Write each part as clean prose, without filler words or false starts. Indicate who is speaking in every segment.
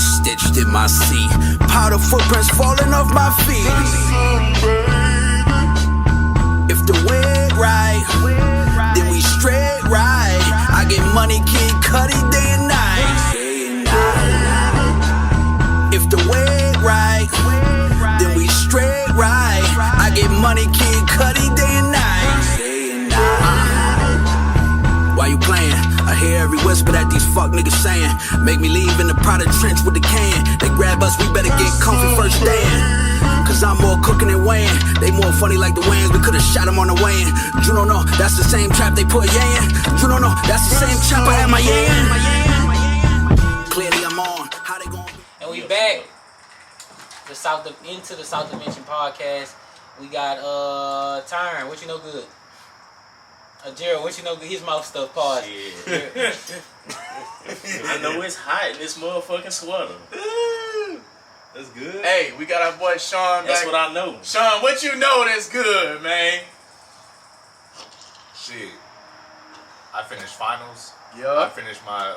Speaker 1: stitched in my seat. Powder footprints falling off my feet. If the way right, then we straight right. I get money, Kid Cudi, day and night. If the way right, then we straight right. I get money, Kid Cudi, day and night. Why you playing? I hear every whisper that these fuck niggas saying. Make me leave in the Prada trench with the can. They grab us, we better get comfy first stand. Cause I'm more cooking than weighing. They more funny like the Wayans, we could've shot them on the way in. You don't know, that's the same trap they put Ye in. You don't know, that's the same trap I had my Ye in. Clearly I'm on, how they gon' be?
Speaker 2: And we back. Into the South Dimension podcast. We got Tyron, what you know good? Gerald, what you know good? His mouth stuff, pause.
Speaker 3: I know it's hot in this motherfucking sweater.
Speaker 4: That's good.
Speaker 3: Hey, we got our boy Sean back.
Speaker 4: That's what I know.
Speaker 3: Sean, what you know that's good, man?
Speaker 5: Shit. I finished finals. I
Speaker 3: Yeah.
Speaker 5: finished my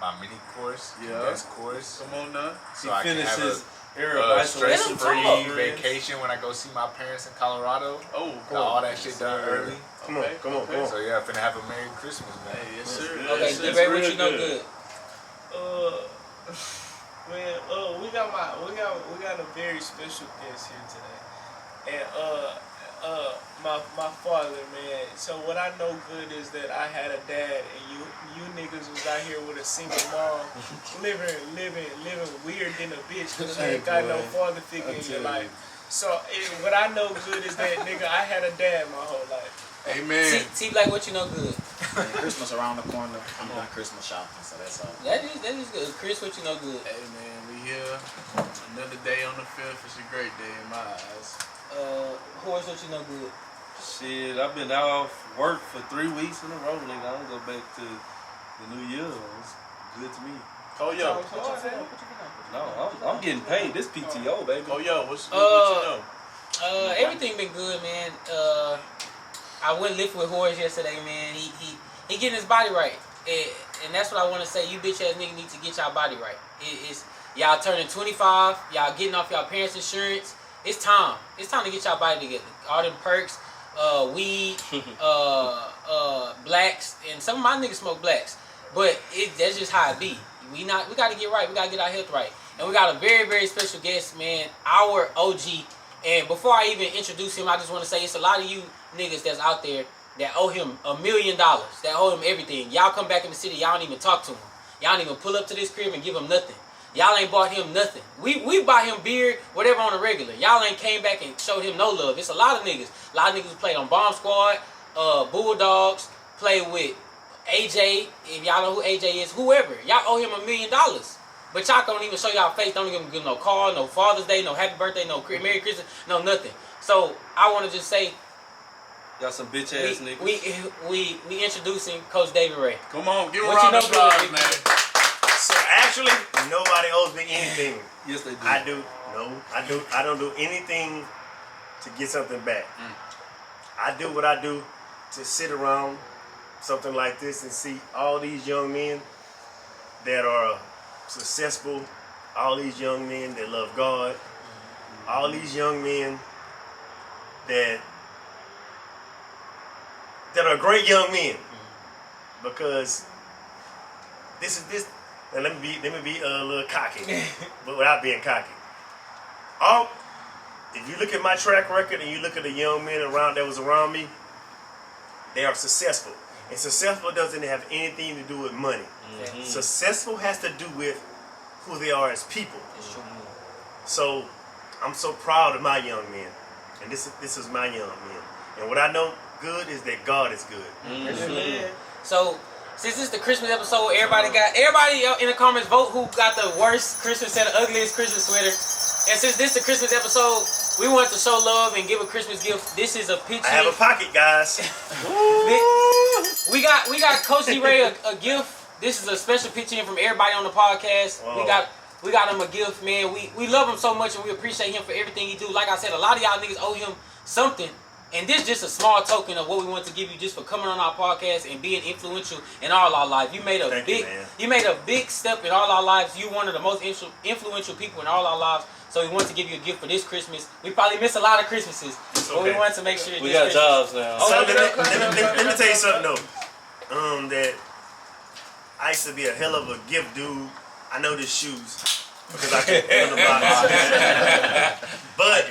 Speaker 5: my mini course, condensed course.
Speaker 3: Come on now.
Speaker 5: So I can have
Speaker 4: finishes
Speaker 5: a stress-free
Speaker 4: vacation.
Speaker 5: vacation when I go see my parents in Colorado.
Speaker 3: Oh,
Speaker 5: Got all that shit done early.
Speaker 4: Come on, come on, come on.
Speaker 5: So yeah, finna have a Merry Christmas, man.
Speaker 3: Hey, yes sir.
Speaker 2: Okay, Teeblack, what you know good?
Speaker 6: Man, we got a very special guest here today, and my father, man. So what I know good is that I had a dad, and you niggas was out here with a single mom, living weird than a bitch, cause you ain't got no father figure in your life. So what I know good is that nigga, I had a dad my whole life.
Speaker 3: Amen.
Speaker 2: Teeblack, what you know good?
Speaker 7: Christmas around the corner. I'm doing Christmas shopping, so that's all.
Speaker 2: That is good. Chris, what you know good?
Speaker 3: Hey man, we here. Another day on the 5th. It's a great day in my eyes.
Speaker 2: Horace, what you know good?
Speaker 4: Shit, I've been off work for 3 weeks in a row, nigga. I don't go back to the new year. It's good to me.
Speaker 3: Oh yo.
Speaker 4: No, I'm getting paid. This PTO, baby.
Speaker 3: Oh yo, what you know?
Speaker 2: Everything been good, man. I went lift with Horace yesterday, man. He getting his body right, and that's what I want to say. You bitch ass nigga need to get y'all body right. It's y'all turning 25. Y'all getting off y'all parents' insurance. It's time. It's time to get y'all body together. All them perks, weed, blacks, and some of my niggas smoke blacks. But that's just how it be. We got to get right. We got to get our health right. And we got a very, very special guest, man. Our OG. And before I even introduce him, I just want to say it's a lot of you niggas that's out there that owe him $1 million. That owe him everything. Y'all come back in the city, y'all don't even talk to him. Y'all don't even pull up to this crib and give him nothing. Y'all ain't bought him nothing. We bought him beer, whatever on the regular. Y'all ain't came back and showed him no love. It's a lot of niggas. A lot of niggas who played on Bomb Squad, Bulldogs, played with AJ, if y'all know who AJ is, whoever. Y'all owe him $1 million. But y'all don't even show y'all face, don't even give no call, no Father's Day, no Happy Birthday, no Merry Christmas, no nothing. So I want to just say,
Speaker 4: Y'all some bitch ass niggas.
Speaker 2: we introducing Coach David Ray.
Speaker 3: Come on, give him a
Speaker 2: What you
Speaker 3: round of
Speaker 2: know
Speaker 3: applause,
Speaker 2: good,
Speaker 3: man.
Speaker 7: So actually, nobody owes me anything.
Speaker 4: Yes, they do.
Speaker 7: I do. No, I don't do anything to get something back. I do what I do to sit around something like this and see all these young men that are successful, all these young men that love God, all these young men that are great young men, because this. And let me be a little cocky, but without being cocky. If you look at my track record and you look at the young men that was around me, they are successful. And successful doesn't have anything to do with money. Mm-hmm. Successful has to do with who they are as people. So I'm so proud of my young men, and this is my young men. And what I know good is that God is good.
Speaker 2: Mm-hmm. So since this is the Christmas episode, everybody in the comments vote who got the worst Christmas sweater, ugliest Christmas sweater. And since this is the Christmas episode, we want to show love and give a Christmas gift. This is a picture.
Speaker 7: I have a pocket, guys.
Speaker 2: we got Coach D Ray a gift. This is a special picture in from everybody on the podcast.
Speaker 7: Whoa.
Speaker 2: We got him a gift, man. We love him so much and we appreciate him for everything he do. Like I said, a lot of y'all niggas owe him something. And this is just a small token of what we want to give you just for coming on our podcast and being influential in all our lives. You made a big step in all our lives. You one of the most influential people in all our lives. So we want to give you a gift for this Christmas. We probably missed a lot of Christmases, but we want to make sure
Speaker 4: we got jobs now.
Speaker 7: So let me tell you something though. That I used to be a hell of a gift dude. I know the shoes because I can feel the box. But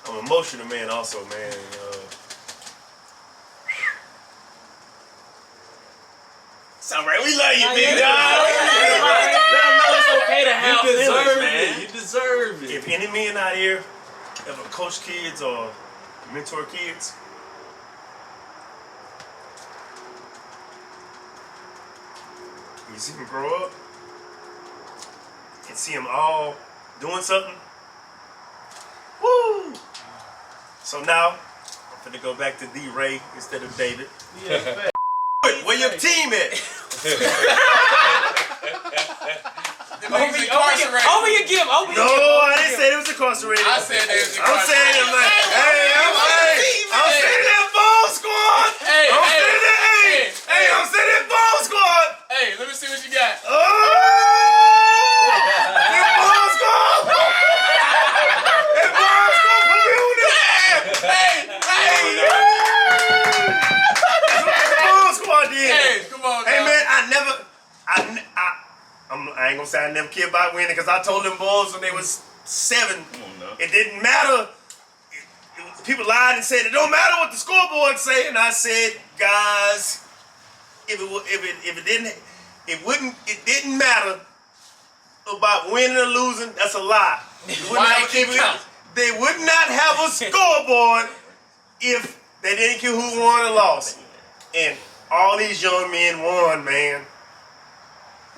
Speaker 7: I'm an emotional man also, man. It's alright, we love you, big dog. Let them know it's okay to have feelings, man.
Speaker 4: You deserve it.
Speaker 7: If any men out here ever coach kids or mentor kids, you see them grow up and see them all doing something. Woo! So now, I'm finna go back to D-Ray instead of David.
Speaker 6: Yeah,
Speaker 7: Where your team at?
Speaker 2: Open your gift.
Speaker 7: No, I didn't say it was incarcerated.
Speaker 5: I said they was
Speaker 7: I'm saying it like, I'm saying that ball squad. I'm saying that ball squad.
Speaker 5: Hey, let me see what you got.
Speaker 7: Oh! That ball squad. That ball squad put me on there. That's what the ball squad did.
Speaker 5: Hey, come on,
Speaker 7: Hey
Speaker 5: dog.
Speaker 7: man, I ain't gonna say I never cared about winning because I told them boys when they was 7, it didn't matter. People lied and said it don't matter what the scoreboard say, and I said, guys, it didn't matter about winning or losing. That's a lie. They would not have a scoreboard if they didn't care who won or lost. And all these young men won, man.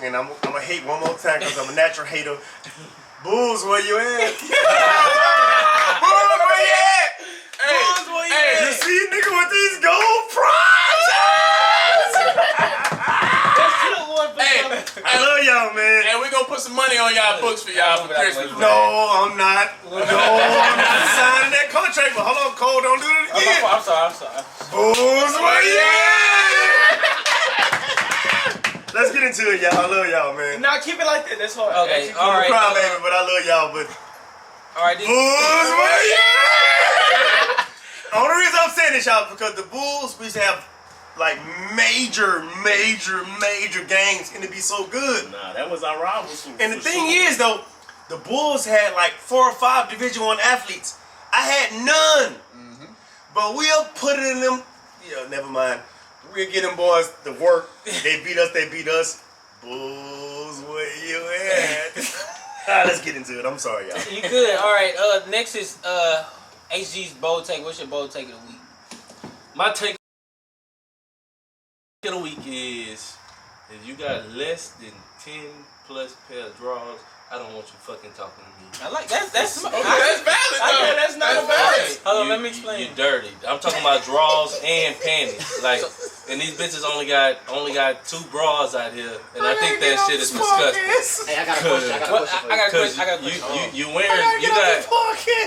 Speaker 7: And I'm gonna hate one more time because I'm a natural hater. Bulls, where you at? Bulls, where you at? Bulls, where you at? You see, nigga, with these gold prizes. I love y'all, man.
Speaker 5: And we gonna put some money on y'all books for y'all for Christmas.
Speaker 7: No, I'm not. No, I'm not signing that contract. But hold on, Cole, don't do it again.
Speaker 2: I'm sorry.
Speaker 7: Bulls, where you at? Let's get into it, y'all. I love y'all, man.
Speaker 6: Nah, keep it like that. That's hard.
Speaker 2: Okay, all
Speaker 7: I'm
Speaker 2: right.
Speaker 7: crying, baby, but I love y'all. But
Speaker 2: All right.
Speaker 7: Bulls, where you at? The only reason I'm saying this, y'all, because the Bulls, we used to have like major games, and it'd be so good.
Speaker 8: Nah, that was our rivals.
Speaker 7: And the thing is, though, the Bulls had like 4 or 5 Division I athletes. I had none. But we'll put it in them. Yeah, never mind. We'll get them boys to work. They beat us. Bulls, where you at? Let's get into it. I'm sorry, y'all.
Speaker 2: You good? All right. Next is HG's bold take. What's your bold take of the week?
Speaker 4: My take of the week is if you got less than 10 plus pair of drawers, I don't want you fucking talking to me.
Speaker 2: I like that's
Speaker 5: That's valid though.
Speaker 6: That's not valid.
Speaker 2: Hold on, let me explain.
Speaker 4: You dirty. I'm talking about drawers and panties. Like, and these bitches only got 2 bras out here, and I think that shit is disgusting.
Speaker 9: Hey, I got a question. I got a question for you.
Speaker 2: I got a
Speaker 4: Cause
Speaker 2: question.
Speaker 4: you wearing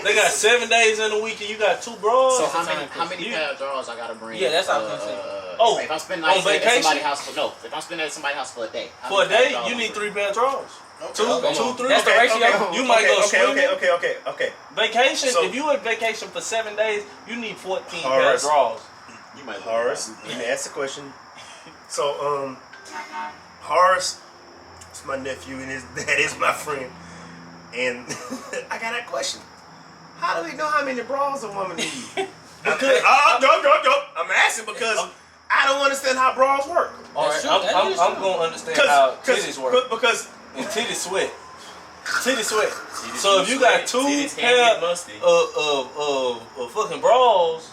Speaker 4: they got 7 days in a week and you got 2 bras.
Speaker 9: So how many pair of drawers I gotta bring?
Speaker 2: Yeah, that's what I was gonna say.
Speaker 9: If I'm spending
Speaker 4: on
Speaker 9: at
Speaker 4: vacation?
Speaker 9: somebody's house for if I'm spending at somebody's house for a day. how
Speaker 4: For a
Speaker 9: many pair of
Speaker 4: day,
Speaker 9: drawers
Speaker 4: you
Speaker 9: I'm
Speaker 4: need
Speaker 9: bringing?
Speaker 4: 3 pair of drawers. 2, 3.
Speaker 2: That's the ratio.
Speaker 4: You might go swimming.
Speaker 7: Okay.
Speaker 4: Vacation.
Speaker 7: So-
Speaker 4: if you on vacation for 7 days, you need 14 pair of drawers.
Speaker 9: You might
Speaker 7: Horace, let me ask a question. So, Horace is my nephew and his dad is my friend. And I got that question. How do we know how many bras a woman needs? Because I'm asking because I don't understand how bras work.
Speaker 4: All right, I'm gonna understand how titties work.
Speaker 7: Because
Speaker 4: And titties sweat. So if you got 2 pair of fucking bras,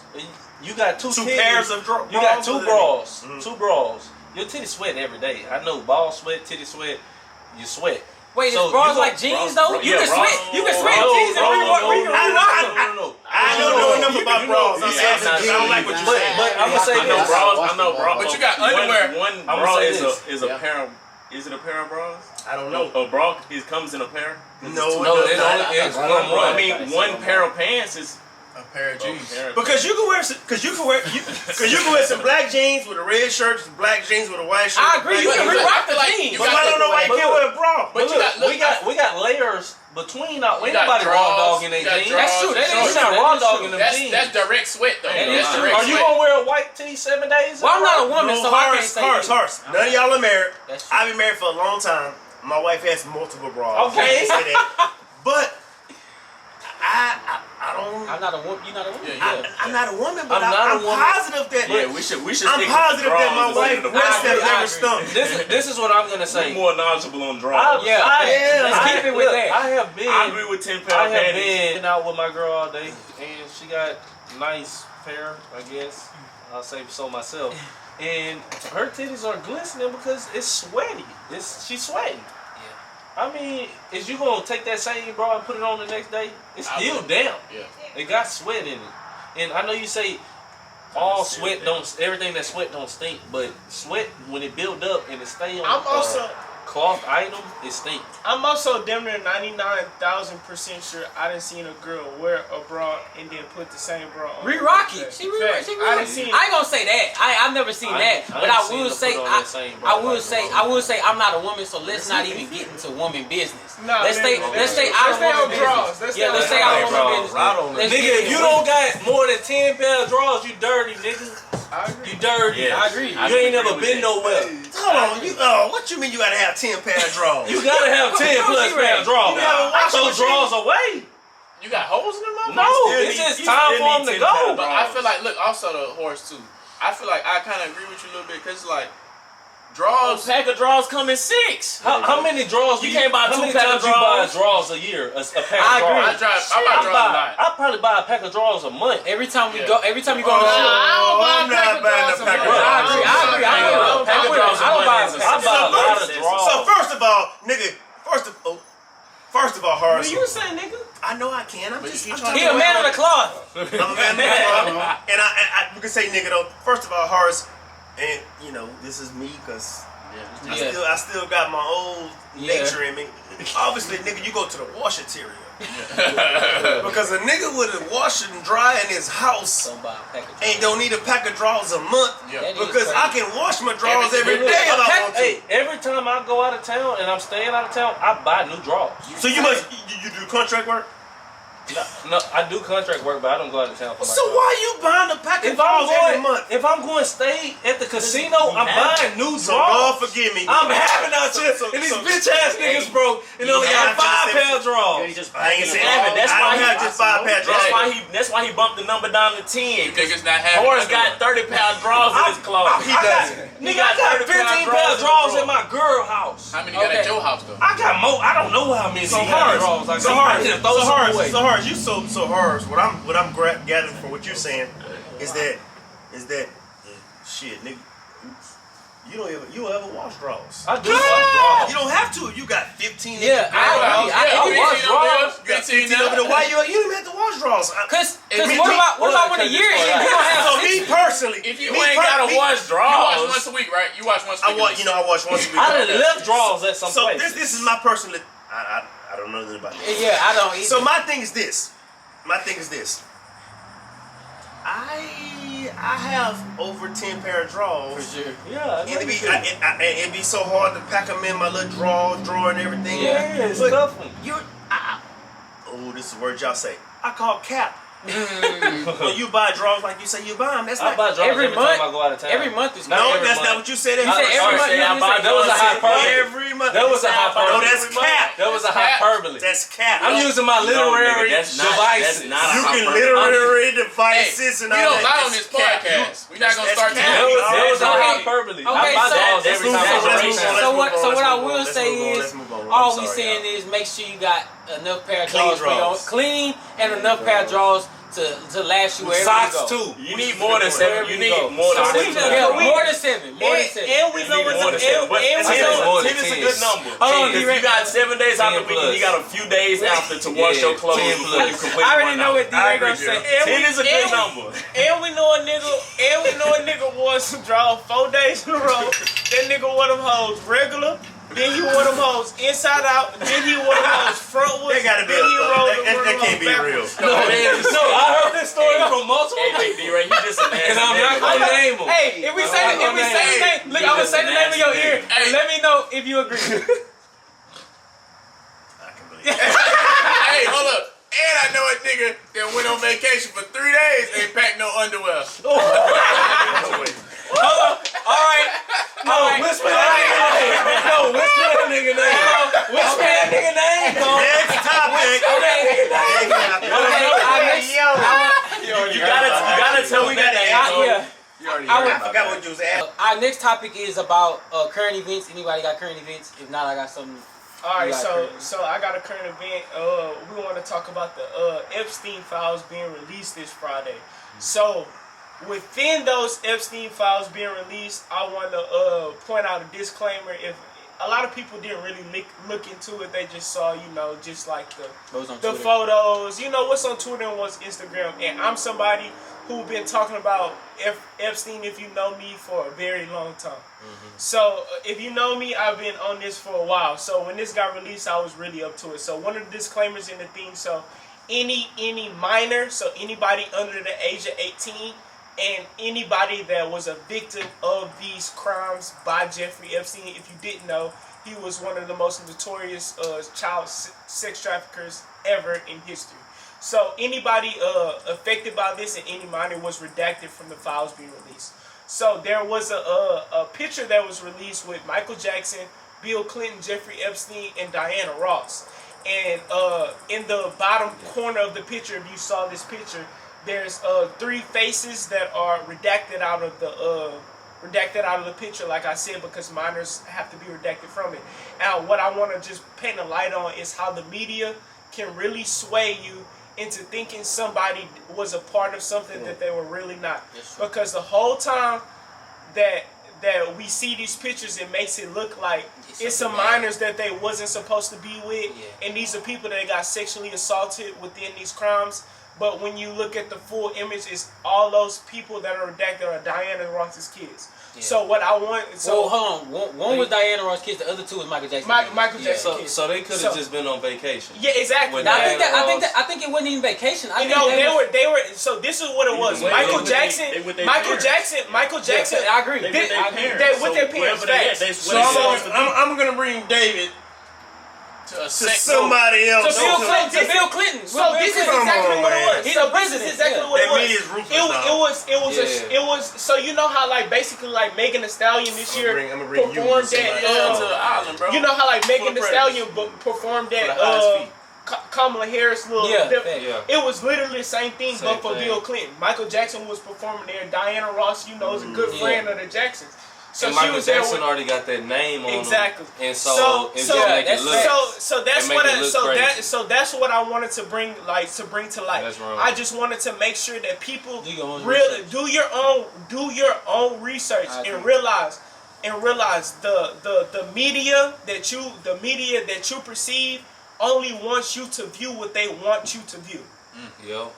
Speaker 4: you got 2
Speaker 7: pairs of drawers.
Speaker 4: You got 2 bras. 2 bras. Your titties sweat every day. I know ball sweat, titty sweat, you sweat.
Speaker 2: Wait,
Speaker 4: So
Speaker 2: is bras
Speaker 4: you
Speaker 2: like
Speaker 4: got-
Speaker 2: jeans though? You can
Speaker 4: bras-
Speaker 2: sweat. You can sweat jeans and
Speaker 4: No.
Speaker 7: I don't know enough about bras. I'm
Speaker 4: Yeah,
Speaker 7: saying I don't like what you're saying.
Speaker 4: But I'm gonna say
Speaker 5: I know
Speaker 4: this.
Speaker 5: bras. I know bras. But you got underwear.
Speaker 8: One
Speaker 4: I'ma
Speaker 8: bra
Speaker 4: say
Speaker 8: is
Speaker 4: this.
Speaker 8: a pair of Is it a pair of bras?
Speaker 7: I don't know.
Speaker 8: A bra comes in a pair?
Speaker 7: No,
Speaker 4: No,
Speaker 7: it
Speaker 4: it's
Speaker 7: does
Speaker 4: only
Speaker 7: not.
Speaker 4: it's one more.
Speaker 8: I mean, one pair of pants is
Speaker 3: A pair of jeans.
Speaker 7: Because you can wear some black jeans with a red shirt, some black jeans with a white shirt.
Speaker 2: I agree. You can re-rock the
Speaker 9: like
Speaker 2: jeans.
Speaker 7: But I don't know why you can't wear a bra.
Speaker 9: But you got,
Speaker 4: we got layers between our. Ain't
Speaker 9: got
Speaker 4: nobody raw
Speaker 9: draws,
Speaker 4: dogging their
Speaker 9: you got
Speaker 4: jeans.
Speaker 9: draws,
Speaker 2: That's true. That
Speaker 4: We're
Speaker 2: is
Speaker 4: not
Speaker 2: true.
Speaker 4: raw
Speaker 2: That is
Speaker 4: dogging
Speaker 2: true.
Speaker 4: them
Speaker 9: that's
Speaker 4: jeans.
Speaker 9: direct sweat though.
Speaker 2: That is
Speaker 9: That's
Speaker 2: true.
Speaker 9: direct
Speaker 4: Are you
Speaker 9: sweat.
Speaker 4: gonna wear a white tee 7 days?
Speaker 2: Well, I'm not a woman, so I can't say
Speaker 7: Harsh. None of y'all are married.
Speaker 2: That's true.
Speaker 7: I've been married for a long time. My wife has multiple bras.
Speaker 4: Okay.
Speaker 7: I say that. But I don't.
Speaker 2: I'm not a woman. You're not a woman.
Speaker 7: I'm not a woman, but
Speaker 4: I'm not a
Speaker 7: I'm
Speaker 4: woman.
Speaker 7: positive that.
Speaker 8: Yeah, we should.
Speaker 7: I'm positive that my wife wears that never stunk.
Speaker 4: This is what I'm gonna say.
Speaker 8: We're more knowledgeable on draws.
Speaker 2: Let's keep it with that.
Speaker 4: I have been.
Speaker 8: I agree with 10 pair
Speaker 4: I
Speaker 8: of
Speaker 4: have
Speaker 8: panties.
Speaker 4: been out with my girl all day, and she got nice pair, I guess. I'll say so myself. And her titties are glistening because it's sweaty. She's sweating. I mean, is you gonna take that same bra and put it on the next day? It's still damp.
Speaker 9: Yeah.
Speaker 4: It got sweat in it. And I know you say all sweat everything that sweat don't stink, but sweat when it build up and it stay on cloth item, it stink.
Speaker 6: I'm also damn near 99,000% sure I done seen a girl wear a bra and then put the same bra on.
Speaker 2: Re-rock it. She
Speaker 6: I done seen.
Speaker 2: I ain't gonna say that. I've never seen that, but I will say I will say I'm not a woman, so let's not even get into woman business.
Speaker 6: Nah,
Speaker 2: let's stay out of woman
Speaker 6: bras.
Speaker 2: business. Yeah, let's stay out of woman business. Let's
Speaker 4: Nigga,
Speaker 2: get
Speaker 4: if you
Speaker 2: it.
Speaker 4: don't got more than 10 pair of drawers, you dirty, nigga.
Speaker 6: I agree.
Speaker 4: You dirty.
Speaker 8: Yeah.
Speaker 2: I agree.
Speaker 4: You ain't never been nowhere.
Speaker 7: Hold on, what you mean you gotta have 10 pair of drawers?
Speaker 4: You gotta have 10 plus pair of drawers. I throw drawers away.
Speaker 9: You got holes in them?
Speaker 4: No, it's just time for them to go.
Speaker 3: But I feel like, look, also the horse too. I feel like I kind of agree with you a little bit because like
Speaker 8: A
Speaker 3: draws.
Speaker 8: pack of drawers come in 6.
Speaker 4: How many drawers?
Speaker 8: You can't buy
Speaker 4: how
Speaker 8: 2
Speaker 4: many
Speaker 8: pack of
Speaker 4: times you buy
Speaker 8: drawers?
Speaker 4: drawers a year? A pack
Speaker 2: I
Speaker 4: of
Speaker 2: agree.
Speaker 4: drawers.
Speaker 3: I buy draws a lot.
Speaker 4: I probably buy a pack of drawers a month.
Speaker 2: Every time you go on the show.
Speaker 7: I'm not buying a pack of drawers.
Speaker 2: I agree. I don't buy.
Speaker 4: I buy a lot of drawers.
Speaker 7: So first of all, nigga, first of all, Horace,
Speaker 6: What you saying, nigga?
Speaker 7: I know I can. I'm just.
Speaker 2: He a man of the cloth.
Speaker 7: I'm a man of the cloth. And we can say nigga though. First of all, Horace, and you know this is me because I still got my old nature in me. Obviously, nigga, you go to the wash interior. Because a nigga with a washer and dryer in his house don't need a pack of drawers a month because I can wash my drawers every day if I want to.
Speaker 4: Hey, every time I go out of town and I'm staying out of town, I buy new drawers.
Speaker 7: So you do contract work?
Speaker 4: No, I do contract work, but I don't go out of town for my
Speaker 7: So why you buying a pack of drawers every month?
Speaker 4: If I'm going to stay at the casino, I'm buying new
Speaker 7: So God
Speaker 4: drawers.
Speaker 7: forgive me.
Speaker 4: I'm having out here, and these bitch ass niggas broke, and only got 5 pair of drawers.
Speaker 7: I ain't saying
Speaker 8: That's
Speaker 7: I
Speaker 8: why
Speaker 7: don't
Speaker 8: he
Speaker 7: have just 5 pair of drawers.
Speaker 8: That's why he bumped the number down to 10.
Speaker 3: Niggas not having.
Speaker 8: Horace got 30 pound drawers in his closet.
Speaker 7: He doesn't.
Speaker 4: Nigga, I got 15 pair of drawers in my girl house.
Speaker 3: How many got at your house though?
Speaker 4: I got more. I don't know how many
Speaker 7: So
Speaker 4: drawers I got.
Speaker 7: So hard. You so hard. What I'm gathering from what you're saying is that shit, nigga. You don't ever wash drawers.
Speaker 4: I do wash drawers.
Speaker 7: You don't have to. You got 15.
Speaker 2: Yeah, I wash drawers.
Speaker 7: You got 15 over there. Why you don't even have to wash drawers?
Speaker 2: Cause what about when the year ends? You don't have.
Speaker 7: So me personally,
Speaker 3: If you
Speaker 8: ain't gotta wash
Speaker 3: You watch
Speaker 8: drawers.
Speaker 3: once a week, right? You watch once a
Speaker 7: I
Speaker 3: week.
Speaker 7: watch once a week.
Speaker 4: I done left drawers at some
Speaker 7: So
Speaker 4: place.
Speaker 7: this is my personal. I don't know nothing about this.
Speaker 2: Yeah, I don't.
Speaker 7: So my thing is this. I have over 10 pair of drawers.
Speaker 2: For sure.
Speaker 4: Yeah,
Speaker 7: And it'd be so hard to pack them in my little drawer and everything.
Speaker 4: Yeah,
Speaker 7: But
Speaker 4: stuffing.
Speaker 7: oh, this is a word y'all say. I call cap. When you buy drawers like you say you buy them, that's
Speaker 4: I
Speaker 7: not.
Speaker 4: buy drawers
Speaker 2: every
Speaker 4: every
Speaker 2: month.
Speaker 4: time I go out of town.
Speaker 2: Every month is
Speaker 7: No,
Speaker 4: every
Speaker 7: that's
Speaker 4: month.
Speaker 7: not what you said.
Speaker 2: You said every month.
Speaker 8: I buy
Speaker 4: That was a hyperbole.
Speaker 7: Every month.
Speaker 4: That was a
Speaker 7: No,
Speaker 4: hyperbole.
Speaker 7: that's cap.
Speaker 4: That was a hyperbole.
Speaker 7: That's cap.
Speaker 4: I'm using my literary
Speaker 8: that's
Speaker 4: devices.
Speaker 8: not
Speaker 7: You
Speaker 8: a
Speaker 7: can
Speaker 8: hyperbole.
Speaker 7: literary devices and
Speaker 3: We
Speaker 7: all
Speaker 3: don't
Speaker 7: that.
Speaker 3: lie on this podcast. We're not gonna
Speaker 7: That's
Speaker 3: start
Speaker 7: cap.
Speaker 3: today.
Speaker 4: That was a
Speaker 2: Okay.
Speaker 4: hyperbole.
Speaker 2: Okay,
Speaker 4: I buy
Speaker 2: so-
Speaker 4: drawers every time I go out of
Speaker 7: Let's
Speaker 4: town.
Speaker 7: move on.
Speaker 2: So what I
Speaker 7: Let's
Speaker 2: will
Speaker 7: move
Speaker 2: say
Speaker 7: on.
Speaker 2: is,
Speaker 7: Let's move on.
Speaker 2: all
Speaker 7: I'm
Speaker 2: we
Speaker 7: sorry,
Speaker 2: saying
Speaker 7: y'all.
Speaker 2: is make sure you got enough pair of
Speaker 7: Clean
Speaker 2: drawers for your own,
Speaker 7: drawers.
Speaker 2: clean and enough pair of drawers to last you wherever
Speaker 4: Socks
Speaker 2: you go.
Speaker 4: too.
Speaker 8: You need more than 7. You need
Speaker 4: go.
Speaker 8: more than
Speaker 4: So
Speaker 8: 7.
Speaker 2: Yeah, more than 7. More than 7.
Speaker 8: And we know it's
Speaker 4: more than 7. But 10
Speaker 8: is a good number.
Speaker 4: Hold on,
Speaker 8: Because you got 7 days out the
Speaker 4: 10
Speaker 8: week and you got a few days after to wash your clothes
Speaker 4: 10
Speaker 8: before you
Speaker 4: plus.
Speaker 8: complete
Speaker 2: I already
Speaker 8: one
Speaker 2: know
Speaker 8: hour.
Speaker 2: what D.A. gonna say.
Speaker 8: 10 is a good number.
Speaker 6: And we know a nigga wore some drawers 4 days in a row. That nigga wore them hoes regular, Then he wore them hoes inside out. Then he wore them hoes frontwards.
Speaker 7: That gotta be
Speaker 6: Then he rolled them
Speaker 7: that can't be real.
Speaker 4: No, I heard this story from multiple
Speaker 8: Hey,
Speaker 4: people.
Speaker 8: D-Ray, he just a
Speaker 4: And I'm not gonna name him.
Speaker 6: Hey, if we say the name, look, I'm gonna say the name in your ear and let me know if you agree.
Speaker 7: I can believe it.
Speaker 3: Hey, hold up. And I know a nigga that went on vacation for 3 days and ain't packed no underwear.
Speaker 6: Hold on. All right.
Speaker 4: Whisper that nigga name. No, whisper that nigga name. Whisper that nigga name.
Speaker 7: Next topic.
Speaker 8: You gotta tell me that name.
Speaker 3: You already
Speaker 7: I forgot what you was asking.
Speaker 2: Our next topic is about current events. Anybody got current events? If not, I got something.
Speaker 6: All right, so I got a current event. We want to talk about the Epstein files being released this Friday. So within those Epstein files being released, I want to point out a disclaimer. If a lot of people didn't really look into it, they just saw, just like the photos, what's on Twitter and what's Instagram. And I'm somebody who's been talking about Epstein, if you know me, for a very long time. Mm-hmm. So if you know me, I've been on this for a while. So when this got released, I was really up to it. So one of the disclaimers in the thing, so any minor, so anybody under the age of 18, and anybody that was a victim of these crimes by Jeffrey Epstein, if you didn't know, he was one of the most notorious child sex traffickers ever in history. So anybody affected by this and any minor was redacted from the files being released. So there was a picture that was released with Michael Jackson, Bill Clinton, Jeffrey Epstein, and Diana Ross. And in the bottom corner of the picture, if you saw this picture, there's 3 faces that are redacted out of the picture, like I said, because minors have to be redacted from it. Now, what I want to just paint a light on is how the media can really sway you into thinking somebody was a part of something that they were really not. Because the whole time that we see these pictures, it makes it look like it's some minors that they wasn't supposed to be with, and these are people that got sexually assaulted within these crimes. But when you look at the full image, it's all those people that are redacted are Diana Ross's kids. Yeah. So what I want...
Speaker 2: So hold on. One was Diana Ross's kids. The other 2 was Michael Jackson.
Speaker 6: Michael Jackson kids.
Speaker 4: So they could have just been on vacation.
Speaker 6: Yeah, exactly.
Speaker 2: I think it wasn't even vacation.
Speaker 6: They were. So this is what it was. Michael Jackson.
Speaker 2: I agree.
Speaker 6: They with their parents.
Speaker 7: So I'm gonna bring David to somebody else.
Speaker 6: To Bill Clinton. So this is exactly what it was.
Speaker 2: He's a president.
Speaker 6: This is exactly what it was. It was. So you know how basically Megan Thee Stallion this year performed at. You know how Megan Thee Stallion performed at. Kamala Harris it was literally the same thing, but for Bill Clinton. Michael Jackson was performing there. Diana Ross, is a good friend of the Jacksons. So
Speaker 4: and Michael Jackson already got that name on him. And
Speaker 6: so
Speaker 4: that's
Speaker 6: what I wanted to bring to light.
Speaker 4: That's wrong.
Speaker 6: I just wanted to make sure that people really do your own research and realize the media that you perceive only wants you to view what they want you to view. The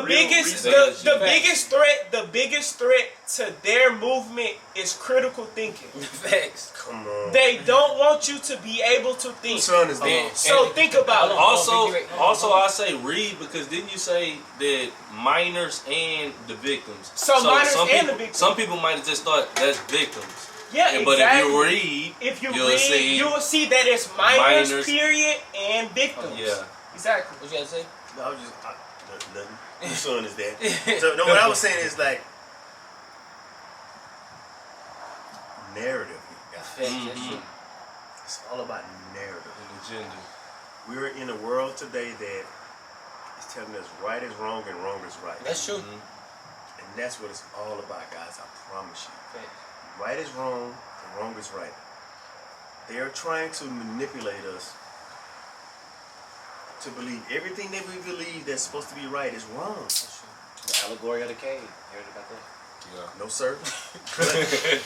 Speaker 6: biggest threat to their movement is critical thinking.
Speaker 2: Facts.
Speaker 7: Come on.
Speaker 6: They don't want you to be able to think.
Speaker 7: Whose son is that?
Speaker 6: So think about it.
Speaker 4: Also, I say read, because didn't you say that minors and the victims?
Speaker 6: So minors and the victims.
Speaker 4: Some people might have just thought that's victims.
Speaker 6: Yeah,
Speaker 4: but
Speaker 6: exactly.
Speaker 4: if you read,
Speaker 6: you will see that it's minors, period, and victims.
Speaker 4: Yeah.
Speaker 6: Exactly.
Speaker 2: What you got to say?
Speaker 7: No, I was just nothing. Whose son is that? So no, what I was saying is narrative. It's all about narrative.
Speaker 4: And agenda.
Speaker 7: We're in a world today that is telling us right is wrong and wrong is right.
Speaker 2: That's true.
Speaker 7: And that's what it's all about, guys. I promise you. Right is wrong and wrong is right. They are trying to manipulate us to believe everything that we believe that's supposed to be right is wrong.
Speaker 9: The allegory of the cave. You heard about that?
Speaker 7: No, sir.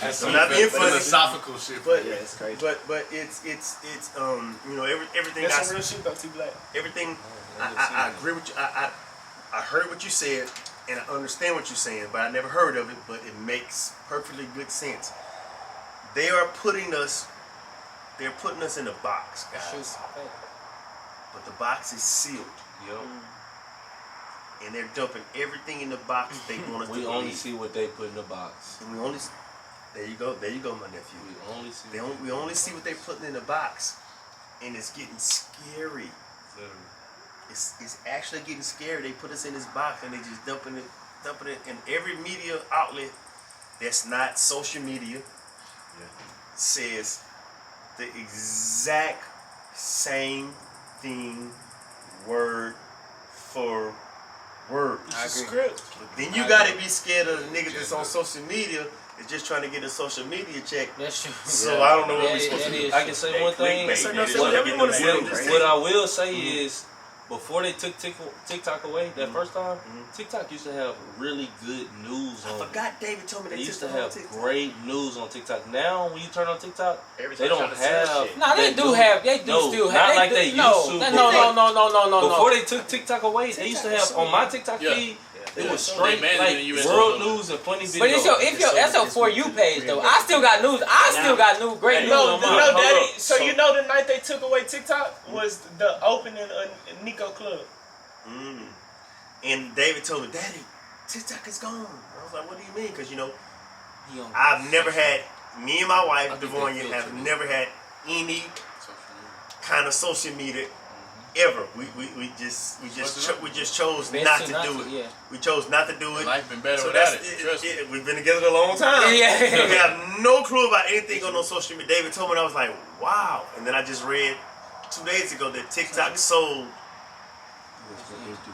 Speaker 7: I'm not being funny.
Speaker 3: Philosophical shit.
Speaker 7: But
Speaker 9: yeah, it's crazy.
Speaker 7: But it's everything.
Speaker 6: That's some real shit though, Teeblack.
Speaker 7: Everything. I agree with you. I heard what you said and I understand what you're saying, but I never heard of it. But it makes perfectly good sense. They are putting us they're putting us in a box, guys. But the box is sealed.
Speaker 4: Yep.
Speaker 7: And they're dumping everything in the box they want us to
Speaker 4: We only
Speaker 7: believe.
Speaker 4: see what they put in the box.
Speaker 7: And we only there you go, my nephew.
Speaker 4: We only see.
Speaker 7: We only see what they're putting in the box, and it's getting scary.
Speaker 4: Literally.
Speaker 7: It's actually getting scary. They put us in this box and they just dumping it in every media outlet that's not social media. Says the exact same thing, word for word.
Speaker 6: It's a script.
Speaker 7: But then you gotta be scared of the nigga that's on social media. Is just trying to get a social media check.
Speaker 2: That's true.
Speaker 7: So I don't know what we're supposed to do.
Speaker 4: I can say one thing. What I will say is, before they took TikTok away that first time, TikTok used to have really good news on
Speaker 7: I forgot David told me
Speaker 4: They
Speaker 7: they
Speaker 4: used
Speaker 7: took
Speaker 4: to
Speaker 7: it
Speaker 4: have
Speaker 7: on TikTok.
Speaker 4: great news on TikTok. Now, when you turn on TikTok,
Speaker 8: Everybody's
Speaker 4: they don't
Speaker 8: trying to sell
Speaker 4: have.
Speaker 8: shit.
Speaker 2: No, they do have. They do
Speaker 4: No,
Speaker 2: still
Speaker 4: not
Speaker 2: have.
Speaker 4: like
Speaker 2: do,
Speaker 4: they used
Speaker 2: no,
Speaker 4: to,
Speaker 2: No.
Speaker 4: Before they took TikTok away, they used to have on my TikTok feed. It was straight
Speaker 3: They
Speaker 4: like
Speaker 3: managing you in
Speaker 4: world
Speaker 3: social
Speaker 4: news and funny videos.
Speaker 2: But that's your For You page though. I still got news. I still got great news
Speaker 6: No,
Speaker 2: on mine.
Speaker 6: Daddy. So you know the night they took away TikTok was the opening of Nico Club.
Speaker 7: And David told me, Daddy, TikTok is gone. I was like, what do you mean? Because,
Speaker 2: He on-
Speaker 7: I've never had, me and my wife,
Speaker 2: I think
Speaker 7: Devonia,
Speaker 2: they
Speaker 7: have
Speaker 2: filter it.
Speaker 7: never had any kind of social media ever. We just chose
Speaker 2: Best
Speaker 7: not
Speaker 2: to
Speaker 7: to
Speaker 2: not
Speaker 7: do
Speaker 2: to,
Speaker 7: it.
Speaker 2: yeah.
Speaker 7: We chose not to do it.
Speaker 3: Life been better
Speaker 7: So
Speaker 3: without
Speaker 7: that's
Speaker 3: it. Trust me.
Speaker 7: we've been together a long time.
Speaker 2: Yeah.
Speaker 7: We have no clue about anything on no social media. David told me, and I was like, wow. And then I just read 2 days ago that TikTok sold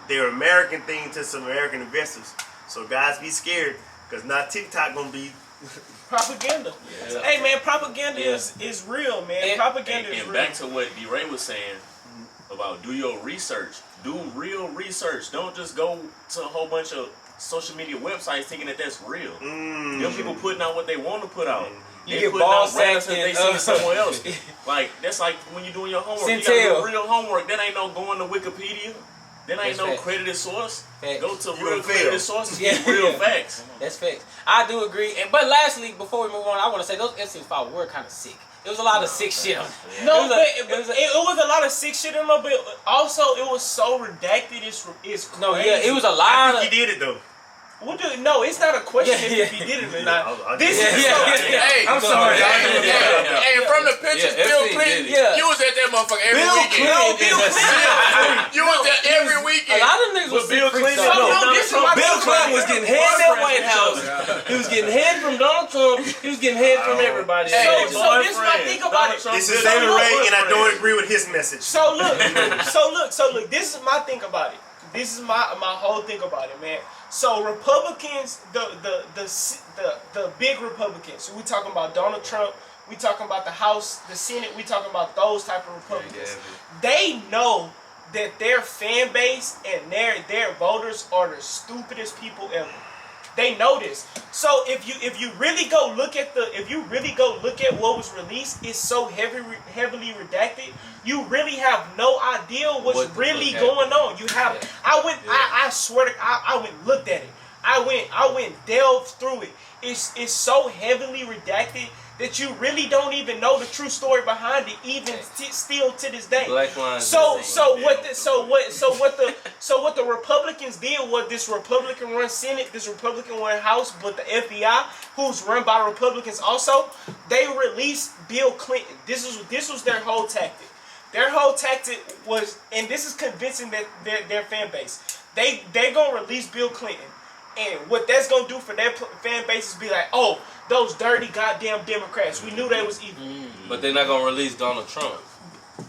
Speaker 7: their American thing to some American investors. So guys, be scared, because now TikTok gonna be
Speaker 6: Propaganda.
Speaker 4: Yeah.
Speaker 6: Hey man, propaganda is real, man. Propaganda is
Speaker 8: And
Speaker 6: real.
Speaker 8: back to what D-Ray was saying about do your research. Do real research. Don't just go to a whole bunch of social media websites thinking that that's real. Them people putting out what they want to put out.
Speaker 2: You
Speaker 8: They
Speaker 2: get
Speaker 8: putting
Speaker 2: ball
Speaker 8: out random
Speaker 2: sacked
Speaker 8: stuff they
Speaker 2: and,
Speaker 8: see somewhere else. Like, that's like when you're doing your homework. You
Speaker 2: Centel.
Speaker 8: gotta do real homework. That ain't no going to Wikipedia. That ain't
Speaker 2: That's
Speaker 8: no
Speaker 2: facts.
Speaker 8: credited source.
Speaker 2: Facts.
Speaker 8: Go to
Speaker 7: You
Speaker 8: real
Speaker 7: gonna fail.
Speaker 8: credited sources.
Speaker 2: Yeah.
Speaker 8: Get real facts.
Speaker 2: That's facts. I do agree. But lastly, before we move on, I want to say those incidents were kind of sick. It was a lot of sick shit on it.
Speaker 6: No,
Speaker 2: It
Speaker 6: but
Speaker 2: was
Speaker 6: it was a lot of sick shit in there, but also it was so redacted. It's crazy.
Speaker 2: No, yeah, it was a
Speaker 7: I
Speaker 2: lot of.
Speaker 7: think he did it though.
Speaker 6: No, it's not a question
Speaker 2: Yeah,
Speaker 6: if he did it or not.
Speaker 7: I
Speaker 6: This
Speaker 7: did.
Speaker 6: is
Speaker 3: Hey,
Speaker 2: I'm sorry.
Speaker 3: Hey, from the pictures,
Speaker 4: Yeah,
Speaker 3: Bill
Speaker 4: Epstein
Speaker 3: Clinton,
Speaker 4: did
Speaker 2: it. Yeah.
Speaker 3: you was at that motherfucker every
Speaker 2: Bill
Speaker 3: weekend.
Speaker 2: Clinton.
Speaker 3: You was there every
Speaker 2: A
Speaker 3: weekend.
Speaker 2: lot of them niggas was sick freaks.
Speaker 6: So,
Speaker 2: though.
Speaker 6: no, this is my
Speaker 4: Bill
Speaker 6: thing
Speaker 4: Clinton
Speaker 6: about
Speaker 4: was
Speaker 6: it.
Speaker 4: getting head in that White House. He was getting head from Donald Trump. He was getting head from everybody.
Speaker 6: So this is my thing about it.
Speaker 7: This is David Ray, and I don't agree with his message.
Speaker 6: So look. This is my thing about it. This is my whole thing about it, man. So Republicans, the big Republicans. We talking about Donald Trump. We talking about the House, the Senate. We talking about those type of Republicans. They know that their fan base and their voters are the stupidest people ever. They know this. So if you really go look at what was released, it's so heavily redacted. You really have no idea what's
Speaker 4: What the
Speaker 6: really
Speaker 4: fuck
Speaker 6: going on. You have. I swear to I went and looked at it. I went delved through it. It's so heavily redacted that you really don't even know the true story behind it, even still to this day.
Speaker 4: Black lines.
Speaker 6: So what the Republicans did was this Republican-run Senate, this Republican-run House, but the FBI, who's run by Republicans also, they released Bill Clinton. This was their whole tactic. Their whole tactic was, and this is convincing their fan base. They gonna release Bill Clinton, and what that's gonna do for their fan base is be like, oh, those dirty goddamn Democrats. We knew they was evil.
Speaker 4: But they're not gonna release Donald Trump.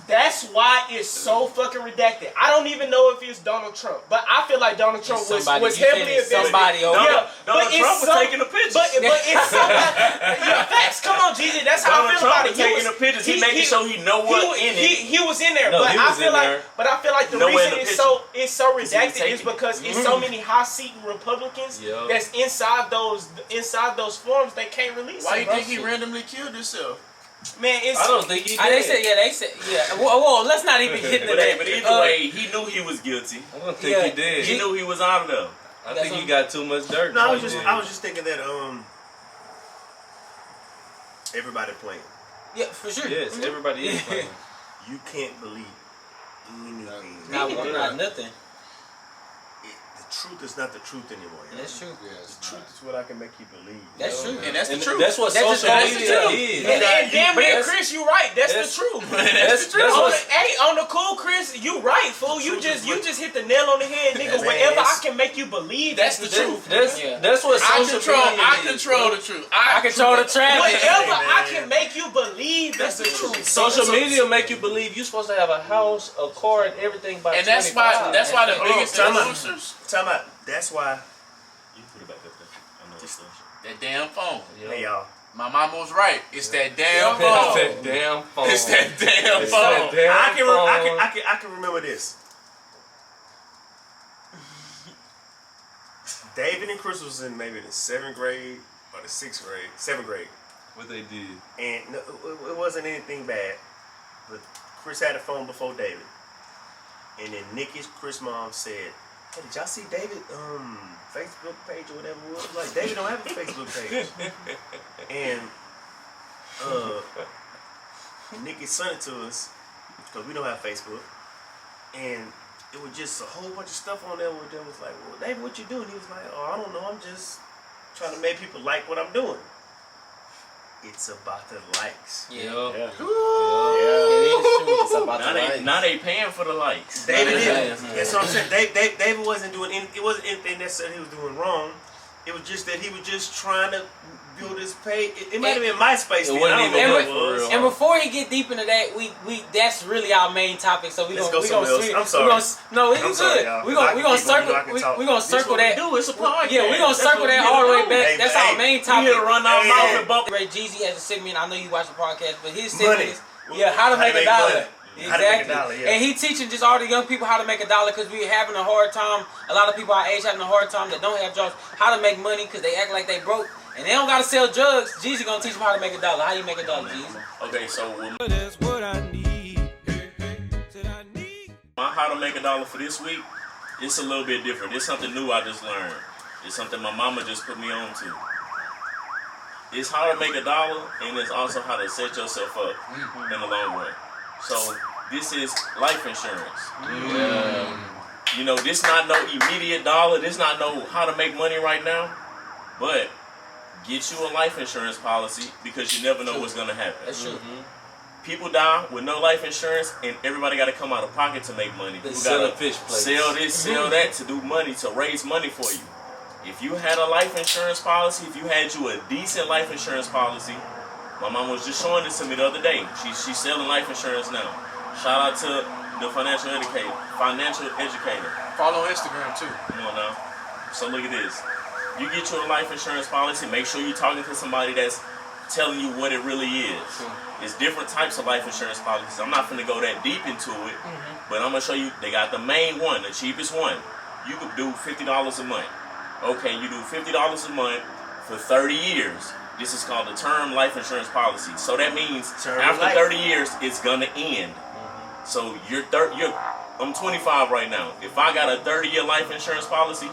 Speaker 6: That's why it's so fucking redacted. I don't even know if it's Donald Trump, but I feel like Donald Trump was heavily invested.
Speaker 2: Somebody over.
Speaker 6: Yeah,
Speaker 8: Donald
Speaker 6: but
Speaker 8: Trump
Speaker 6: it's
Speaker 8: was taking the pictures.
Speaker 6: But it's somebody. Yeah, facts. Come on, Jeezy. That's how I
Speaker 8: Donald
Speaker 6: feel
Speaker 8: Trump
Speaker 6: about
Speaker 8: was
Speaker 6: it.
Speaker 8: taking the pictures. He making sure he know what in it.
Speaker 6: He was in there,
Speaker 4: No,
Speaker 6: but
Speaker 4: he
Speaker 6: I
Speaker 4: was
Speaker 6: feel
Speaker 4: in
Speaker 6: like,
Speaker 4: there.
Speaker 6: but I feel like the
Speaker 8: Nowhere
Speaker 6: reason
Speaker 8: in the
Speaker 6: it's so redacted
Speaker 8: taking
Speaker 6: is
Speaker 8: it.
Speaker 6: because it's so many hot-seating Republicans
Speaker 4: Yeah.
Speaker 6: that's inside those forums. They can't release.
Speaker 3: Why
Speaker 6: it,
Speaker 3: you
Speaker 6: bro.
Speaker 3: think he randomly killed himself?
Speaker 6: Man, it's
Speaker 4: I don't think he did.
Speaker 2: They said, yeah. Whoa, let's not even get into that.
Speaker 8: But either way, he knew he was guilty.
Speaker 4: I don't think
Speaker 2: Yeah.
Speaker 4: he did.
Speaker 8: He knew he was out of there.
Speaker 4: I think he got too much dirt.
Speaker 7: No, I
Speaker 4: He did.
Speaker 7: was just thinking that everybody playing.
Speaker 2: Yeah, for sure.
Speaker 4: Yes, everybody is playing.
Speaker 7: You can't believe anything.
Speaker 2: Not nothing.
Speaker 7: The truth is not the truth anymore.
Speaker 2: That's true.
Speaker 7: The truth is what I can make you believe.
Speaker 2: That's true.
Speaker 3: And that's the truth.
Speaker 4: That's what
Speaker 2: That's
Speaker 4: social
Speaker 2: just-
Speaker 4: media
Speaker 2: that's the
Speaker 4: is.
Speaker 6: And damn near
Speaker 4: That's-
Speaker 6: Chris, you right. That's the
Speaker 4: that's-
Speaker 6: truth.
Speaker 4: That's
Speaker 6: On the cool, Chris, you right, fool. You just hit the nail on the head, nigga.
Speaker 7: Man,
Speaker 6: Whatever I
Speaker 7: it's-
Speaker 6: can make you believe,
Speaker 3: That's the truth.
Speaker 4: That's what
Speaker 3: I
Speaker 4: social media
Speaker 3: I
Speaker 4: is.
Speaker 3: control the truth.
Speaker 2: I control the traffic.
Speaker 6: Whatever
Speaker 7: Hey,
Speaker 6: I
Speaker 7: man.
Speaker 6: can make you believe, that's the truth.
Speaker 4: Social media make you believe you're supposed to have a house, a car, and everything by
Speaker 3: And that's
Speaker 4: 25.
Speaker 3: why the biggest
Speaker 7: Time out.
Speaker 3: influencers,
Speaker 7: Time out. That's why.
Speaker 8: You put it back up there. I know it's
Speaker 3: that damn phone.
Speaker 7: Hey y'all.
Speaker 3: My mama was right. It's that damn
Speaker 4: It's
Speaker 3: phone.
Speaker 4: that damn phone.
Speaker 3: It's that damn
Speaker 4: It's
Speaker 3: phone.
Speaker 4: that damn phone.
Speaker 7: I can remember this. David and Chris was in maybe the 7th grade or the 6th grade, 7th grade,
Speaker 4: What they did.
Speaker 7: and no, it wasn't anything bad. But Chris had a phone before David, and then Nikki's Chris' mom said, "Hey, did y'all see David Facebook page or whatever it was?" Like, David don't have a Facebook page, and Nikki sent it to us because we don't have Facebook, and it was just a whole bunch of stuff on there where they was like, "Well, David, what you doing?" He was like, "Oh, I don't know. I'm just trying to make people like what I'm doing." It's about the likes.
Speaker 2: Yeah.
Speaker 9: Yeah.
Speaker 2: It is true.
Speaker 9: It's about the likes.
Speaker 8: Now they paying for the likes.
Speaker 7: David
Speaker 2: Yeah.
Speaker 7: did. That's what I'm saying. David wasn't doing any, it wasn't anything necessarily he was doing wrong. It was just that he was just trying to build his page. It might have been MySpace.
Speaker 4: It
Speaker 7: then.
Speaker 4: wasn't
Speaker 7: I don't
Speaker 4: even
Speaker 7: know
Speaker 4: good
Speaker 7: what
Speaker 4: for
Speaker 7: it was.
Speaker 4: real.
Speaker 2: And before he get deep into that, we that's really our main topic. So we
Speaker 7: Let's
Speaker 2: gonna
Speaker 7: go somewhere else.
Speaker 2: switch.
Speaker 7: I'm sorry.
Speaker 2: No,
Speaker 7: I'm
Speaker 2: it's
Speaker 7: sorry,
Speaker 2: good.
Speaker 7: y'all.
Speaker 2: We
Speaker 7: 'Cause I
Speaker 2: gonna
Speaker 7: can keep
Speaker 2: circle.
Speaker 7: going, I can talk.
Speaker 2: We gonna
Speaker 8: This
Speaker 2: circle
Speaker 8: what we
Speaker 2: that.
Speaker 8: do. It's a podcast.
Speaker 2: Yeah, we gonna
Speaker 8: That's
Speaker 2: circle
Speaker 8: what
Speaker 2: that
Speaker 8: we
Speaker 2: all the way
Speaker 8: do.
Speaker 2: back.
Speaker 7: Hey,
Speaker 2: That's
Speaker 7: hey,
Speaker 2: our main
Speaker 8: We
Speaker 2: topic.
Speaker 8: here to run our
Speaker 7: Hey,
Speaker 8: mouth
Speaker 7: hey.
Speaker 8: and bump.
Speaker 2: Ray Jeezy as a segment. I know you watch the podcast, but his
Speaker 7: Money.
Speaker 2: segment is how to make a dollar.
Speaker 7: money.
Speaker 2: Exactly.
Speaker 7: How to make a dollar, yeah.
Speaker 2: And he teaching just all the young people how to make a dollar because we're having a hard time. A lot of people our age having a hard time that don't have jobs how to make money because they act like they broke and they don't gotta sell drugs. Jeezy gonna teach them how to make a dollar. How you make a dollar, Jeezy?
Speaker 8: Okay, so
Speaker 1: That's what I need.
Speaker 8: my how to make a dollar for this week, it's a little bit different. It's something new I just learned. It's something my mama just put me on to. It's how to make a dollar, and it's also how to set yourself up in the long run. So this is life insurance. You know, this not no immediate dollar. This not no how to make money right now. But get you a life insurance policy because you never know what's gonna happen.
Speaker 2: That's true.
Speaker 8: People die with no life insurance, and everybody got to come out of pocket to make money.
Speaker 4: They
Speaker 8: People
Speaker 4: sell
Speaker 8: gotta
Speaker 4: a fish place.
Speaker 8: sell this, sell that to do money, to raise money for you. If you had a life insurance policy, if you had you a decent life insurance policy, my mom was just showing this to me the other day. She's selling life insurance now. Shout out to the financial educator.
Speaker 3: Follow on Instagram too.
Speaker 8: Come on now. So look at this. You get you a life insurance policy, make sure you're talking to somebody that's telling you what it really is. It's different types of life insurance policies. I'm not gonna go that deep into it, but I'm gonna show you. They got the main one, the cheapest one. You could do $50 a month. Okay, you do $50 a month for 30 years. This is called a term life insurance policy. So that means
Speaker 7: Term
Speaker 8: after
Speaker 7: life.
Speaker 8: 30 years, it's gonna end. So I'm 25 right now. If I got a 30-year life insurance policy,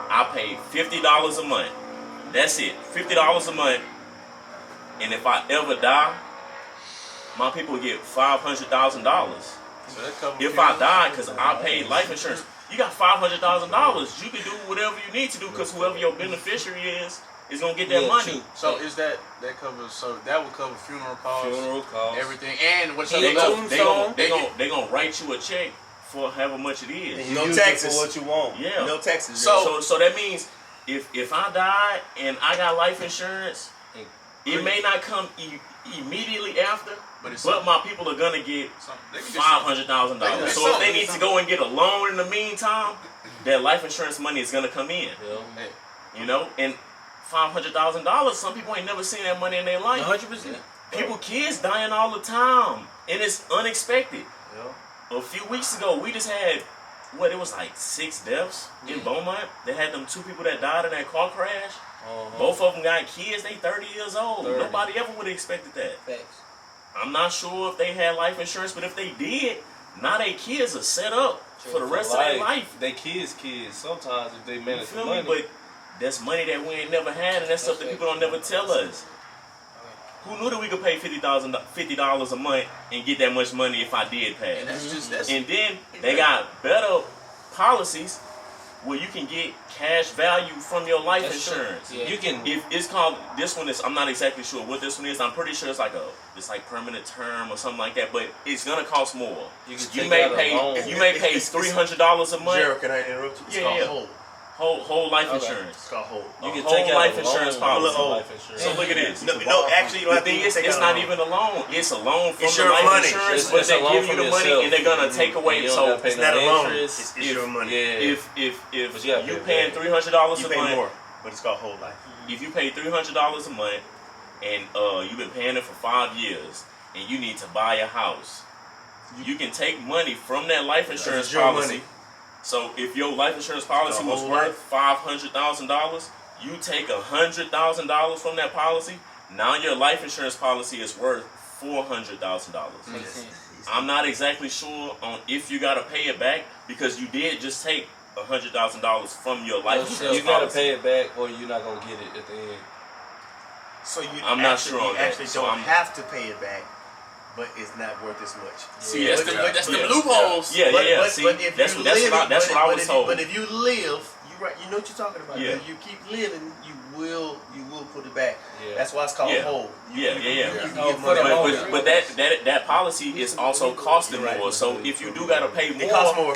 Speaker 8: I pay $50 a month. That's it, $50 a month. And if I ever die, my people get $500,000.
Speaker 3: So that covers
Speaker 8: If I die, because I paid life insurance, you got $500,000. You can do whatever you need to do because whoever your beneficiary is gonna get that
Speaker 2: Yeah,
Speaker 8: money.
Speaker 2: true.
Speaker 3: So is that covers? So that would cover funeral costs,
Speaker 4: Funeral costs.
Speaker 3: everything, and what's
Speaker 8: They
Speaker 3: other
Speaker 8: gonna write you a check for however much it is.
Speaker 7: No
Speaker 9: Use it
Speaker 7: taxes.
Speaker 9: for what you want.
Speaker 8: Yeah.
Speaker 7: No taxes.
Speaker 8: So that means if I die and I got life insurance, it may not come immediately after, but my people are gonna get $500,000. So if they need to go and get a loan in the meantime, that life insurance money is gonna come in. You know, and $500,000. Some people ain't never seen that money in their life.
Speaker 2: 100%.
Speaker 8: People, kids dying all the time, and it's unexpected. A few weeks ago, we just had it was like 6 deaths in Beaumont. They had them 2 people that died in that car crash. Both of them got kids. They 30 years old.
Speaker 4: 30.
Speaker 8: Nobody ever would have expected that.
Speaker 2: Facts.
Speaker 8: I'm not sure if they had life insurance, but if they did, now their kids are set up for the rest of their life.
Speaker 4: They kids sometimes if they
Speaker 8: You
Speaker 4: manage the
Speaker 8: feel
Speaker 4: money.
Speaker 8: me? But that's money that we ain't never had, and that's stuff that people don't never tell us. Who knew that we could pay $50 a month and get that much money if I did pass?
Speaker 3: And that's just that's.
Speaker 8: And then they got better policies where you can get cash value from your life insurance.
Speaker 2: Yeah.
Speaker 4: You can.
Speaker 8: If it's called, this one is, I'm not exactly sure what this one is. I'm pretty sure it's like permanent term or something like that. But it's gonna cost more.
Speaker 4: You can
Speaker 8: You
Speaker 4: take
Speaker 8: may
Speaker 4: out a
Speaker 8: pay
Speaker 4: loan.
Speaker 8: $300 a month.
Speaker 7: Gerald, can I interrupt you? It's called
Speaker 8: Whole life
Speaker 2: Okay.
Speaker 8: insurance.
Speaker 7: It's called hold.
Speaker 4: You can
Speaker 8: whole
Speaker 4: take out
Speaker 8: life
Speaker 4: a
Speaker 8: insurance
Speaker 4: loan
Speaker 8: policy.
Speaker 4: for life insurance.
Speaker 8: So look at this.
Speaker 7: No, actually, you don't
Speaker 8: The
Speaker 7: have to
Speaker 8: thing is,
Speaker 7: take
Speaker 8: it's
Speaker 7: out
Speaker 8: not
Speaker 7: a loan.
Speaker 8: even a loan. It's a loan from
Speaker 7: It's
Speaker 8: the
Speaker 7: your
Speaker 8: life
Speaker 7: money.
Speaker 8: insurance,
Speaker 4: It's
Speaker 8: but
Speaker 4: a
Speaker 8: they
Speaker 4: loan
Speaker 8: give you
Speaker 4: from
Speaker 8: the money
Speaker 4: yourself.
Speaker 8: and they're gonna take away.
Speaker 4: You don't
Speaker 8: So
Speaker 4: gotta pay
Speaker 7: it's not a loan.
Speaker 4: interest.
Speaker 7: It's your money.
Speaker 4: Yeah.
Speaker 8: if
Speaker 4: But you gotta
Speaker 8: you
Speaker 4: pay
Speaker 8: paying
Speaker 4: back.
Speaker 8: $300
Speaker 7: You
Speaker 8: a
Speaker 7: pay
Speaker 8: month,
Speaker 7: more, but it's called whole life.
Speaker 8: if you pay $300 a month and you've been paying it for 5 years and you need to buy a house, you can take money from that life insurance
Speaker 7: It's your
Speaker 8: policy.
Speaker 7: money.
Speaker 8: So if your life insurance policy
Speaker 7: The
Speaker 8: was
Speaker 7: whole
Speaker 8: worth
Speaker 7: life?
Speaker 8: $500,000, you take $100,000 from that policy. Now your life insurance policy is worth $400,000.
Speaker 2: Makes sense.
Speaker 8: I'm not exactly sure on if you gotta pay it back because you did just take $100,000 from your life insurance
Speaker 4: You gotta
Speaker 8: policy.
Speaker 4: pay it back, or you're not gonna get it at the end.
Speaker 7: So you
Speaker 8: I'm not
Speaker 7: actually,
Speaker 8: sure on
Speaker 7: you
Speaker 8: that.
Speaker 7: actually
Speaker 8: So
Speaker 7: don't
Speaker 8: I'm-
Speaker 7: have to pay it back, but it's not worth as much.
Speaker 8: See,
Speaker 3: That's the loopholes.
Speaker 8: Yeah,
Speaker 7: But,
Speaker 8: yeah.
Speaker 7: But,
Speaker 8: See,
Speaker 7: but if
Speaker 8: that's
Speaker 7: you
Speaker 8: what
Speaker 7: live,
Speaker 8: I was
Speaker 7: if,
Speaker 8: told.
Speaker 7: But if you live, you know what you're talking about.
Speaker 8: Yeah.
Speaker 7: If you keep living, you will put it back.
Speaker 4: Yeah.
Speaker 7: That's why it's called
Speaker 8: Yeah.
Speaker 7: whole.
Speaker 8: Yeah.
Speaker 7: You can
Speaker 2: Oh,
Speaker 7: get
Speaker 2: for
Speaker 7: money
Speaker 2: the
Speaker 7: back.
Speaker 2: moment.
Speaker 8: But that policy is also costing
Speaker 7: You're right.
Speaker 8: more. So if you do gotta pay
Speaker 7: It costs more.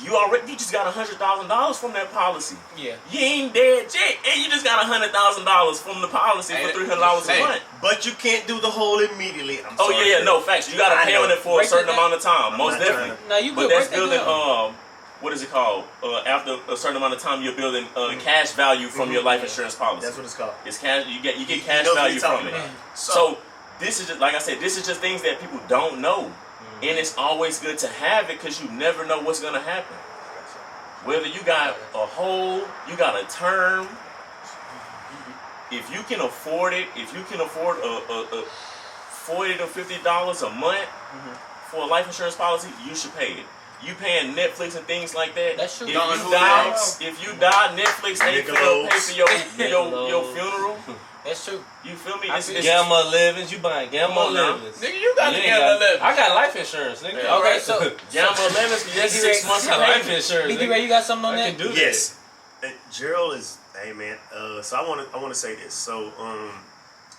Speaker 8: you just got $100,000 from that policy.
Speaker 2: Yeah.
Speaker 8: You ain't dead yet, and you just got $100,000 from the policy for $300 a
Speaker 3: Hey.
Speaker 8: month.
Speaker 7: But you can't do the whole immediately. I'm
Speaker 8: Oh
Speaker 7: sorry,
Speaker 8: yeah,
Speaker 7: Phil.
Speaker 8: no facts. You gotta
Speaker 7: I
Speaker 8: pay
Speaker 7: know.
Speaker 8: on it for a
Speaker 2: Break
Speaker 8: certain
Speaker 2: that down.
Speaker 8: amount of time,
Speaker 7: I'm
Speaker 8: most
Speaker 7: not
Speaker 8: definitely.
Speaker 2: No, you
Speaker 8: But
Speaker 2: good.
Speaker 8: that's
Speaker 2: Break that
Speaker 8: building.
Speaker 2: down.
Speaker 8: What is it called? After a certain amount of time, you're building cash value from your life insurance policy.
Speaker 7: That's what it's called.
Speaker 8: It's cash. You get cash
Speaker 7: knows what
Speaker 8: value
Speaker 7: he's
Speaker 8: from
Speaker 7: talking
Speaker 8: it.
Speaker 7: about.
Speaker 8: So this is just, like I said, this is just things that people don't know, and it's always good to have it because you never know what's gonna happen. Whether you got a whole, you got a term. If you can afford it, if you can afford a $40 to $50 a month for a life insurance policy, you should pay it. You paying Netflix and things like that.
Speaker 2: That's true.
Speaker 8: If
Speaker 3: Don
Speaker 8: you
Speaker 3: Julio.
Speaker 8: die, Netflix ain't gonna pay for your
Speaker 4: Nickelodeon.
Speaker 8: funeral.
Speaker 2: That's true.
Speaker 8: You feel me?
Speaker 2: I feel
Speaker 4: Gamma 11s, you buying Gamma
Speaker 8: Come on now.
Speaker 4: 11s.
Speaker 3: Nigga, you got
Speaker 4: You
Speaker 3: the
Speaker 4: ain't
Speaker 3: Gamma
Speaker 4: got-
Speaker 3: 11.
Speaker 4: I got life insurance, nigga.
Speaker 3: Yeah,
Speaker 2: Okay,
Speaker 3: right.
Speaker 2: so
Speaker 8: Gamma 11s, that's 6 months
Speaker 4: I
Speaker 8: of
Speaker 4: got life
Speaker 8: payment.
Speaker 4: insurance.
Speaker 2: BD
Speaker 4: nigga.
Speaker 2: Ray, you got something on
Speaker 4: I
Speaker 2: that?
Speaker 4: can do
Speaker 7: Yes. Gerald is, hey man. So I want to say this. So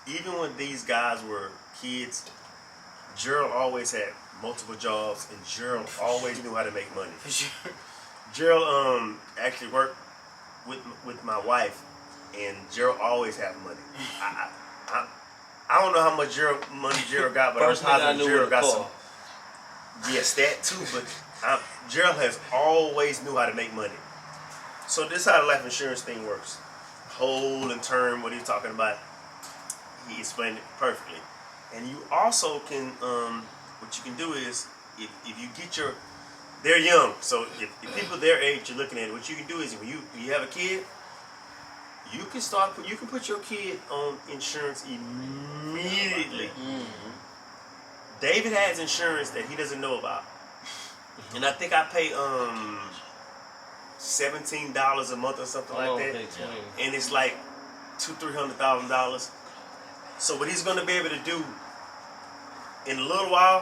Speaker 7: even when these guys were kids, Gerald always had multiple jobs, and Gerald always knew how to make money. Gerald actually worked with my wife, and Gerald always had money. I don't know how much money Gerald got, but
Speaker 4: First
Speaker 7: I'm
Speaker 4: nigga I
Speaker 7: positive
Speaker 4: knew
Speaker 7: Gerald
Speaker 4: with a
Speaker 7: got
Speaker 4: car.
Speaker 7: some. Yes, that too. But Gerald has always knew how to make money. So this is how the life insurance thing works. Whole and term, what he's talking about, he explained it perfectly. And you also can, what you can do is, if you get they're young, so if people their age you're looking at it, what you can do is when you have a kid, you can put your kid on insurance immediately. David has insurance that he doesn't know about. And I think I pay $17 a month or something like that. And it's like $200,000-$300,000. So what he's gonna be able to do in a little while,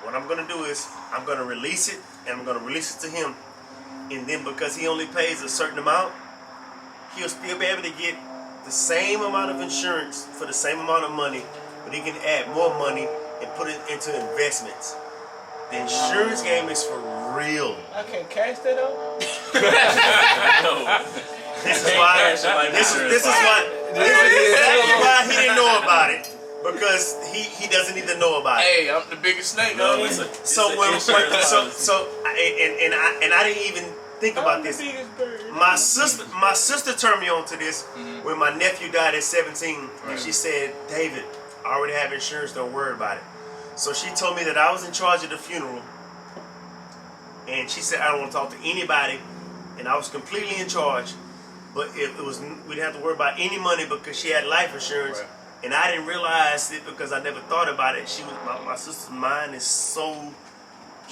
Speaker 7: what I'm gonna do is I'm gonna release it, and I'm gonna release it to him. And then because he only pays a certain amount, he'll still be able to get the same amount of insurance for the same amount of money, but he can add more money and put it into investments. The insurance game is for real.
Speaker 6: I can't cash that out.
Speaker 7: This is why. This is why he didn't know about it, because he doesn't need to know about it.
Speaker 3: Hey, I'm the biggest snake.
Speaker 8: No,
Speaker 3: No,
Speaker 8: it's a-
Speaker 7: So
Speaker 8: it's
Speaker 7: when
Speaker 8: an insurance policy.
Speaker 7: I didn't even think about this. My sister turned me on to this when my nephew died at 17, and she said, "David, I already have insurance. Don't worry about it." So she told me that I was in charge of the funeral, and she said I don't want to talk to anybody, and I was completely in charge. But we didn't have to worry about any money because she had life insurance, and I didn't realize it because I never thought about it. She was my sister's mind is so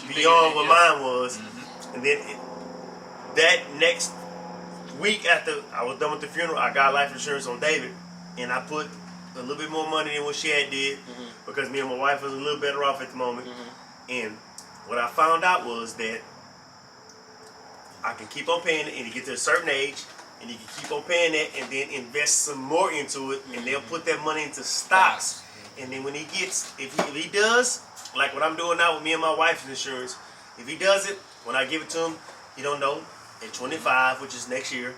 Speaker 7: beyond what mine was, and then that next week after I was done with the funeral, I got life insurance on David, and I put a little bit more money than what she had did because me and my wife was a little better off at the moment. And what I found out was that I can keep on paying it and you get to a certain age and you can keep on paying it and then invest some more into it and they'll put that money into stocks. And then when he gets, if he does, like what I'm doing now with me and my wife's insurance, if he does it, when I give it to him, he don't know, at 25, which is next year,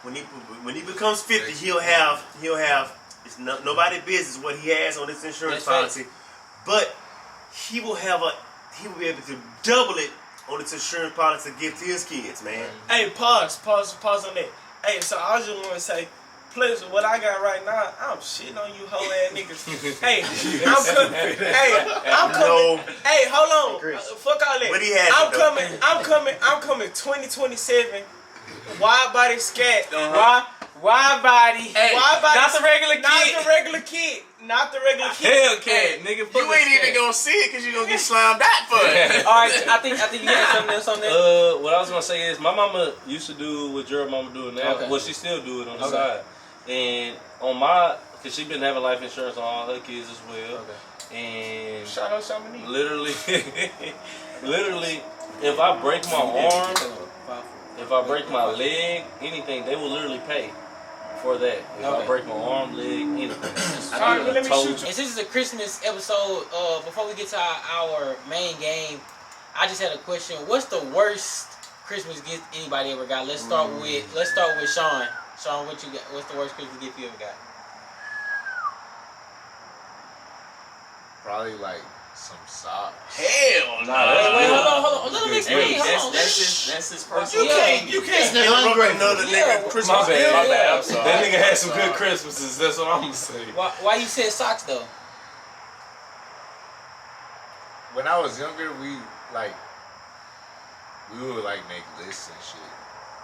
Speaker 7: when he becomes 50, he'll have it's nobody's business what he has on this insurance policy, but he will be able to double it on this insurance policy to give to his kids, man.
Speaker 6: Hey, pause on that. Hey, so I just want to say, plus what I got right now, I'm shitting on you whole ass niggas. Hey, I'm coming. Hey, hold on. Fuck all that.
Speaker 7: But he has
Speaker 6: I'm coming 2027. Wide body scat.
Speaker 2: Wide body.
Speaker 6: Hey,
Speaker 2: not the regular kid.
Speaker 6: Not the regular kid.
Speaker 2: Hellcat, nigga.
Speaker 3: You ain't even gonna see it because you gonna get slammed out for it.
Speaker 2: All right, I think you had something else on that.
Speaker 4: What I was gonna say is my mama used to do what your mama do now.
Speaker 2: Okay.
Speaker 4: Well, she still do it on the side. And on my, cause she been having life insurance on all her kids as well. Okay. And
Speaker 6: shout out Chamonix.
Speaker 4: Literally, if I break my arm, if I break my leg, anything, they will literally pay for that. If I break my arm, leg, anything.
Speaker 6: All right, let me shoot you.
Speaker 2: And since it's a Christmas episode, before we get to our main game, I just had a question. What's the worst Christmas gift anybody ever got? Let's start with Sean. Sean, what you got? What's the worst Christmas gift you ever got?
Speaker 5: Probably like some socks.
Speaker 3: Hell no.
Speaker 2: Wait, hold on. Let me explain.
Speaker 8: That's his personal.
Speaker 3: You can't interrupt another nigga Christmas gift.
Speaker 4: My bad. I'm sorry. That nigga had some good Christmases. That's what I'm gonna say.
Speaker 2: Why you said socks though?
Speaker 5: When I was younger, we would like make lists and shit.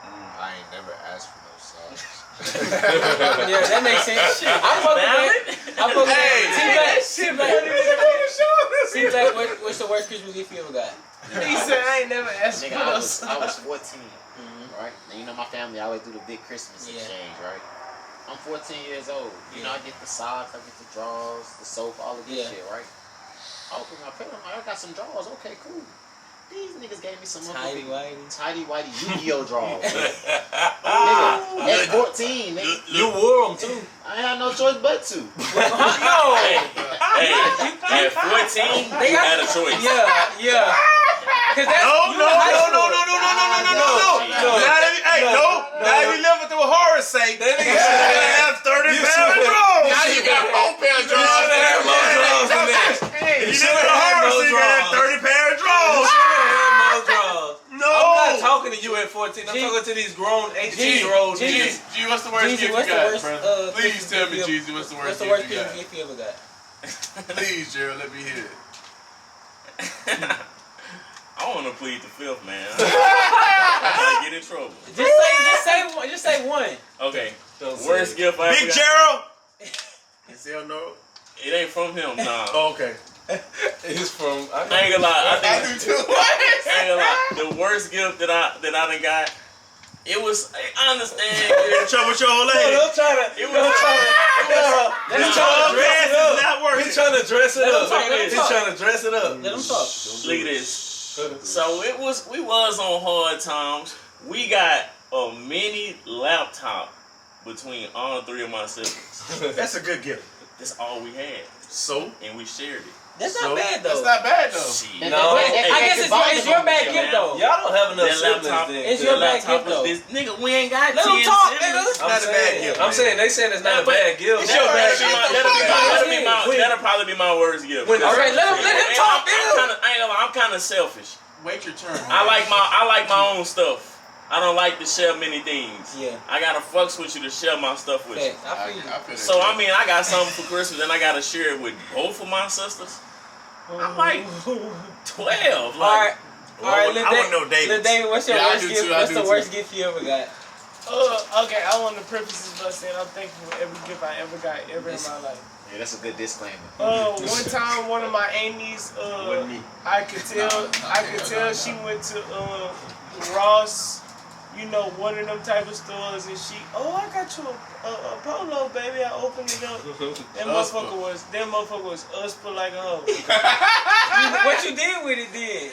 Speaker 5: I ain't never asked for no socks.
Speaker 2: Yeah, that makes sense. I'm fucking with Teeblack, what's the worst Christmas gift you ever got?
Speaker 6: He said I ain't never asked for
Speaker 9: I
Speaker 6: those.
Speaker 9: was 14, right? And you know my family always do the big Christmas exchange, right? I'm 14 years old. You know, I get the socks, I get the drawers, the soap, all of this shit, right? I open my paper, I'm like, I got some drawers. Okay, cool. These niggas gave me some tidy whitey Yu-Gi-Oh drawers. Nigga, at 14, nigga.
Speaker 4: You wore them too.
Speaker 9: I ain't had no choice but to.
Speaker 2: No.
Speaker 8: Hey, at 14, they had a choice.
Speaker 2: Yeah. Cause that's
Speaker 7: No. Now you living through horror sake. That nigga should have 30 pounds of drawers.
Speaker 3: Now you got 4 pair of drawers.
Speaker 7: You live in a horror sake, you got 30 pair of drawers. No.
Speaker 4: I'm not talking to you at 14. I'm talking to these grown 18-year-old niggas.
Speaker 3: G, what's the worst gift you got, bro? Please tell me, Jeezy, what's the worst gift you got?
Speaker 2: gift you ever got?
Speaker 3: Please, Gerald, let me hear it.
Speaker 8: I want to plead the fifth, man. I might get in trouble.
Speaker 2: Just say one.
Speaker 8: Okay. Worst gift I ever
Speaker 7: Big
Speaker 8: got.
Speaker 7: Gerald. Is he no?
Speaker 8: It ain't from him, nah.
Speaker 7: Oh, okay.
Speaker 4: It's from.
Speaker 8: I ain't gonna lie.
Speaker 3: I do too.
Speaker 8: I ain't gonna lie. The worst gift that I done got, it was. I understand.
Speaker 7: You in trouble with your old lady?
Speaker 4: Don't try to.
Speaker 8: It was.
Speaker 4: He's trying to dress it up.
Speaker 7: Not working.
Speaker 4: He's trying to dress it up.
Speaker 2: Let him
Speaker 4: He's
Speaker 2: talk.
Speaker 4: trying to dress it up.
Speaker 2: Let him talk.
Speaker 8: Look at this. So it was. We was on hard times. We got a mini laptop between all three of my siblings.
Speaker 7: That's a good gift.
Speaker 8: That's all we had,
Speaker 7: So?
Speaker 8: and we shared it.
Speaker 2: That's not bad though.
Speaker 3: That's not bad, though.
Speaker 8: Shit.
Speaker 4: No.
Speaker 2: I guess it's your bad gift though.
Speaker 4: Y'all don't have enough
Speaker 8: That
Speaker 4: siblings
Speaker 8: laptop,
Speaker 4: then.
Speaker 2: It's your bad
Speaker 8: laptop
Speaker 2: gift though.
Speaker 8: was this nigga. We ain't got
Speaker 2: Let
Speaker 8: 10
Speaker 2: him talk,
Speaker 8: siblings.
Speaker 2: nigga.
Speaker 7: Not a bad gift.
Speaker 4: I'm saying they saying it's not a bad gift.
Speaker 7: It's your bad gift.
Speaker 8: That'll probably be my worst gift.
Speaker 2: All right, let him talk, nigga.
Speaker 8: I'm kind of selfish.
Speaker 3: Wait your turn.
Speaker 8: I like my own stuff. I don't like to share many things.
Speaker 2: Yeah.
Speaker 8: I gotta fucks with you to share my stuff with you.
Speaker 2: I feel you.
Speaker 3: I feel
Speaker 8: So I mean, I got something for Christmas, and I gotta share it with both of my sisters. I'm like 12.
Speaker 2: All right,
Speaker 7: I want no David.
Speaker 2: David, what's your
Speaker 3: Yeah, I
Speaker 2: worst
Speaker 3: do
Speaker 2: gift?
Speaker 3: too, I
Speaker 2: What's
Speaker 3: do
Speaker 2: the
Speaker 3: too.
Speaker 2: worst gift you ever got?
Speaker 6: Okay, I want to preface this by saying I'm thankful for every gift I ever got in my life.
Speaker 9: Yeah, that's a good disclaimer.
Speaker 6: One time, one of my aunties, I could tell she went to Ross you know, one of them type of stores, and she, oh, I got you a polo, baby. I opened it up. That motherfucker was usper like a hoe.
Speaker 2: What you did with it then?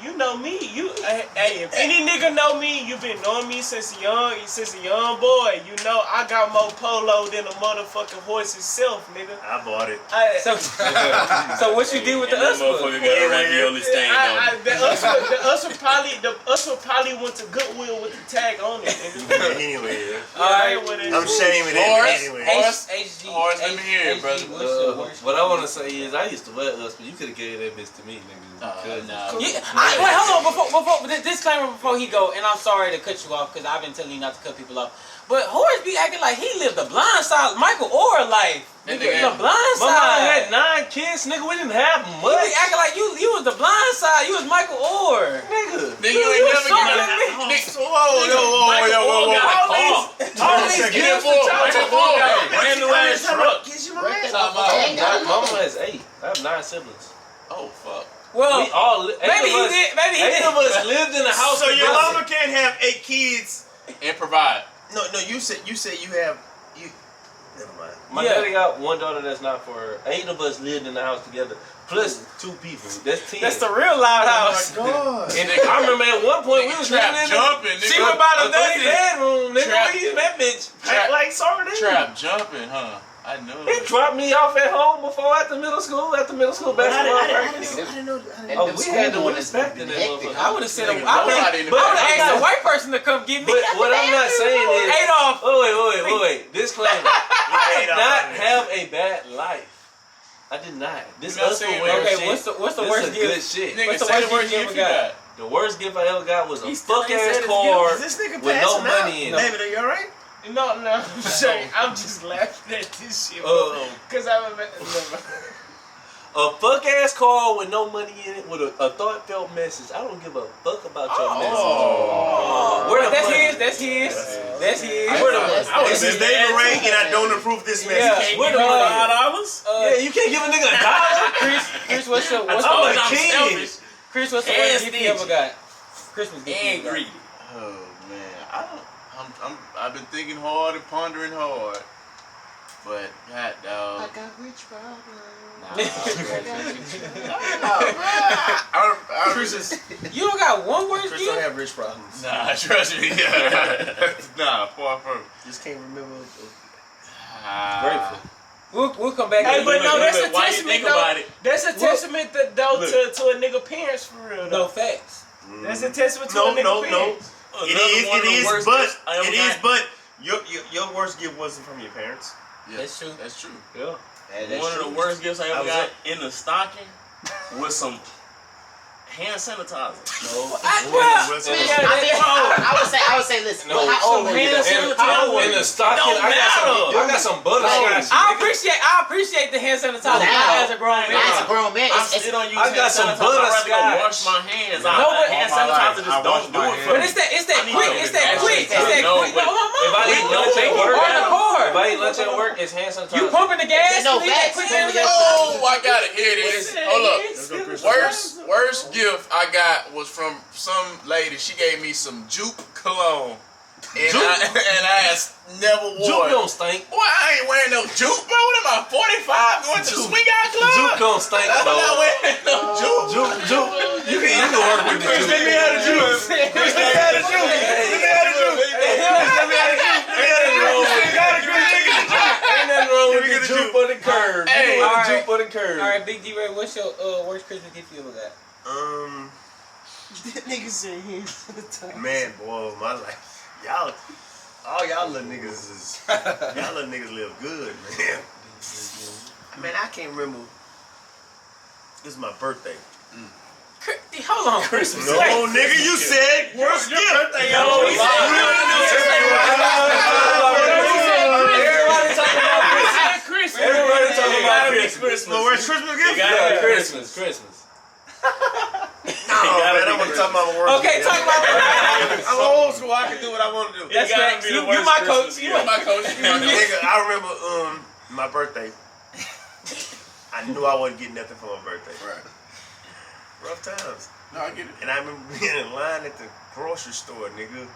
Speaker 6: You know me. Hey, if any nigga know me, you been knowing me since a young boy. You know I got more polo than a motherfucking horse itself, nigga.
Speaker 7: I bought it.
Speaker 2: So what you did with the usper?
Speaker 8: Motherfucker got a ravioli stain on it.
Speaker 6: The usper probably went to Goodwill with the tag on it, nigga.
Speaker 7: Anyway,
Speaker 6: I'm
Speaker 7: shaming it anyway.
Speaker 3: Horse, let me hear it, brother.
Speaker 4: What I want to say is, I used to wear us, but you could have gave that bitch to me, nigga.
Speaker 2: Wait, hold on. Before disclaimer before he go, and I'm sorry to cut you off because I've been telling you not to cut people off. But Horace be acting like he lived the blind side Michael Orr life. Nigga, the blind
Speaker 4: My mom
Speaker 2: side.
Speaker 4: had 9 kids, nigga. We didn't have
Speaker 2: You
Speaker 4: much.
Speaker 2: be acting like you was the blind side. You was Michael Orr.
Speaker 4: Nigga.
Speaker 3: Nigga, you ain't never get
Speaker 4: All these gifts and brand new ass truck. Mama has 8. I have 9 siblings.
Speaker 3: Oh, fuck.
Speaker 2: Well,
Speaker 4: We all
Speaker 2: maybe he did. Maybe he
Speaker 4: 8
Speaker 2: did.
Speaker 4: of us lived in a house.
Speaker 7: So your
Speaker 4: together.
Speaker 7: mama can't have 8 kids.
Speaker 3: And provide.
Speaker 7: No, you said you have you. Never mind.
Speaker 4: My daddy got 1 daughter that's not for her. 8 of us lived in the house together, plus 2 people. That's 10.
Speaker 2: That's the real loud house.
Speaker 7: Oh my God.
Speaker 4: And I remember at one point we was living in
Speaker 3: jumping.
Speaker 2: She was about
Speaker 4: a 3-bedroom. Nigga,
Speaker 3: Trap.
Speaker 4: we used that bitch
Speaker 3: Trap.
Speaker 4: like sardines.
Speaker 3: Trap jumping, huh? I know.
Speaker 4: He dropped me off at home after middle school basketball practice.
Speaker 7: I didn't know.
Speaker 4: Oh, we had to respect in that motherfucker.
Speaker 2: I would have said, I would
Speaker 3: nobody in the
Speaker 2: have
Speaker 3: back.
Speaker 2: asked a white person to come get me.
Speaker 4: But what I'm not saying is,
Speaker 2: Adolf.
Speaker 4: wait. Disclaimer: I did not have a bad life. I did not. This
Speaker 3: You're not
Speaker 4: us for
Speaker 3: saying
Speaker 4: wearing
Speaker 3: that.
Speaker 2: Okay,
Speaker 4: shit.
Speaker 2: what's the
Speaker 4: This
Speaker 2: worst
Speaker 4: is good
Speaker 2: gift?
Speaker 4: shit.
Speaker 3: Nigga,
Speaker 2: What's the
Speaker 3: say
Speaker 2: worst
Speaker 3: the worst
Speaker 2: gift you
Speaker 3: gift
Speaker 2: ever
Speaker 3: you
Speaker 2: got?
Speaker 3: got.
Speaker 4: The worst gift I ever got was a
Speaker 2: still
Speaker 4: fuck
Speaker 2: ain't said
Speaker 4: ass
Speaker 2: his
Speaker 4: car
Speaker 7: Is this nigga
Speaker 4: with no
Speaker 7: passing out?
Speaker 4: money in it.
Speaker 7: David, are you alright?
Speaker 6: No, I'm just laughing at this shit, because I'm
Speaker 4: A fuck ass car with no money in it with a thought-felt message. I don't give a fuck about your message. Where the
Speaker 2: That's
Speaker 4: money?
Speaker 2: his. That's his. That's his.
Speaker 4: Where the money?
Speaker 7: This is David Ray, and I don't approve this message.
Speaker 4: Yeah, where the money?
Speaker 6: $5.
Speaker 4: Yeah, you can't give a nigga $1.
Speaker 2: Chris, what's the
Speaker 4: I'm a kid.
Speaker 2: Chris, what's the worst gift you ever got? Christmas gift. you ever got.
Speaker 3: Oh man, I've been thinking hard and pondering hard, but hot dog.
Speaker 9: got rich problems.
Speaker 3: Chris
Speaker 2: You don't got one worst
Speaker 5: Chris
Speaker 2: gift?
Speaker 5: don't have rich problems.
Speaker 3: Nah, trust me. Nah, far from.
Speaker 5: Just can't remember.
Speaker 4: Grateful.
Speaker 2: We'll come back.
Speaker 6: Hey, but no, that's a
Speaker 8: Why you
Speaker 6: testament
Speaker 8: think
Speaker 6: though.
Speaker 8: about it?
Speaker 6: That's a testament to a nigga parents for real
Speaker 2: No
Speaker 6: though.
Speaker 2: facts.
Speaker 6: That's a testament to a
Speaker 7: No,
Speaker 6: nigga
Speaker 7: no.
Speaker 6: parents.
Speaker 7: It is, but your worst gift wasn't from your parents.
Speaker 3: Yeah,
Speaker 2: That's true.
Speaker 3: That's true.
Speaker 4: Yeah.
Speaker 8: One of the worst gifts I ever
Speaker 7: was
Speaker 8: got in the stocking was some hand sanitizer.
Speaker 9: I would say, listen.
Speaker 4: No,
Speaker 9: how old were you?
Speaker 4: In the stocking, I got some butterscotch.
Speaker 2: I appreciate the hand sanitizer as a grown man.
Speaker 9: As a grown man,
Speaker 8: I
Speaker 9: it's
Speaker 8: still don't use
Speaker 4: I got
Speaker 8: hand
Speaker 4: some
Speaker 8: sanitizer. I'd rather go
Speaker 4: butterscotch.
Speaker 8: wash my hands.
Speaker 2: No, but-
Speaker 8: Hand sanitizer just don't do it for
Speaker 2: But
Speaker 8: me.
Speaker 2: it's that quick. It's that
Speaker 8: That's
Speaker 2: quick. It's
Speaker 8: true.
Speaker 2: that
Speaker 8: No,
Speaker 2: quick.
Speaker 8: but
Speaker 2: No,
Speaker 4: If I eat lunch at work,
Speaker 2: Or the car.
Speaker 4: if I eat lunch at work, it's hand sanitizer.
Speaker 2: You pumping the gas?
Speaker 9: There's no
Speaker 2: you need that
Speaker 9: facts.
Speaker 2: quick
Speaker 9: There's no
Speaker 2: hand
Speaker 9: facts.
Speaker 3: Oh, I gotta hear this. Hold up. Worst gift I got was from some lady. She gave me some Juke cologne. And I never wore
Speaker 4: Juke
Speaker 3: it.
Speaker 4: don't stink.
Speaker 3: Boy, I ain't wearing no Juke, bro. What am I, 45 going to the swing out club?
Speaker 4: Juke don't stink,
Speaker 3: I'm not
Speaker 4: though.
Speaker 3: wearing no Juke.
Speaker 4: Juke. You can work with the Juke.
Speaker 7: Let me have the juice. Let me have the juice. Let me have the juice. Let me have the juice.
Speaker 4: Ain't nothing wrong with the Juke for the curve.
Speaker 3: Hey,
Speaker 4: You want the
Speaker 2: alright.
Speaker 4: Juke for the curve.
Speaker 2: All right, Big D Ray, what's your worst Christmas gift you ever got?
Speaker 6: Nigga said hand sanitizer.
Speaker 7: Man, boy, my life. All y'all little niggas live good, man. Man, I can't remember. This is my birthday.
Speaker 2: Hold on, Christmas.
Speaker 7: No, nigga, you said worst gift.
Speaker 4: Everybody talking about Christmas.
Speaker 7: My worst Christmas gift?
Speaker 4: Yeah, Christmas.
Speaker 7: No, man, I'm gonna talk about my worst
Speaker 2: Okay,
Speaker 7: gift.
Speaker 2: talk about
Speaker 7: I'm old school. I can do what I want to do.
Speaker 2: That's right. You my coach. You my coach.
Speaker 7: Nigga, I remember my birthday. I knew I wasn't getting nothing for my birthday.
Speaker 3: Right.
Speaker 7: Rough times.
Speaker 3: No, I get it.
Speaker 7: And I remember being in line at the grocery store, nigga.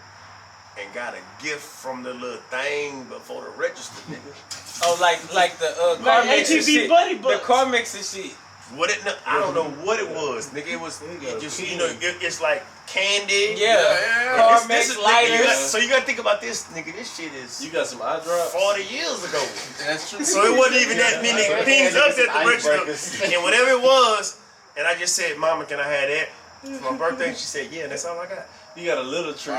Speaker 7: and got a gift from the little thing before the register, nigga.
Speaker 2: Oh, like the car mix and shit.
Speaker 6: Buddy
Speaker 2: The
Speaker 6: Bucks.
Speaker 2: car mix and shit.
Speaker 7: What it? No, I don't know what it was, nigga. It was it just it's like candy.
Speaker 2: Yeah. Car
Speaker 7: This
Speaker 2: mix
Speaker 7: is
Speaker 2: lighters.
Speaker 7: so you gotta think about this, nigga. This shit is
Speaker 4: You got some eye drops?
Speaker 7: 40 years ago.
Speaker 3: That's true.
Speaker 7: So it wasn't even that many things up there at the register. And whatever it was, and I just said, Mama, can I have that? For my birthday, and she said, yeah, that's all I got.
Speaker 4: You got a little tree.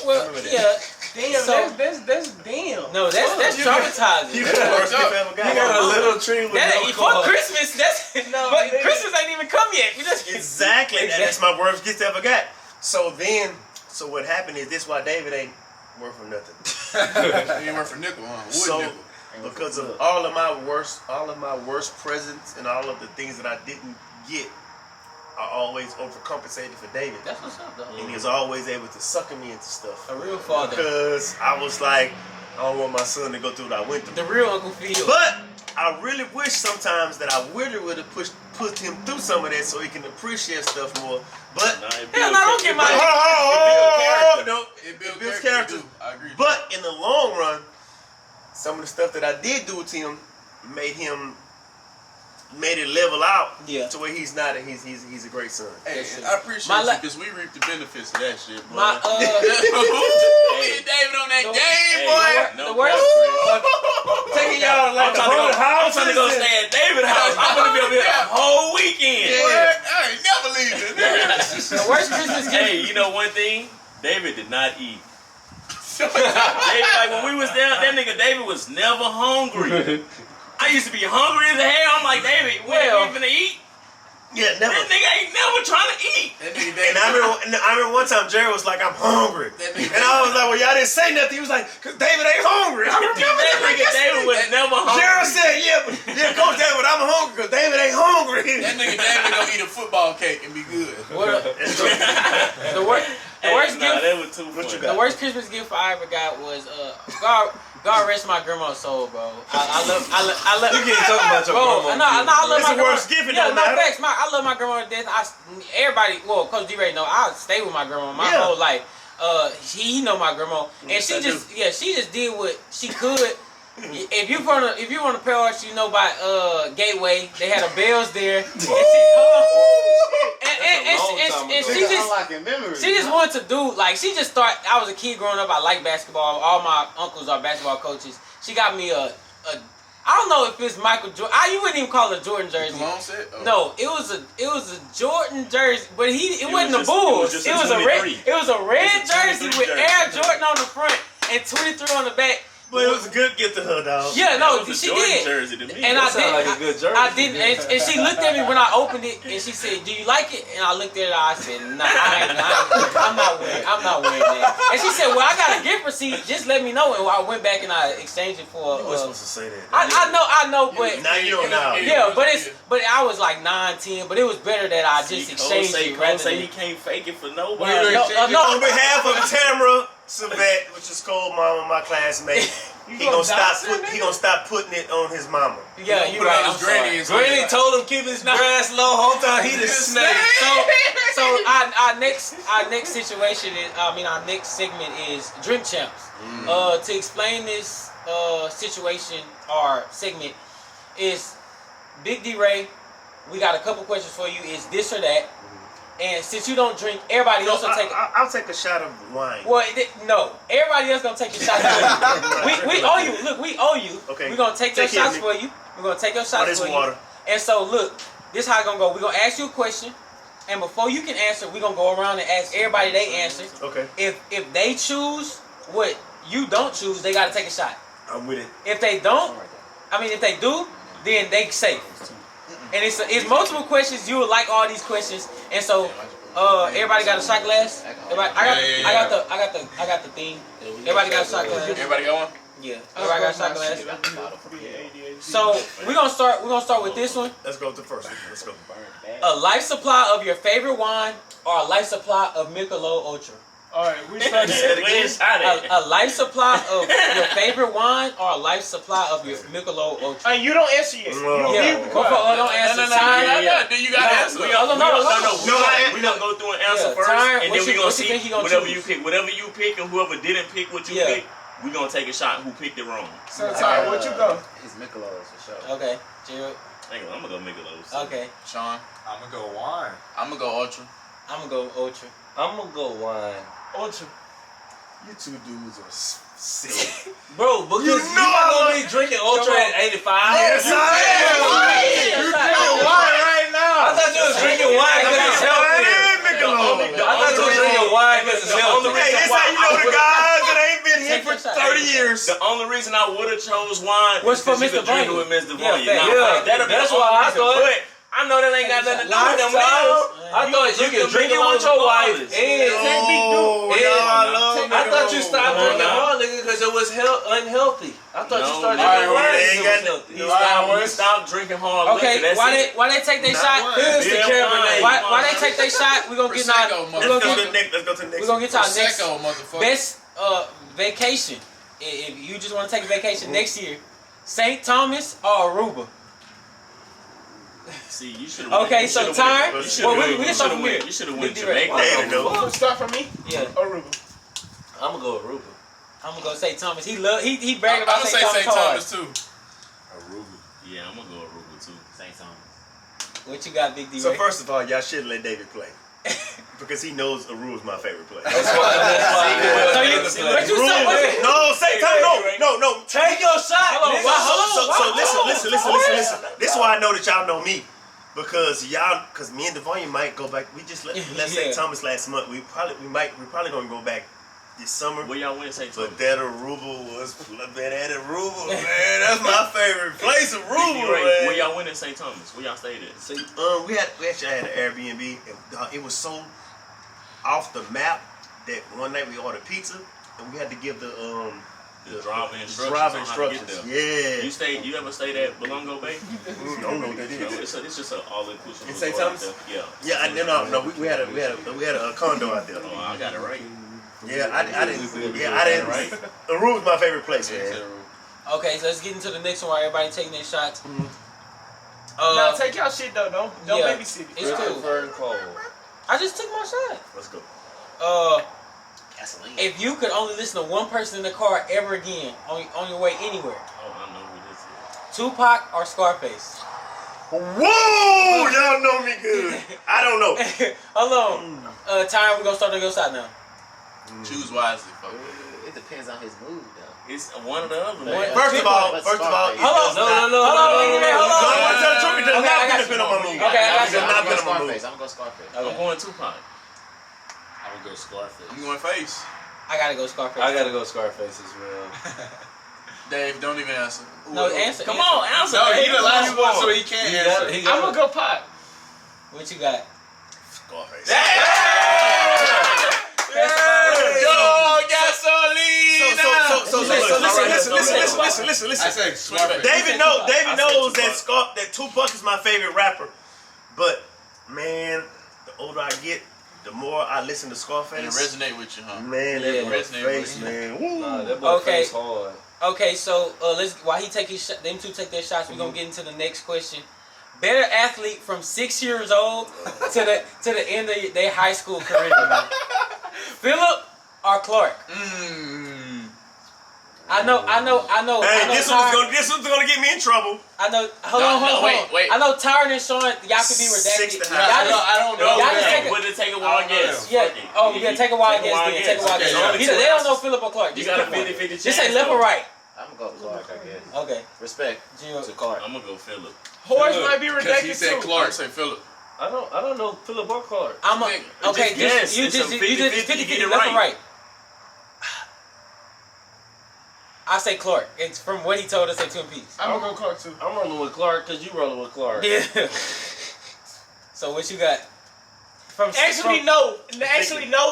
Speaker 2: Well, yeah.
Speaker 6: Damn,
Speaker 2: So-
Speaker 6: that's damn.
Speaker 2: No, that's traumatizing.
Speaker 7: You got the worst gift I ever got.
Speaker 4: You got a little tree with
Speaker 2: That
Speaker 4: no
Speaker 2: ain't
Speaker 4: car.
Speaker 2: for Christmas. That's
Speaker 6: No,
Speaker 2: but
Speaker 6: nigga.
Speaker 2: Christmas ain't even come yet. We just
Speaker 7: Exactly. That's my worst gift I ever got. So what happened is this why David ain't worth for nothing.
Speaker 3: You ain't worth for nickel, huh? Wood
Speaker 7: So
Speaker 3: nickel.
Speaker 7: because of all of my worst presents and all of the things that I didn't get, I always overcompensated for David.
Speaker 2: That's what's up, though.
Speaker 7: And he was always able to sucker me into stuff.
Speaker 2: A real father.
Speaker 7: Because I was like, I don't want my son to go through what I went through.
Speaker 2: The real Uncle Phil.
Speaker 7: But I really wish sometimes that I really would have put him through some of that so he can appreciate stuff more. But
Speaker 2: Hell no, don't get my.
Speaker 7: no,
Speaker 3: It
Speaker 7: builds character.
Speaker 3: too. I agree.
Speaker 7: But in the long run, some of the stuff that I did do to him made it level out to where he's not. He's a great son.
Speaker 3: Hey, I appreciate
Speaker 2: My
Speaker 3: you because we reap the benefits of that shit, boy.
Speaker 2: My
Speaker 3: Hey, David on that game, boy.
Speaker 2: the worst.
Speaker 7: Taking y'all like
Speaker 8: I'm trying to go stay at David's house. I'm gonna be over here the whole weekend.
Speaker 3: I ain't never leaving.
Speaker 2: The worst Christmas gift.
Speaker 8: Hey, you know one thing? David did not eat. David, like when we was down, that nigga David was never hungry. I used to be hungry as hell. I'm like, David, when are you finna eat?
Speaker 7: Yeah, never.
Speaker 8: That nigga ain't never trying to eat.
Speaker 3: That nigga
Speaker 7: And
Speaker 3: David.
Speaker 7: I remember one time Jerry was like, I'm hungry. And I was like, well, y'all didn't say nothing. He was like, because David ain't hungry. I remember
Speaker 8: That nigga David was never hungry.
Speaker 7: Jerry said, Coach David, I'm hungry because David ain't hungry.
Speaker 3: That nigga David gonna eat a football cake and be good.
Speaker 2: The worst. The worst gift.
Speaker 8: That was too funny.
Speaker 2: The worst Christmas gift I ever got was God rest my grandma's soul, bro. I love.
Speaker 4: You can't talk about your
Speaker 2: Bro,
Speaker 4: grandma.
Speaker 2: I love
Speaker 7: It's
Speaker 2: my
Speaker 7: the worst gift, it
Speaker 2: Yeah,
Speaker 7: don't
Speaker 2: no
Speaker 7: matter.
Speaker 2: facts. I love my grandma to death. Everybody, well, Coach D-Ray know I stay with my grandma my whole life. He know my grandma, and she just did what she could. If you want to Paris, you know by Gateway, they had a Bells there, and she just.
Speaker 9: unlocking memories.
Speaker 2: She just wanted to do, like, she just thought, I was a kid growing up, I liked basketball, all my uncles are basketball coaches. She got me I don't know if it's Michael Jordan, you wouldn't even call it a Jordan jersey.
Speaker 3: Cologne set? Oh.
Speaker 2: No, it was a Jordan jersey, but it wasn't
Speaker 8: was
Speaker 2: the Bulls.
Speaker 8: just
Speaker 2: It
Speaker 8: a
Speaker 2: was a
Speaker 8: 23.
Speaker 2: red jersey
Speaker 8: 23
Speaker 2: with
Speaker 8: jersey.
Speaker 2: Air Jordan on the front and 23 on the back.
Speaker 7: But it was a good gift to her, dog.
Speaker 2: Yeah, no,
Speaker 8: That was a
Speaker 2: she
Speaker 8: Jordan
Speaker 2: did.
Speaker 8: jersey to me.
Speaker 2: And
Speaker 4: That
Speaker 2: I
Speaker 4: sound
Speaker 2: did.
Speaker 4: like a good jersey.
Speaker 2: I didn't, and she looked at me when I opened it, and she said, "Do you like it?" And I looked at her. I said, "Nah, I'm not wearing that." And she said, "Well, I got a gift receipt. Just let me know." And I went back and I exchanged it for.
Speaker 7: You weren't supposed to say that.
Speaker 2: I know, but
Speaker 7: Now you don't know.
Speaker 2: yeah, but I was like 9, 10, but it was better that I just exchanged it
Speaker 8: Cole
Speaker 2: rather
Speaker 8: say
Speaker 2: than.
Speaker 8: he can't fake it for nobody.
Speaker 7: On behalf of Tamara Savette, which is Cole's mama, my classmate, he gonna stop putting it on his mama.
Speaker 2: Yeah, you right. I'm
Speaker 3: Granny
Speaker 2: sorry.
Speaker 3: is
Speaker 4: Granny told him keep his grass low. Whole time he just snake.
Speaker 2: So our next situation is, our next segment is Drink Champs. To explain this situation or segment is Big D Ray. We got a couple questions for you. Is this or that? And since you don't drink, everybody else will take.
Speaker 7: I'll take a shot of wine.
Speaker 2: Well, no. Everybody else gonna take your shots for you. We owe you. Look, we owe you.
Speaker 7: Okay.
Speaker 2: We're gonna take your
Speaker 7: Take care of
Speaker 2: shots
Speaker 7: me.
Speaker 2: for you. We're gonna take your shots
Speaker 7: this
Speaker 2: for
Speaker 7: water.
Speaker 2: you. And so, look, this how it's gonna go. We're gonna ask you a question, and before you can answer, we're gonna go around and ask everybody they answer.
Speaker 7: Okay.
Speaker 2: If they choose what you don't choose, they gotta take a shot.
Speaker 7: I'm with it.
Speaker 2: If they don't, if they do, then they safe. And it's multiple questions. You will like all these questions, and so. Everybody got a shot glass. Everybody, I got the thing. Everybody got a shot glass.
Speaker 3: Everybody got one?
Speaker 2: Yeah. Everybody got a shot glass. So we're gonna start with this one.
Speaker 7: Let's go with the first one. Let's go.
Speaker 2: A life supply of your favorite wine or a life supply of Michelob Ultra.
Speaker 6: All right, we started.
Speaker 2: A life supply of your favorite wine or a life supply of your Michelob Ultra?
Speaker 6: And you don't answer yet.
Speaker 2: Yeah, don't answer.
Speaker 3: No, you gotta answer.
Speaker 8: We're gonna go through and answer first,
Speaker 2: Tyron,
Speaker 8: and then we're gonna see whatever
Speaker 2: choose?
Speaker 8: you pick. Whatever you pick, and whoever didn't pick what you pick, we're gonna take a shot who picked it wrong.
Speaker 6: So, Tyron, what you go?
Speaker 9: It's Michelob for sure.
Speaker 2: Okay, Gerald.
Speaker 8: I'm gonna go Michelob.
Speaker 2: Okay,
Speaker 3: Sean,
Speaker 5: I'm gonna go wine.
Speaker 3: I'm gonna go Ultra.
Speaker 2: I'm gonna go Ultra.
Speaker 4: I'm gonna go wine.
Speaker 6: Ultra.
Speaker 5: You two dudes are sick.
Speaker 4: Bro, because you not gonna be drinking Ultra at 85.
Speaker 5: Yes, I am.
Speaker 6: You drinking wine right now.
Speaker 4: I thought you was drinking wine because it's healthy. I thought you was drinking wine because it's healthy.
Speaker 7: Hey, this how you know the guys that ain't been here for 30 years.
Speaker 8: The only reason I would have chose wine
Speaker 2: was for
Speaker 8: Mr.
Speaker 2: Mr.
Speaker 8: With Mr.
Speaker 2: Yeah,
Speaker 8: Vanya. That's why I thought. But I know that ain't got nothing to do with them bills.
Speaker 4: I thought you could drink it with your wife. I thought you stopped drinking hard liquor because it was unhealthy. I thought you started drinking wine because it was healthy.
Speaker 8: He stopped drinking hard liquor.
Speaker 2: Okay, why they take their shot?
Speaker 4: Here's the Cabernet.
Speaker 2: Why they take their shot? We're gonna get our
Speaker 7: Let's go to the next.
Speaker 2: we're gonna get to our next
Speaker 3: Prosecco, motherfucker.
Speaker 2: best vacation. If you just want to take a vacation next year, St. Thomas or Aruba?
Speaker 8: See, you should have.
Speaker 2: Okay, so Tyron, we can start from here.
Speaker 8: You should have went
Speaker 2: Big
Speaker 8: Jamaica.
Speaker 6: Well, start from me.
Speaker 2: Yeah,
Speaker 6: Aruba.
Speaker 4: I'm gonna go Aruba.
Speaker 2: I'm gonna go St. Thomas. He bragged
Speaker 3: I'm
Speaker 2: about
Speaker 3: gonna say St. Thomas too.
Speaker 5: Aruba.
Speaker 8: Yeah, I'm gonna go Aruba too.
Speaker 9: St. Thomas.
Speaker 2: What you got, Big D?
Speaker 7: So first of all, y'all shouldn't let David play because he knows Aruba's my favorite place.
Speaker 2: What you say?
Speaker 7: No, St. Thomas. No.
Speaker 4: Take your shot.
Speaker 7: So listen. This is why I know that y'all know me. Because me and Devon might go back. We just left St. Thomas last month. We're probably gonna go back this summer.
Speaker 8: Where y'all went to St. Thomas?
Speaker 7: But that Aruba was Aruba, man. That's my favorite place, Aruba, man.
Speaker 8: Where y'all went in St. Thomas? Where y'all stayed at?
Speaker 7: We actually had an Airbnb. And, it was so off the map that one night we ordered pizza and we had to give the
Speaker 8: driver instructions.
Speaker 7: Yeah.
Speaker 8: You ever stayed at Belongo Bay?
Speaker 7: I don't know what that is.
Speaker 8: It's just an all-inclusive.
Speaker 7: In St. Thomas?
Speaker 8: Yeah.
Speaker 7: Yeah. No. We had a condo out there.
Speaker 8: Oh, I got it right.
Speaker 7: Yeah, I didn't. Right. Aruba's my favorite place, man.
Speaker 2: Okay, so let's get into the next one while everybody taking their shots.
Speaker 6: Now take y'all shit though. Don't babysit it.
Speaker 2: It's cool. I just took my shot.
Speaker 7: Let's go.
Speaker 9: Gasoline.
Speaker 2: If you could only listen to one person in the car ever again on your way anywhere,
Speaker 8: Oh, I know who this is.
Speaker 2: Tupac or Scarface?
Speaker 7: Whoa! Y'all know me good. I don't know.
Speaker 2: Hold on. Tyron, we're gonna start on your side now.
Speaker 3: Choose wisely, folks.
Speaker 9: It depends on his mood, though.
Speaker 8: It's one or the other.
Speaker 7: First of all,
Speaker 2: Hold on.
Speaker 7: hold on. It does not depend on my mood.
Speaker 2: Okay, I got
Speaker 7: It
Speaker 2: you.
Speaker 7: does not depend on my mood.
Speaker 9: I'm gonna go Scarface.
Speaker 8: I'm going Tupac.
Speaker 5: I'm gonna go Scarface.
Speaker 3: You going face?
Speaker 2: I gotta go Scarface.
Speaker 4: I gotta go Scarface as well.
Speaker 3: Dave, don't even answer.
Speaker 2: No, answer.
Speaker 8: Come on, answer.
Speaker 3: No,
Speaker 8: Dave.
Speaker 3: he the last one, so he can't answer.
Speaker 6: I'm gonna go Pop.
Speaker 2: What you got?
Speaker 7: Scarface. So listen.
Speaker 5: I said Scarface.
Speaker 7: David knows that Tupac is my favorite rapper, but man, the older I get, the more I listen to Scarface.
Speaker 3: And it resonate with you, huh?
Speaker 7: Man,
Speaker 2: Yeah.
Speaker 7: that
Speaker 3: Resonate
Speaker 7: face,
Speaker 3: with
Speaker 7: man. Woo.
Speaker 4: Nah, that boy
Speaker 2: Okay.
Speaker 4: face hard.
Speaker 2: Okay, so let's while he take his them two take their shots, we're gonna get into the next question. Better athlete from 6 years old to the end of their high school career. Philip or Clark? I know.
Speaker 7: Hey, this one's gonna get me in trouble.
Speaker 2: I know. Hold on.
Speaker 3: Wait.
Speaker 2: I know Tyron and Sean, y'all could be redacted.
Speaker 7: 6 to
Speaker 2: Y'all just-
Speaker 3: I don't know.
Speaker 2: Y'all just take
Speaker 8: Would it take a wild guess?
Speaker 2: Yeah.
Speaker 8: Fuck it.
Speaker 2: Oh, yeah. Take a wild guess. Then. Take a wild
Speaker 8: Okay,
Speaker 2: guess.
Speaker 8: only
Speaker 2: They
Speaker 8: two
Speaker 2: don't know
Speaker 8: answers.
Speaker 2: Philip or Clark.
Speaker 8: You
Speaker 2: Just
Speaker 8: got a
Speaker 2: pick one.
Speaker 8: 50-50 chance.
Speaker 2: Just say left or right.
Speaker 9: I'm gonna go Clark, I guess.
Speaker 2: Okay.
Speaker 9: Respect
Speaker 2: Gio.
Speaker 9: to Clark.
Speaker 8: I'm gonna go Philip.
Speaker 6: Horse might be
Speaker 3: Because he
Speaker 6: redacted
Speaker 3: said
Speaker 6: too.
Speaker 3: Clark, say Philip.
Speaker 4: I don't know Philip or Clark.
Speaker 2: Okay.
Speaker 8: guess.
Speaker 2: You
Speaker 8: It's a
Speaker 2: just
Speaker 8: 50-50,
Speaker 2: 50-50
Speaker 8: get it
Speaker 2: left or
Speaker 8: right.
Speaker 2: right. I say Clark. It's from what he told us at Twin Peaks.
Speaker 6: I'm gonna go Clark too.
Speaker 4: I'm rolling with Clark because you rolling with Clark.
Speaker 2: Yeah. So what you got?
Speaker 6: Actually, no,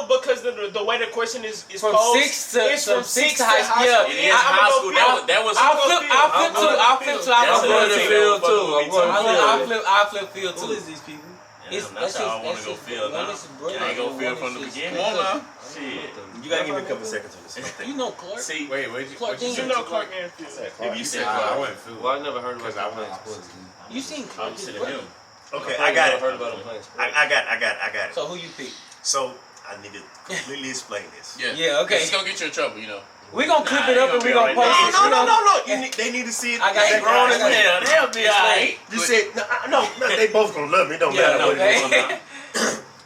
Speaker 6: because the way the question is
Speaker 2: From
Speaker 6: posed,
Speaker 2: 6 to
Speaker 6: it's from 6 to
Speaker 2: high
Speaker 6: high
Speaker 2: school.
Speaker 6: school.
Speaker 8: It is high school. That was.
Speaker 2: I'll flip
Speaker 8: That's
Speaker 2: to
Speaker 4: I'm going to field too. I'm going to
Speaker 2: I'll flip field too.
Speaker 4: Who is these people?
Speaker 8: That's how I want to go feel now. I ain't gonna feel from the beginning.
Speaker 3: Come on now.
Speaker 8: Shit.
Speaker 7: You gotta give me a couple seconds on this.
Speaker 2: You know Clark.
Speaker 8: See,
Speaker 5: Wait,
Speaker 2: Clark
Speaker 5: what you
Speaker 2: Jingle.
Speaker 6: You know Clark Anfield.
Speaker 8: if you said
Speaker 5: I
Speaker 8: Clark,
Speaker 5: went food.
Speaker 4: Well, I never heard
Speaker 5: Because
Speaker 4: about
Speaker 5: I
Speaker 4: him
Speaker 5: went
Speaker 4: playing sports.
Speaker 2: You seen Clark?
Speaker 8: I'm
Speaker 2: his
Speaker 8: sitting
Speaker 2: brother?
Speaker 8: him.
Speaker 7: Okay, I got
Speaker 4: never heard
Speaker 7: it.
Speaker 4: about him playing sports.
Speaker 7: I got it.
Speaker 2: So who you pick?
Speaker 7: So I need to completely explain this.
Speaker 3: Yeah.
Speaker 2: Yeah, okay.
Speaker 3: It's gonna get you in trouble, you know.
Speaker 2: We gonna clip it up and we gonna
Speaker 8: Nah,
Speaker 2: post it.
Speaker 7: No. They need to see it.
Speaker 2: I got
Speaker 7: They
Speaker 2: it.
Speaker 7: grown
Speaker 2: I
Speaker 7: as
Speaker 2: got it.
Speaker 7: hell.
Speaker 8: They'll be alright.
Speaker 7: You said no. They both gonna love me. It don't
Speaker 2: Yeah,
Speaker 7: matter what it is.
Speaker 2: okay.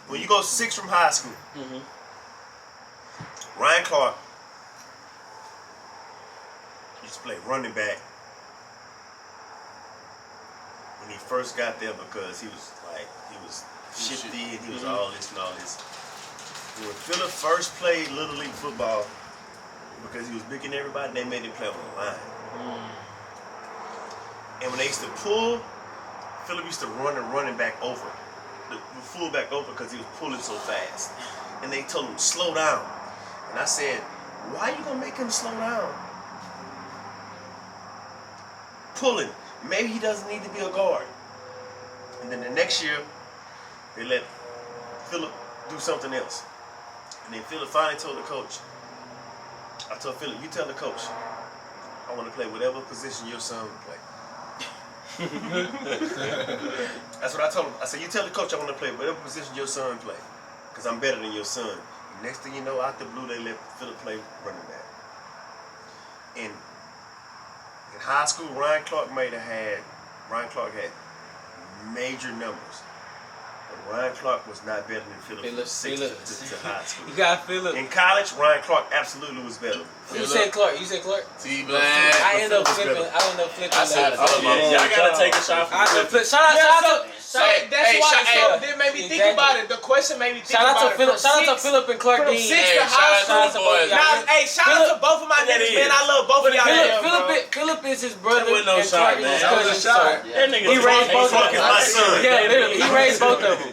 Speaker 7: When you go 6 from high school, Ryan Clark used to play running back when he first got there because he was shifty and he was all this and all this. When Phillip first played Little League football, because he was bigger than everybody, they made him play on the line. And when they used to pull, Phillip used to run the running back over, the fullback over, because he was pulling so fast. And they told him, slow down. And I said, why you gonna make him slow down? Pulling. Maybe he doesn't need to be a guard. And then the next year, they let Phillip do something else. And then Phillip finally told the coach, I told Phillip, you tell the coach, I want to play whatever position your son will play. That's what I told him. I said, you tell the coach I want to play whatever position your son play, because I'm better than your son. And next thing you know, out the blue, they let Phillip play running back. In high school, Ryan Clark had major numbers. Ryan Clark was not better than Phillip from 6 to high school.
Speaker 2: You got Phillip.
Speaker 7: In college, Ryan Clark absolutely was better.
Speaker 2: You said Clark.
Speaker 3: Teeblack.
Speaker 2: I end up flipping.
Speaker 3: I said,
Speaker 8: y'all gotta take a shot for Phillip.
Speaker 2: Shout out
Speaker 6: So that's why. So that made me think about it. The question made me think about it.
Speaker 2: Shout out to Phillip and Clark
Speaker 6: From
Speaker 2: Dean.
Speaker 6: 6 to high
Speaker 3: shout out to
Speaker 6: school.
Speaker 3: boys.
Speaker 6: Shout out to both of my niggas, man. I love both of y'all.
Speaker 2: Phillip is his brother
Speaker 8: With no
Speaker 2: and
Speaker 8: shot,
Speaker 2: Clark is
Speaker 8: man.
Speaker 2: his
Speaker 8: That was
Speaker 2: cousin.
Speaker 8: a shot.
Speaker 2: So
Speaker 8: That nigga
Speaker 2: he raised both of
Speaker 7: Clark is my
Speaker 2: them.
Speaker 7: son.
Speaker 2: Yeah, literally, he raised both of them.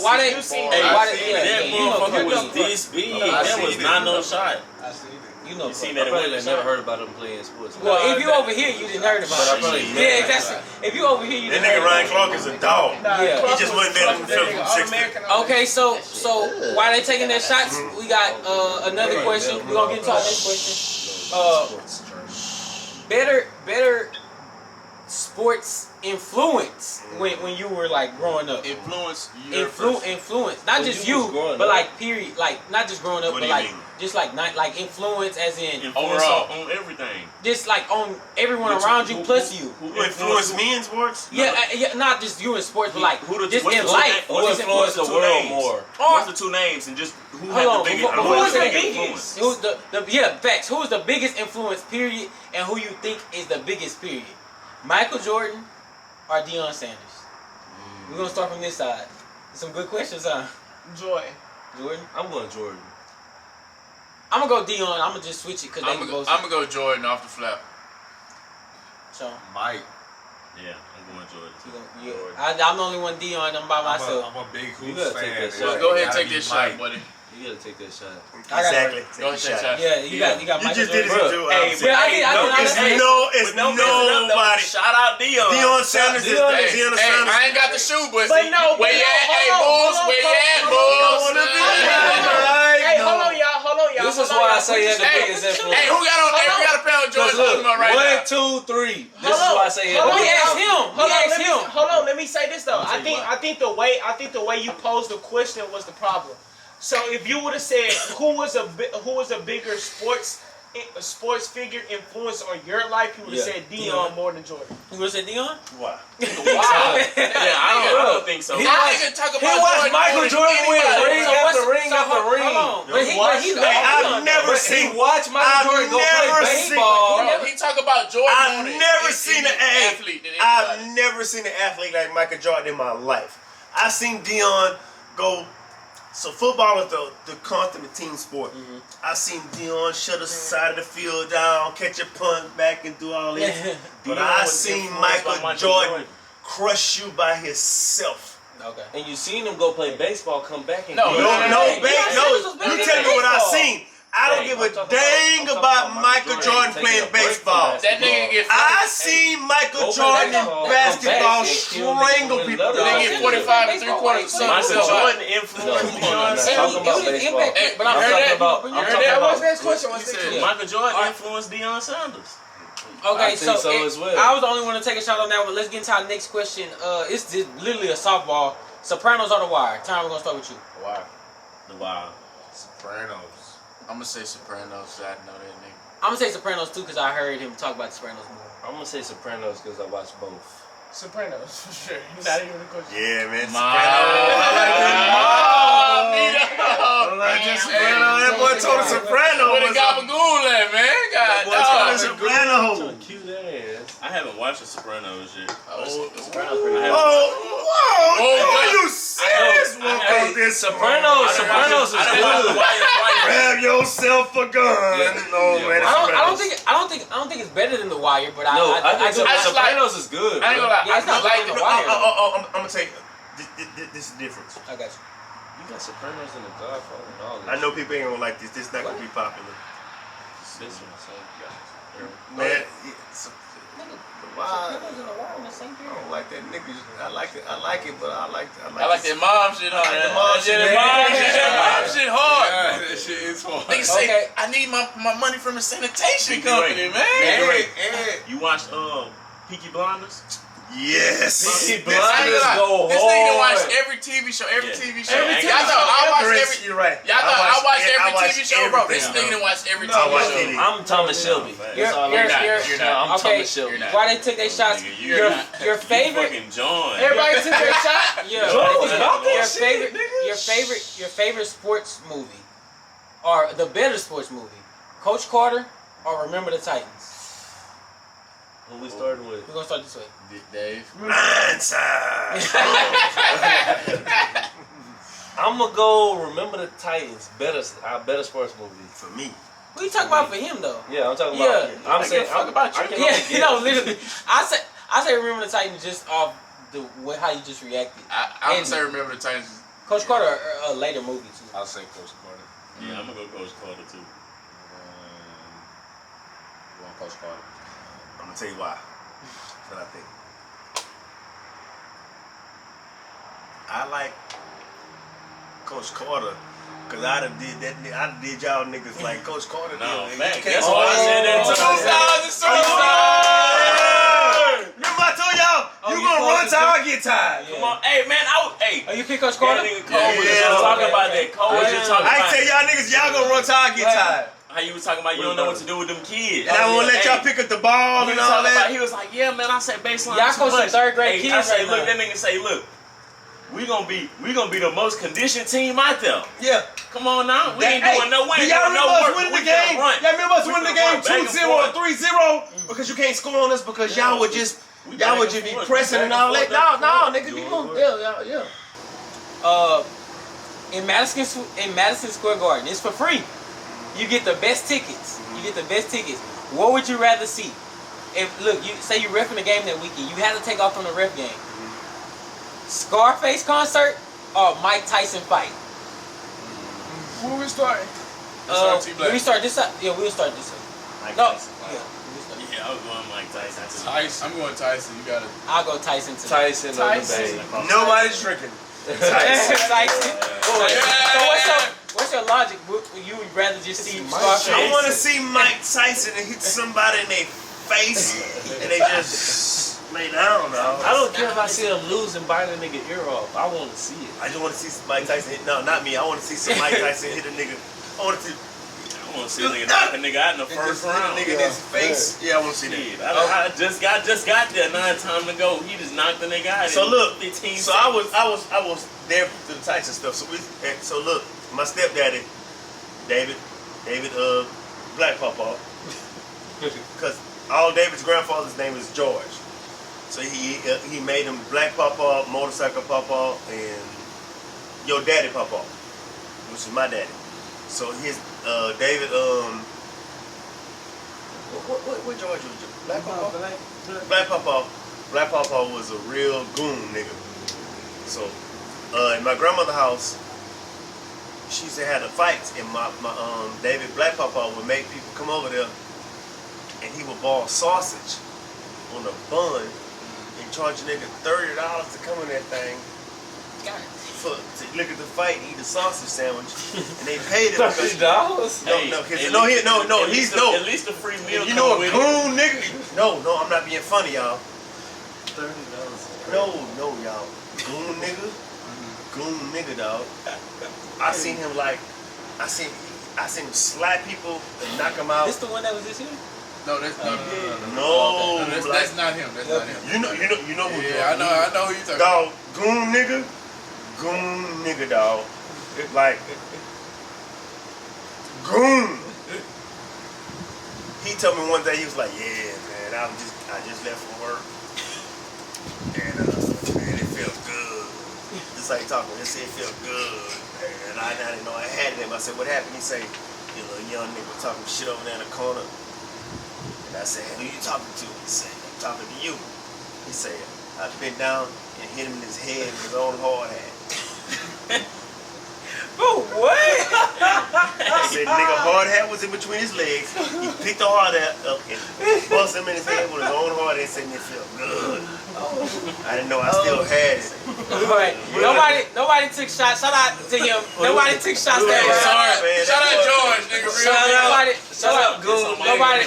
Speaker 2: Why they?
Speaker 8: That motherfucker was this big. That was not no shot.
Speaker 2: You know,
Speaker 8: You seen
Speaker 4: I
Speaker 8: that?
Speaker 4: probably never heard about him playing sports.
Speaker 2: well, if you over here, you didn't heard about
Speaker 4: But I
Speaker 2: it.
Speaker 4: probably
Speaker 2: Yeah, exactly. If you over here, you
Speaker 7: That
Speaker 2: didn't
Speaker 7: nigga
Speaker 2: heard
Speaker 7: Ryan
Speaker 2: about
Speaker 7: Clark is a dog.
Speaker 2: Yeah.
Speaker 7: He just wasn't better than Phillip from 6 to.
Speaker 2: Okay, so while they taking their shots, we got another question. We're gonna get into our next question. Better sports influence when you were like growing up.
Speaker 3: Influence your first.
Speaker 2: Influence, not
Speaker 4: When
Speaker 2: just
Speaker 4: you was
Speaker 2: you,
Speaker 4: growing
Speaker 2: but
Speaker 4: up.
Speaker 2: like period, like not just growing up,
Speaker 7: What
Speaker 2: but
Speaker 7: do you
Speaker 2: like
Speaker 7: mean?
Speaker 2: just like not like influence as in
Speaker 8: Influence on everything.
Speaker 2: just like on everyone around you plus you.
Speaker 7: Who influenced me in sports?
Speaker 2: Yeah, not just you in sports, but like just
Speaker 8: what's
Speaker 2: in
Speaker 8: the
Speaker 2: life.
Speaker 8: two
Speaker 2: Who
Speaker 8: names?
Speaker 2: is
Speaker 4: influenced the
Speaker 8: Two
Speaker 4: world
Speaker 8: names.
Speaker 4: more?
Speaker 8: What's the two names and just who had
Speaker 2: Hold
Speaker 8: the
Speaker 2: on,
Speaker 8: biggest?
Speaker 2: who
Speaker 6: was the
Speaker 8: influence?
Speaker 2: Who's the facts? Who is the biggest influence? Period, and who you think is the biggest? Period. Michael Jordan or Deion Sanders? We're gonna start from this side. Some good questions, huh?
Speaker 6: Jordan.
Speaker 2: Jordan.
Speaker 4: I'm going Jordan.
Speaker 2: I'm gonna go Deion. I'm gonna just switch it because they
Speaker 3: I'm
Speaker 2: can both.
Speaker 3: gonna go Jordan off the flap.
Speaker 2: So,
Speaker 5: Mike.
Speaker 8: Yeah, I'm going Jordan.
Speaker 2: yeah, I'm the only one Deion. I'm by myself.
Speaker 5: I'm a big
Speaker 4: You
Speaker 5: Hoops
Speaker 4: gotta take
Speaker 5: fan.
Speaker 4: that shot.
Speaker 3: Go ahead and
Speaker 5: Gotta
Speaker 3: take
Speaker 5: be
Speaker 3: this shot,
Speaker 5: Mike.
Speaker 3: buddy.
Speaker 4: You gotta take that shot.
Speaker 7: Exactly.
Speaker 3: Go ahead, take that shot.
Speaker 2: Yeah, you got
Speaker 7: You
Speaker 2: Michael
Speaker 7: just did it
Speaker 2: Jordan.
Speaker 7: to
Speaker 8: Hey,
Speaker 7: It's nobody.
Speaker 8: Shout out Deion.
Speaker 7: Deion Sanders is Deion Sanders.
Speaker 3: I ain't got the shoe, but
Speaker 6: But no,
Speaker 3: where you at? Hey, Bulls, where you at, Bulls?
Speaker 6: Hey, hold on, y'all.
Speaker 4: This is why I say he had the biggest influence.
Speaker 3: Hey, who got a pair of Jordan
Speaker 4: Look,
Speaker 3: right now?
Speaker 4: 1, 2, 3. This is why I say he had
Speaker 2: We
Speaker 4: the biggest.
Speaker 2: asked him. We asked him.
Speaker 6: Hold on, let me say this though. I think the way you posed the question was the problem. So if you would have said who was a bigger sports figure influence on your life, you would have said Deion more than Jordan.
Speaker 2: You would have said Deion?
Speaker 7: Why?
Speaker 8: Wow. Yeah, I don't think so.
Speaker 3: I can talk about Jordan
Speaker 4: Michael
Speaker 3: more than
Speaker 4: Jordan win
Speaker 3: anybody.
Speaker 4: ring after ring after ring.
Speaker 2: Hold on. But he
Speaker 7: I've never
Speaker 4: But
Speaker 7: seen.
Speaker 4: he watched Michael Jordan go play baseball.
Speaker 3: Bro, he talk about Jordan.
Speaker 7: I've never seen an
Speaker 3: athlete than
Speaker 7: I've
Speaker 3: anybody.
Speaker 7: never seen an athlete like Michael Jordan in my life. I've seen Deion go. So football is the constant team sport. I've seen Deion shut the side of the field down, catch a punt back, and do all this. But
Speaker 8: Deion
Speaker 7: I
Speaker 8: was
Speaker 7: seen
Speaker 8: influenced by
Speaker 7: Michael Jordan crush you by himself.
Speaker 2: Okay.
Speaker 4: And you seen him go play baseball, come back and
Speaker 3: No,
Speaker 7: No,
Speaker 2: Yeah,
Speaker 7: you tell me what I seen. I don't give a dang about Michael Jordan playing baseball.
Speaker 3: That nigga get.
Speaker 7: I seen Michael Jordan in basketball strangle people.
Speaker 3: They get 45 and 3/4 of something.
Speaker 8: Michael Jordan influenced Deion Sanders.
Speaker 2: But I'm talking about.
Speaker 3: What's that question? What's that?
Speaker 8: Michael Jordan influenced Deion Sanders.
Speaker 2: Okay,
Speaker 4: I think so as well.
Speaker 2: I was the only one to take a shot on that one. Let's get into our next question. It's just literally a softball. Sopranos or The Wire? Tom, we're gonna start with you.
Speaker 5: Wire.
Speaker 8: The Wild.
Speaker 5: Sopranos.
Speaker 3: I'm gonna say Sopranos. I know that nigga.
Speaker 2: I'm gonna say Sopranos too because I heard him talk about the Sopranos more.
Speaker 4: I'm gonna say Sopranos because I watched both.
Speaker 6: Sopranos for sure. Not even a question.
Speaker 7: Yeah, man.
Speaker 3: Sopranos.
Speaker 7: That boy told us Sopranos.
Speaker 3: Where the gabagool at, man? God, dog.
Speaker 7: Sopranos.
Speaker 4: Cute ass.
Speaker 8: I haven't watched the Sopranos yet.
Speaker 9: Sopranos pretty good.
Speaker 7: Are you serious?
Speaker 4: Sopranos is good.
Speaker 7: Grab yourself a gun. No, man.
Speaker 2: I don't think it's better than The Wire, but
Speaker 4: I think
Speaker 3: I
Speaker 4: Sopranos is good.
Speaker 3: I ain't gonna lie.
Speaker 2: Yeah,
Speaker 3: I
Speaker 2: it's not
Speaker 3: just like
Speaker 2: like
Speaker 3: the
Speaker 2: The Wire.
Speaker 7: I'm gonna tell you. This is the difference.
Speaker 2: I got you.
Speaker 4: You got Sopranos and The Godfather and all that.
Speaker 7: I know people ain't gonna like this. This is not gonna be popular.
Speaker 4: This one, so
Speaker 7: Man,
Speaker 2: Sopranos and The Wire in the same
Speaker 7: I
Speaker 2: period.
Speaker 7: don't like that nigga. I like it, but I like
Speaker 3: I like that mom shit on that.
Speaker 7: mom shit.
Speaker 3: That mom shit hard.
Speaker 5: That shit is hard.
Speaker 3: Nigga say,
Speaker 2: Okay.
Speaker 3: I need my money from the sanitation
Speaker 8: Big
Speaker 3: company,
Speaker 8: Ray.
Speaker 3: man.
Speaker 8: You watched Peaky Blinders?
Speaker 7: Yes.
Speaker 3: This nigga done watch every TV show, every TV show. Y'all thought I watched every.
Speaker 7: You're right.
Speaker 3: Y'all thought I watched every TV show, bro. This
Speaker 7: everything.
Speaker 3: nigga done watched every
Speaker 7: I
Speaker 3: TV
Speaker 7: watched
Speaker 3: show.
Speaker 7: TV.
Speaker 4: I'm Thomas Shelby.
Speaker 2: You're
Speaker 4: I'm
Speaker 2: okay.
Speaker 4: Thomas Shelby.
Speaker 2: Why they took their shots? Your favorite.
Speaker 8: Fucking John.
Speaker 2: Everybody took their shot. Yeah.
Speaker 4: John was about that
Speaker 2: Your favorite sports movie, or the better sports movie, Coach Carter or Remember the Titans?
Speaker 4: Who we started with?
Speaker 2: We're gonna start this way.
Speaker 3: Dave.
Speaker 4: I'm gonna go Remember the Titans. Better sports movie.
Speaker 7: For me.
Speaker 2: What you talking about for him though?
Speaker 4: Yeah, I'm talking about.
Speaker 2: Yeah.
Speaker 4: I'm saying.
Speaker 3: fuck about you.
Speaker 4: I can
Speaker 2: Yeah,
Speaker 4: only
Speaker 2: you
Speaker 4: guess.
Speaker 2: know, literally. I say Remember the Titans just off the way how you just reacted.
Speaker 3: I'm gonna say Remember the Titans.
Speaker 2: Coach Carter, a later movie too.
Speaker 5: I'll say Coach Carter.
Speaker 8: Yeah, I'm gonna go Coach Carter too.
Speaker 9: You want Coach Carter?
Speaker 7: I'm gonna tell you why. What I think. I like Coach Carter because I done did that. I done did y'all niggas like Coach Carter.
Speaker 8: No,
Speaker 7: did.
Speaker 8: man.
Speaker 7: You can't-
Speaker 8: That's why I said that too.
Speaker 7: Remember I told y'all you gonna run till I get tired.
Speaker 8: Come on, hey man,
Speaker 2: Oh, you pick Coach Carter?
Speaker 8: That nigga Cole was just talking about that. Cole was just talking
Speaker 7: I
Speaker 8: about
Speaker 7: tell y'all niggas y'all gonna run till I get tired.
Speaker 8: how you was talking about you don't know what to do with them kids.
Speaker 7: And I won't let y'all pick up the ball
Speaker 8: He
Speaker 7: and
Speaker 8: was
Speaker 7: all
Speaker 8: talking about,
Speaker 7: that.
Speaker 8: he was like, yeah, man, I said baseline.
Speaker 2: Y'all
Speaker 8: too
Speaker 2: coaching
Speaker 8: much.
Speaker 2: third grade
Speaker 8: Hey,
Speaker 2: kids
Speaker 8: I say,
Speaker 2: right
Speaker 8: look,
Speaker 2: now.
Speaker 8: that nigga say, look, we gonna be the most conditioned team out there.
Speaker 7: Yeah.
Speaker 8: Come on now, we ain't
Speaker 7: Hey,
Speaker 8: doing no
Speaker 7: do
Speaker 8: winning.
Speaker 7: y'all remember us
Speaker 8: work.
Speaker 7: winning
Speaker 8: We
Speaker 7: the game?
Speaker 8: finna run.
Speaker 7: Y'all remember us
Speaker 8: We
Speaker 7: winning the
Speaker 8: finna
Speaker 7: game
Speaker 8: run back and
Speaker 7: 2-0 or
Speaker 8: forth.
Speaker 7: 3-0 because you can't score on us because y'all would just
Speaker 8: We
Speaker 7: y'all
Speaker 8: back
Speaker 7: would
Speaker 8: and
Speaker 7: just be
Speaker 8: forth.
Speaker 7: pressing and all that. No, nigga, you gonna yeah.
Speaker 2: In Madison Square Garden, it's for free. You get the best tickets. What would you rather see? If look, you say you reffing the game that weekend, you had to take off from the ref game. Scarface concert or Mike Tyson fight?
Speaker 3: Who we starting?
Speaker 2: When we start this side, we'll start this way.
Speaker 7: Mike
Speaker 2: No,
Speaker 7: Tyson.
Speaker 8: Yeah, I was going Mike Tyson.
Speaker 3: Tyson. I'm going Tyson. You got it.
Speaker 2: I'll go Tyson too.
Speaker 4: Tyson on the bay.
Speaker 7: Nobody's drinking.
Speaker 2: Tyson. So what's your logic? Would you would rather just see Scarface?
Speaker 7: I want to see Mike Tyson and hit somebody in their face and they just man, I don't know.
Speaker 4: I don't care if I see him lose and bite a nigga ear off. I want to see it.
Speaker 7: I just want to see Mike Tyson hit. No, not me. I want to see some Mike Tyson hit a nigga. I want to see.
Speaker 8: I want to see a nigga knock a nigga out in the first round.
Speaker 7: Nigga in his face. Yeah, I want to see
Speaker 8: Shit,
Speaker 7: that.
Speaker 8: I just got there 9 times to go. He just knocked the nigga out.
Speaker 7: So
Speaker 8: in
Speaker 7: look,
Speaker 8: 15
Speaker 7: so I was there for the Tyson stuff. So look, my stepdaddy, David, Black Pawpaw, because all David's grandfather's name is George. So he made him Black Pawpaw, Motorcycle Pawpaw, and Your Daddy Pawpaw, which is my daddy. So his David what George was? Black Pawpaw? Black Pawpaw was a real goon nigga. So in my grandmother's house, she used to have the fights, and my David Black Papa would make people come over there, and he would ball sausage on a bun and charge a nigga $30 to come in that thing. To look at the fight, eat a sausage sandwich, and they paid him because
Speaker 4: $30.
Speaker 8: At least a free meal.
Speaker 7: You know a goon nigga? No, I'm not being funny, y'all.
Speaker 4: $30.
Speaker 7: No, y'all. Goon nigga, dog. I seen him slap people and knock them out.
Speaker 2: This the one that was this year?
Speaker 3: No, that's no.
Speaker 7: That's
Speaker 3: not him. That's not him.
Speaker 7: You know who.
Speaker 3: Yeah, I know who you talking
Speaker 7: about. Dog, goon nigga, dog. It's like goon. He told me one day, he was like, "Yeah, man, I just left from work, and man, it felt good." Just like talking, they say it felt good, and I didn't know I had it. I said, "What happened?" He say, "You little young nigga talking shit over there in the corner." And I said, "Who you talking to?" He said, "I'm talking to you." He said, I bent down and hit him in his head with his own hard hat.
Speaker 2: Oh, what?
Speaker 7: He said, nigga, hard hat was in between his legs. He picked the hard hat up and bust him in his head with his own hard hat, saying it felt good. I didn't know I still had it.
Speaker 2: Right. Nobody took shots. Shout out to him. Nobody took shots that way.
Speaker 3: Shout out George, nigga.
Speaker 2: Shout out Goon. Nobody.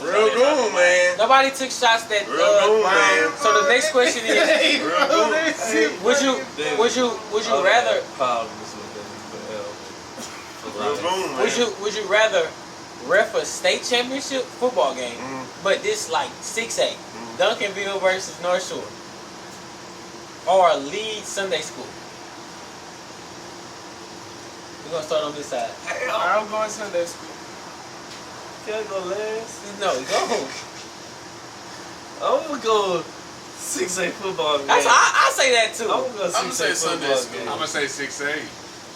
Speaker 7: Real goon, man.
Speaker 2: Nobody took shots that
Speaker 7: goon, man.
Speaker 2: So the next question is, would you rather? Would you rather ref a state championship football game, but this like 6A, Duncanville versus North Shore, or lead Sunday school? We're gonna start on this side.
Speaker 6: I'm going Sunday school.
Speaker 4: Can I go last?
Speaker 2: No, go.
Speaker 4: I'm gonna go 6A football game.
Speaker 2: I say that too.
Speaker 4: I'm gonna go 6A
Speaker 3: I'm gonna say Sunday
Speaker 4: football
Speaker 3: school.
Speaker 4: game.
Speaker 3: I'm gonna say 6A.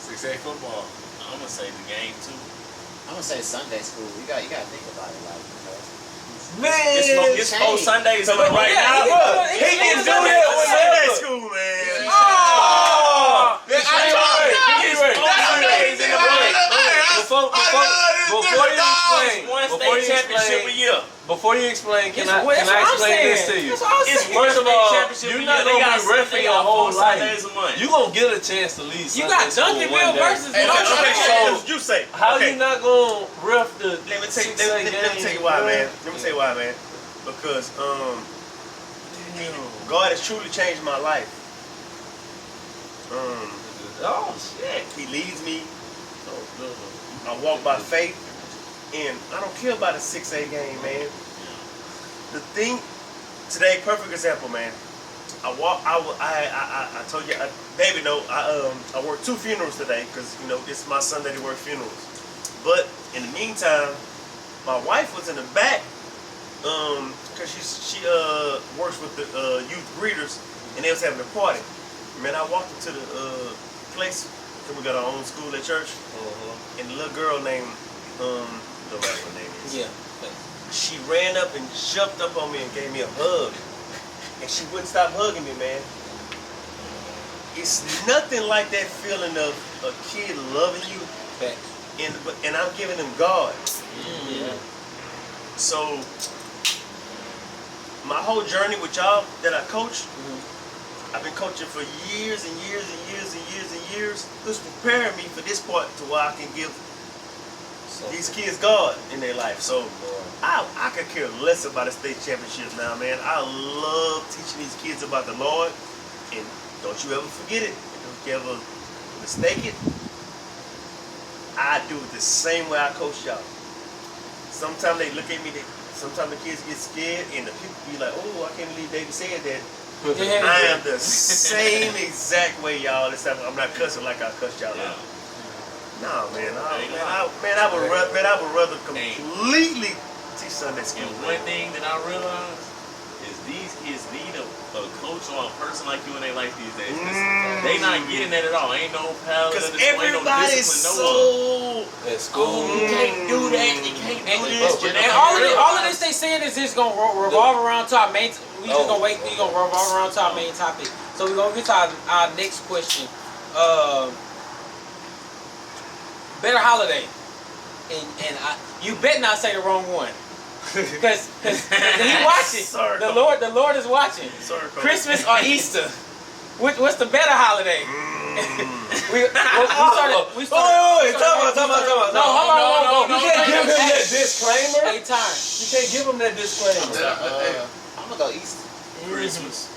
Speaker 3: 6A football.
Speaker 8: I'm gonna say the game too.
Speaker 9: I'm gonna say Sunday school. You gotta think about it, like,
Speaker 4: Man,
Speaker 8: it's post Sundays right now.
Speaker 7: He can do that with Sunday school, man.
Speaker 2: Oh!
Speaker 4: Before you explain, can I
Speaker 2: That's what I'm
Speaker 4: explain
Speaker 2: saying.
Speaker 4: this to you?
Speaker 2: That's what I'm saying.
Speaker 4: First of all, you're not
Speaker 8: They
Speaker 4: gonna
Speaker 8: got
Speaker 4: be reffing your whole life.
Speaker 8: a month.
Speaker 4: You gonna get a chance to leave.
Speaker 2: You
Speaker 4: Sunday
Speaker 2: got
Speaker 4: school
Speaker 2: Duncanville
Speaker 4: one day.
Speaker 2: versus
Speaker 7: Hey,
Speaker 2: North
Speaker 7: okay,
Speaker 2: Shore.
Speaker 7: so you say.
Speaker 4: How
Speaker 7: okay.
Speaker 4: you not gonna ref the?
Speaker 7: Let me tell you
Speaker 4: 6A
Speaker 7: why,
Speaker 4: game,
Speaker 7: man. Let me tell you why, man. Because God has truly changed my life.
Speaker 4: Oh shit!
Speaker 7: He leads me. I walk by faith, and I don't care about a 6A game, man. The thing today, perfect example, man. I told you, David know, I worked 2 funerals today because it's my Sunday to work funerals. But in the meantime, my wife was in the back because she works with the youth greeters, and they was having a party. Man, I walked into the place. We got our own school at church, and the little girl named don't know what her name is.
Speaker 2: Yeah.
Speaker 7: She ran up and jumped up on me and gave me a hug, and she wouldn't stop hugging me, man. It's nothing like that feeling of a kid loving you, and I'm giving them God. So my whole journey with y'all that I coach, I've been coaching for years and years and years and years and years. Who's preparing me for this part to where I can give these kids God in their life. So I could care less about a state championship now, man. I love teaching these kids about the Lord, and don't you ever forget it. Don't you ever mistake it. I do it the same way I coach y'all. Sometimes they look at me, sometimes the kids get scared, and the people be like, "Oh, I can't believe David said that." I am the same exact way, y'all. I'm not cussing like I cussed y'all out. No, man. I would rather completely teach Sunday school.
Speaker 8: And one thing that I realized is these kids need a coach or a person like you in their life these days. They not getting that at all. Ain't no power.
Speaker 7: Because everybody's so
Speaker 4: at school.
Speaker 8: You can't do that. You can't do this.
Speaker 2: And all of this they saying is just gonna revolve around to our main. We just gonna wait. We gonna revolve around to our main topic. So we're gonna get to our next question. better holiday, and you bet not say the wrong one, because he watching. The Lord is watching. Christmas or Easter, what's the better holiday? we started.
Speaker 4: Talk about.
Speaker 2: No, hold on.
Speaker 4: You can't give him that disclaimer.
Speaker 2: Hey, time.
Speaker 4: You can't give him that disclaimer.
Speaker 9: I'm gonna go Easter.
Speaker 3: Christmas.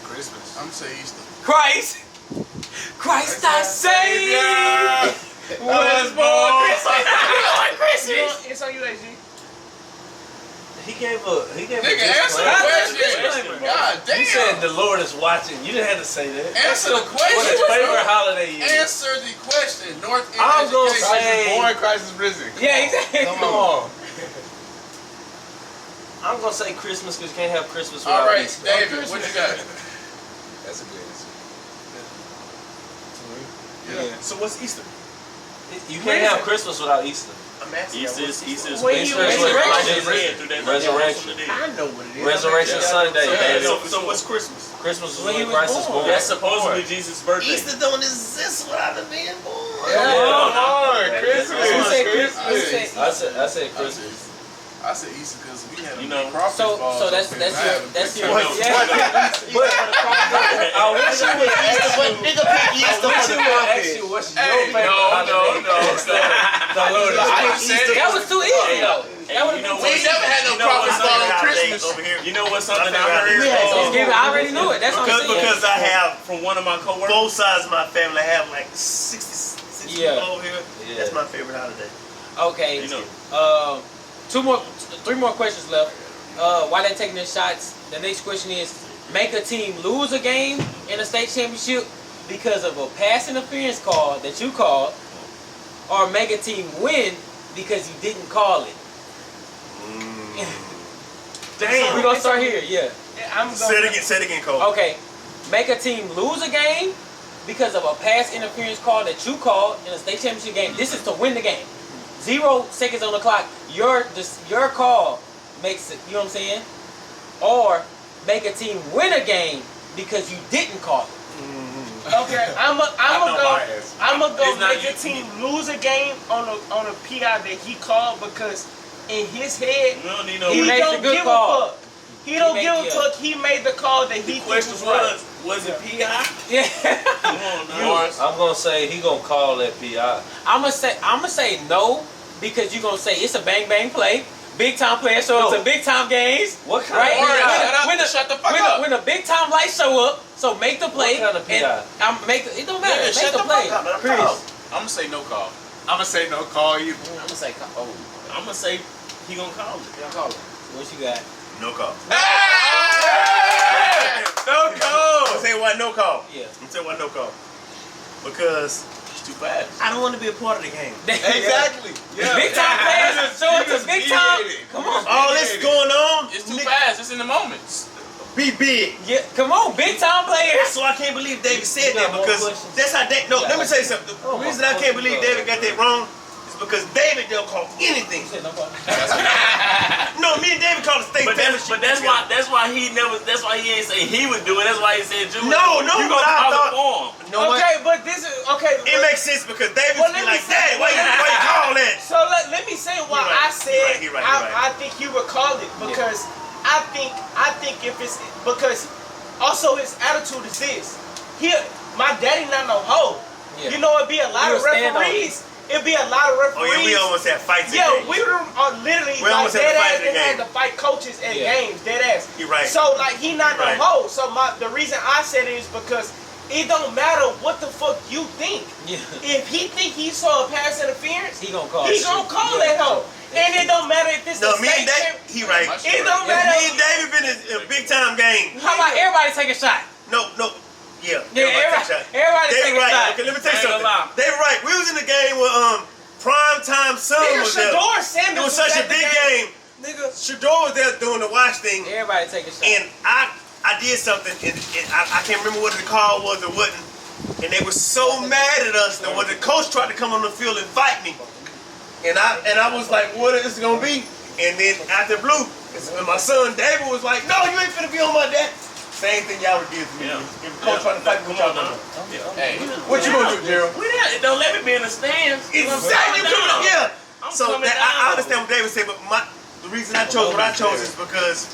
Speaker 5: Christmas.
Speaker 3: I'm saying Easter.
Speaker 2: Christ I saved was born Christmas.
Speaker 6: It's on you, AG.
Speaker 4: He gave a
Speaker 3: Nigga, answer the question. God damn.
Speaker 4: You said the Lord is watching. You didn't have to say that.
Speaker 3: Answer the question.
Speaker 4: What his favorite holiday is?
Speaker 3: Answer the question. North End
Speaker 4: I'm gonna
Speaker 3: education.
Speaker 4: say-
Speaker 5: Born, Christ is risen.
Speaker 2: Yeah, exactly.
Speaker 4: Come on. I'm gonna say Christmas because you can't have Christmas without
Speaker 3: All right,
Speaker 4: Easter.
Speaker 3: David, what you got?
Speaker 5: That's a good answer.
Speaker 3: Yeah.
Speaker 7: So what's Easter?
Speaker 4: You can't have Christmas without Easter.
Speaker 7: I'm asking.
Speaker 8: Easter is
Speaker 6: When
Speaker 8: when
Speaker 6: you-
Speaker 4: Resurrection.
Speaker 6: I know what it is.
Speaker 4: Resurrection Sunday. David.
Speaker 7: So what's Christmas?
Speaker 4: Christmas is
Speaker 2: When he
Speaker 4: when
Speaker 2: was
Speaker 4: Christ is
Speaker 2: born.
Speaker 4: born.
Speaker 8: That's supposed to be Jesus' birthday.
Speaker 7: Easter don't exist without a man born.
Speaker 3: Christmas.
Speaker 4: I said Christmas.
Speaker 3: I said Easter because we had a
Speaker 8: You know,
Speaker 3: crawfish balls
Speaker 2: So that's
Speaker 3: up there. I have a
Speaker 2: your
Speaker 3: picture.
Speaker 4: But I wish you would ask
Speaker 9: What nigga pick Easter for the crawfish?
Speaker 4: what's your
Speaker 3: Hey,
Speaker 4: favorite holiday.
Speaker 2: That was too easy though. That would
Speaker 8: You know
Speaker 2: have
Speaker 3: We
Speaker 2: been
Speaker 3: never had no crawfish ball on Christmas.
Speaker 7: over here.
Speaker 8: You know what? Something I
Speaker 7: My favorite
Speaker 8: heard
Speaker 7: holiday.
Speaker 2: Thanksgiving. I already knew it. That's what I'm saying.
Speaker 7: Because I have
Speaker 8: from one of my coworkers.
Speaker 7: both sides of my family. I have like 60
Speaker 2: Yeah.
Speaker 7: people over here.
Speaker 4: Yeah.
Speaker 7: That's my favorite holiday.
Speaker 2: Okay.
Speaker 8: You know.
Speaker 2: 3 more questions left. While they're taking their shots, the next question is: make a team lose a game in a state championship because of a pass interference call that you called, or make a team win because you didn't call it.
Speaker 6: Damn.
Speaker 2: We're gonna start here. Yeah.
Speaker 6: I'm
Speaker 7: Say it again, Cole.
Speaker 2: Okay. Make a team lose a game because of a pass interference call that you called in a state championship game. This is to win the game. 0 seconds on the clock. Your call makes it. You know what I'm saying? Or make a team win a game because you didn't call it.
Speaker 6: Okay, I'm gonna go
Speaker 8: It's not
Speaker 6: make
Speaker 8: you.
Speaker 6: a team lose a game on a PI that he called because in his head
Speaker 8: We don't need no.
Speaker 2: He
Speaker 6: he
Speaker 2: makes a
Speaker 6: don't
Speaker 2: good
Speaker 6: give
Speaker 2: call.
Speaker 6: a fuck. He don't
Speaker 2: make-
Speaker 6: give a
Speaker 2: yeah.
Speaker 6: fuck. He made the call that he
Speaker 8: The question
Speaker 6: thinks was right.
Speaker 8: was it PI?
Speaker 2: Yeah.
Speaker 8: Come on, now.
Speaker 4: I'm gonna say he gonna call that PI.
Speaker 2: I'm gonna say no because you're gonna say it's a bang bang play. Big time players show up
Speaker 4: No.
Speaker 2: to big time games.
Speaker 4: What kind
Speaker 2: Right?
Speaker 4: of PI?
Speaker 3: Shut the fuck up.
Speaker 2: When a big time lights show up, so make the play.
Speaker 4: What kind of PI?
Speaker 2: It don't matter.
Speaker 3: Yeah,
Speaker 2: Make
Speaker 3: shut
Speaker 2: the
Speaker 3: the
Speaker 2: play.
Speaker 3: fuck up.
Speaker 2: Chris.
Speaker 3: I'm gonna say no call. I'm gonna say no call either.
Speaker 9: I'm gonna say, oh,
Speaker 8: I'm gonna say he gonna call it.
Speaker 9: y'all call it.
Speaker 2: What you got?
Speaker 7: No call.
Speaker 3: Hey! No call.
Speaker 7: I'm gonna say why no call.
Speaker 2: Yeah.
Speaker 7: I'm gonna say why no call. Because
Speaker 3: It's too fast.
Speaker 7: I don't want to be a part of the game.
Speaker 3: Exactly. Yeah.
Speaker 2: Big time players show up to big time. Come on.
Speaker 7: All this going on,
Speaker 3: It's too fast. It's in the moments.
Speaker 7: be big.
Speaker 2: Yeah, come on, big time players.
Speaker 7: So I can't believe David said
Speaker 4: You got
Speaker 7: that
Speaker 4: more
Speaker 7: because
Speaker 4: questions?
Speaker 7: that's how David. No, let me tell you something. The reason I can't believe David got that wrong is because David don't call anything. No, me and David called the state championship.
Speaker 8: That's why he ain't say he would do it. That's why he said you would
Speaker 7: No,
Speaker 8: do it.
Speaker 7: no,
Speaker 8: You
Speaker 7: but
Speaker 8: gonna
Speaker 7: I
Speaker 8: call
Speaker 7: thought-
Speaker 8: it for him.
Speaker 7: You know what?
Speaker 6: Okay, but this is okay.
Speaker 7: It makes sense because David
Speaker 6: Well,
Speaker 7: be
Speaker 6: let me
Speaker 7: like,
Speaker 6: say-
Speaker 7: Dad, why you call that?
Speaker 6: So let me say why
Speaker 7: You're right.
Speaker 6: I said
Speaker 7: You're right.
Speaker 6: I think he would call it because I think if it's because also his attitude is this. My daddy not no hoe.
Speaker 2: Yeah.
Speaker 6: You know it'd be a lot
Speaker 2: He
Speaker 6: of
Speaker 2: would stand on
Speaker 6: referees. It'd be a lot of
Speaker 7: Oh
Speaker 6: referees.
Speaker 7: yeah, we almost had fights.
Speaker 6: Yeah,
Speaker 7: in games.
Speaker 6: we were literally
Speaker 7: We
Speaker 6: like
Speaker 7: almost had to
Speaker 6: dead
Speaker 7: fight
Speaker 6: ass
Speaker 7: in the
Speaker 6: and had
Speaker 7: game.
Speaker 6: to fight coaches at
Speaker 2: Yeah.
Speaker 6: games, dead ass.
Speaker 7: You're right.
Speaker 6: So like he not
Speaker 7: You're right.
Speaker 6: no hoe. So the reason I said it is because it don't matter what the fuck you think.
Speaker 2: Yeah.
Speaker 6: If he think he saw a pass interference,
Speaker 2: He gonna call.
Speaker 6: he
Speaker 2: it.
Speaker 6: gonna call
Speaker 2: Yeah.
Speaker 6: that hoe. And it don't matter if it's
Speaker 7: No,
Speaker 6: the
Speaker 7: me and
Speaker 6: state
Speaker 7: David,
Speaker 6: champ.
Speaker 7: he right.
Speaker 6: It don't
Speaker 7: Me
Speaker 6: matter.
Speaker 7: and David been in a big time game.
Speaker 2: How about everybody take a shot?
Speaker 7: No. Yeah.
Speaker 2: Yeah, everybody take a
Speaker 7: right.
Speaker 2: shot.
Speaker 7: Okay, let me tell you
Speaker 8: I ain't
Speaker 7: something.
Speaker 8: gonna lie.
Speaker 7: David right. We was in the game with Prime Time Son
Speaker 6: Nigga,
Speaker 7: was there.
Speaker 6: Shador
Speaker 7: It
Speaker 6: Sanders
Speaker 7: was such a
Speaker 6: at the
Speaker 7: big game.
Speaker 6: Nigga.
Speaker 7: Shador was there doing the watch thing,
Speaker 2: Everybody take a shot.
Speaker 7: and I did something, and I can't remember what the call was or wasn't, and they were so mad at us that when the coach tried to come on the field and fight me, and I was like, what is this gonna be? And then after blue, my son David was like, no, you ain't finna be on my dad. Same thing y'all would give to me.
Speaker 8: Yeah.
Speaker 7: If coach trying to fight with y'all,
Speaker 3: Hey, what you gonna do, Gerald?
Speaker 8: Don't let me be in the stands.
Speaker 7: Exactly. Yeah.
Speaker 8: I'm
Speaker 7: So
Speaker 8: coming
Speaker 7: that,
Speaker 8: down.
Speaker 7: I understand what David said, but the reason I chose what I chose is because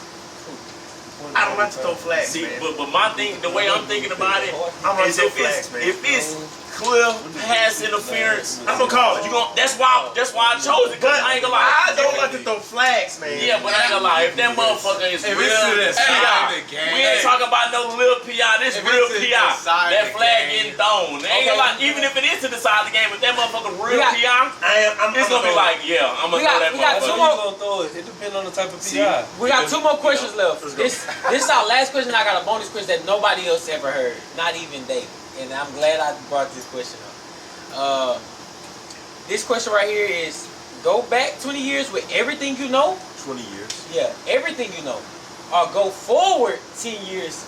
Speaker 7: I don't like to throw flags,
Speaker 8: See,
Speaker 7: man.
Speaker 8: but my thing, the way I'm thinking about it,
Speaker 7: I'm gonna
Speaker 8: is
Speaker 7: throw
Speaker 8: if it's
Speaker 7: flags, man.
Speaker 8: if it's clear pass interference,
Speaker 7: I'm gonna call it.
Speaker 8: that's why I chose it. Cause I ain't gonna lie.
Speaker 7: I don't like to throw flags, man.
Speaker 8: Yeah, but I ain't gonna lie. If that motherfucker is real, we ain't talking about no little PI. This real PI. That flag getting thrown. Ain't gonna lie. Even if it is to the side of the game, if that motherfucker real PI, it's gonna be like, yeah, I'm gonna throw that
Speaker 2: we got two
Speaker 8: motherfucker.
Speaker 2: more.
Speaker 4: You gonna throw it? It depends on the type of PI.
Speaker 2: We got two more questions left. This is our last question. I got a bonus question that nobody else ever heard, not even David. And I'm glad I brought this question up. This question right here is: go back 20 years with everything you know.
Speaker 5: 20 years.
Speaker 2: Yeah, everything you know, or go forward 10 years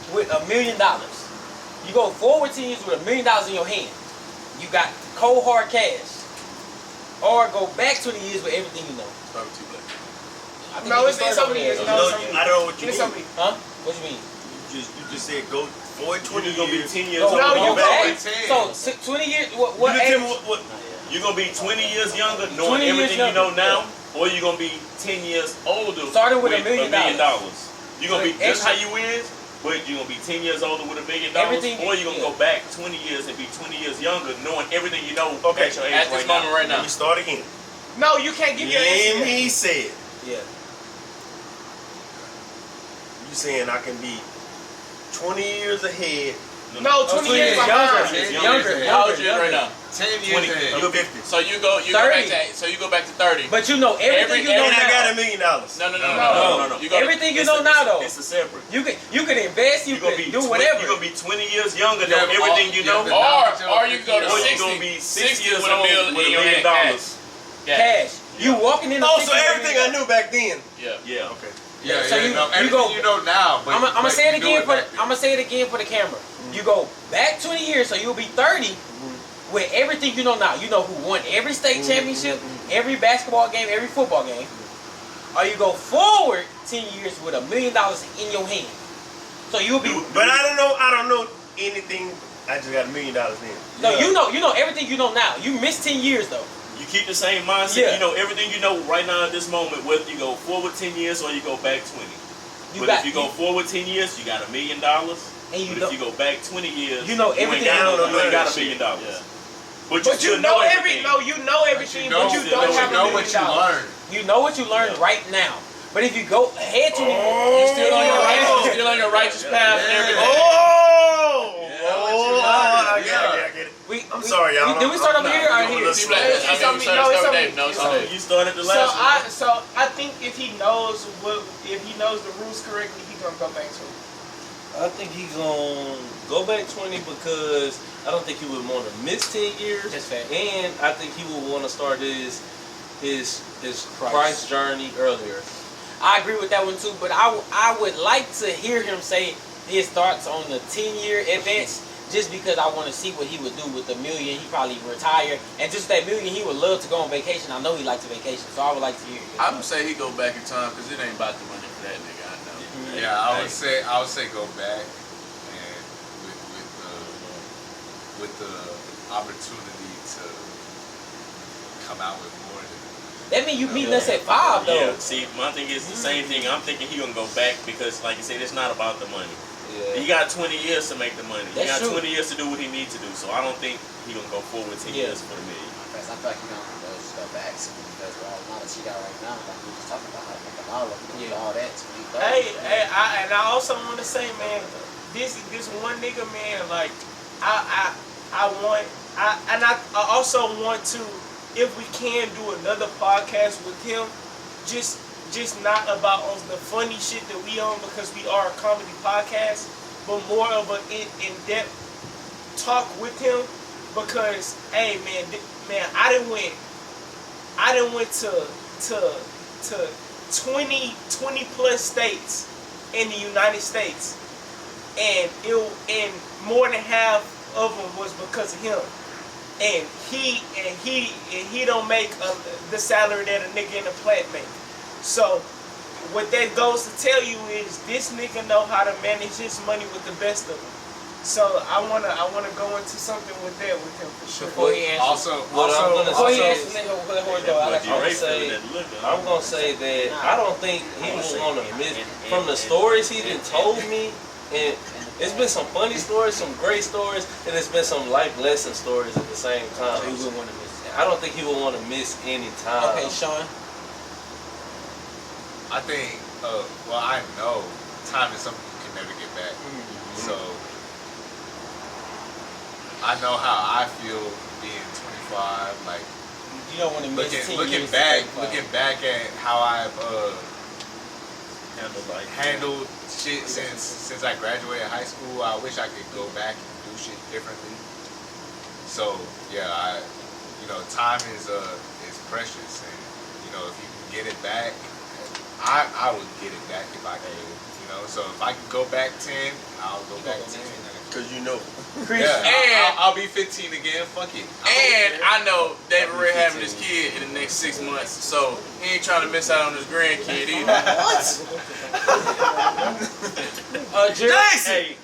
Speaker 2: with $1 million. You go forward 10 years with $1 million in your hand. You got cold hard cash, or go back 20 years with everything you know.
Speaker 3: Probably Teeblack.
Speaker 2: I think
Speaker 6: No,
Speaker 2: you
Speaker 6: it's
Speaker 2: can
Speaker 6: in
Speaker 2: start
Speaker 6: so many
Speaker 2: over
Speaker 6: years.
Speaker 2: there.
Speaker 6: No,
Speaker 7: I don't know what you
Speaker 6: It's
Speaker 7: mean.
Speaker 6: so many.
Speaker 2: Huh? What you mean?
Speaker 7: You just said go for 20
Speaker 8: You're gonna be
Speaker 7: years.
Speaker 8: 10 years
Speaker 2: Go,
Speaker 8: old.
Speaker 6: No,
Speaker 2: go
Speaker 6: you
Speaker 2: back.
Speaker 5: go.
Speaker 2: So 20 years. What
Speaker 7: You
Speaker 2: age?
Speaker 7: can tell me what
Speaker 8: You're gonna be 20 years younger,
Speaker 2: 20
Speaker 8: knowing
Speaker 2: years
Speaker 8: everything you know
Speaker 2: younger.
Speaker 8: now, or you're gonna be 10 years older,
Speaker 2: Starting with $1 million.
Speaker 8: You're gonna be
Speaker 2: So
Speaker 8: just
Speaker 2: extra-
Speaker 8: how you is, but you're gonna be 10 years older with $1 million,
Speaker 2: Everything-
Speaker 8: or you're gonna
Speaker 2: yeah.
Speaker 8: go back 20 years and be 20 years younger, knowing everything you know
Speaker 7: Okay,
Speaker 8: at your age
Speaker 3: At this moment right now.
Speaker 7: Let me start again.
Speaker 6: No, you can't give your answer.
Speaker 7: And he said,
Speaker 2: Yeah.
Speaker 7: you saying I can be 20 years ahead.
Speaker 6: No, 20 years behind.
Speaker 2: Younger.
Speaker 3: How old you right now?
Speaker 5: 10 years
Speaker 8: 20.
Speaker 5: ahead.
Speaker 7: You're 50.
Speaker 3: So you go
Speaker 2: 30.
Speaker 3: back to 30.
Speaker 2: But you know everything you know
Speaker 7: And I got
Speaker 2: now.
Speaker 7: $1 million.
Speaker 8: No.
Speaker 3: You go
Speaker 2: Everything you know now, though.
Speaker 8: It's a separate.
Speaker 2: You can invest. You
Speaker 8: You're gonna
Speaker 2: can
Speaker 8: be
Speaker 2: do whatever.
Speaker 8: You're gonna be 20 years younger,
Speaker 5: Yeah,
Speaker 8: know everything you know,
Speaker 3: or you can go to
Speaker 8: or
Speaker 3: 60.
Speaker 8: you're gonna be
Speaker 3: 60
Speaker 8: years
Speaker 3: with $1
Speaker 8: old
Speaker 3: million
Speaker 8: with
Speaker 3: in
Speaker 8: $1
Speaker 3: your
Speaker 8: million.
Speaker 3: hand.
Speaker 2: Cash. You walking in.
Speaker 7: Oh, so everything I knew back then.
Speaker 3: Yeah.
Speaker 8: Yeah.
Speaker 7: Okay.
Speaker 5: Yeah,
Speaker 2: So
Speaker 5: yeah,
Speaker 2: you-
Speaker 5: no,
Speaker 2: you
Speaker 5: everything
Speaker 2: go-
Speaker 5: you know now. But
Speaker 2: I'm gonna say it
Speaker 5: you knew
Speaker 2: again for.
Speaker 5: back then.
Speaker 2: I'm gonna say it again for the camera. You go back 20 years, so you'll be 30 with everything you know now. You know who won every state championship, every basketball game, every football game. Or you go forward 10 years with $1 million in your hand. So you'll be.
Speaker 7: But I don't know anything. I just got $1 million in.
Speaker 2: No, you know everything you know now. You missed 10 years though.
Speaker 8: You keep the same mindset.
Speaker 2: Yeah.
Speaker 8: You know everything you know right now at this moment, whether you go forward 10 years or you go back 20. If you go forward 10 years, you got $1 million.
Speaker 2: And you
Speaker 8: But if you go back 20 years,
Speaker 2: you know
Speaker 8: ain't
Speaker 2: everything.
Speaker 8: got,
Speaker 7: you
Speaker 8: you ain't got $1
Speaker 7: shit.
Speaker 8: million.
Speaker 3: Yeah.
Speaker 8: But
Speaker 6: But you
Speaker 8: still
Speaker 6: know
Speaker 8: everything.
Speaker 6: you know everything, but you
Speaker 8: you
Speaker 6: don't
Speaker 8: know
Speaker 6: have
Speaker 5: know
Speaker 6: $1
Speaker 5: what you
Speaker 6: million.
Speaker 5: learned.
Speaker 2: You know what you learned right now. But if you go ahead to
Speaker 3: You still on your righteous path and everything.
Speaker 7: I get it.
Speaker 2: I'm
Speaker 7: sorry, y'all.
Speaker 2: Did we start over here or here?
Speaker 3: Teeblack, I mean, we started Dave. No, it's on Dave.
Speaker 8: You started the
Speaker 6: So
Speaker 8: last
Speaker 6: I think if he knows the rules correctly, he gonna go back to it.
Speaker 4: I think he gonna go back 20 because I don't think he would want to miss 10 years.
Speaker 2: That's fair.
Speaker 4: And I think he would want to start his Christ journey earlier.
Speaker 2: I agree with that one too, but I would like to hear him say his thoughts on the 10-year advance, just because I want to see what he would do with the $1 million. He probably retire, and just that $1 million, he would love to go on vacation. I know he likes to vacation, so I would like to hear it.
Speaker 3: I'm gonna say he go back in time because it ain't about the money for that nigga. I know.
Speaker 5: Yeah, I would say go back and with the opportunity to come out with more than.
Speaker 2: That means you meeting us at 5 though.
Speaker 8: Yeah, see, my thing is the same thing. I'm thinking he gonna go back because, like you said, it's not about the money.
Speaker 4: Yeah.
Speaker 8: He got 20 years to make the money. He
Speaker 2: That's
Speaker 8: got
Speaker 2: true.
Speaker 8: 20 years to do what he needs to do. So I don't think he gonna go forward 10 years for the $1 million.
Speaker 9: I feel like you're gonna just go back simply because we're all knowledge he got right now. Like we just talking about how to make a dollar, all that to me.
Speaker 6: I also want to say, man, this one nigga, man, like I also want to, if we can do another podcast with him, just not about on the funny shit that we on because we are a comedy podcast, but more of an in-depth talk with him because, hey man, I done went to 20 plus states in the United States, and more than half of them was because of him. And he don't make the salary that a nigga in the plant make. So what that goes to tell you is this nigga know how to manage his money with the best of them. So I wanna go into something with that with him for sure.
Speaker 2: Before he answers.
Speaker 4: I'm gonna say that I don't think he was gonna miss from the stories he done told me, and it's been some funny stories, some great stories, and it's been some life lesson stories at the same time.
Speaker 2: So he wouldn't want to miss that.
Speaker 4: I don't think he would want to miss any time.
Speaker 2: Okay, Sean.
Speaker 5: I think, well, I know time is something you can never get back. So I know how I feel being 25. Like
Speaker 2: You don't want to miss 10
Speaker 5: looking
Speaker 2: years
Speaker 5: back at how I've handled shit
Speaker 2: Yeah.
Speaker 5: since I graduated high school. I wish I could go back and do shit differently. So yeah, time is precious, and if you can get it back, I would get it back if I could. So if I could go back 10, I'll go back 10.
Speaker 7: Because
Speaker 5: Yeah, and I'll be 15 again. Fuck it.
Speaker 3: And I know David Ray having this kid in the next 6 months, so he ain't trying to miss out on his grandkid either.
Speaker 2: Jared,
Speaker 8: Jason!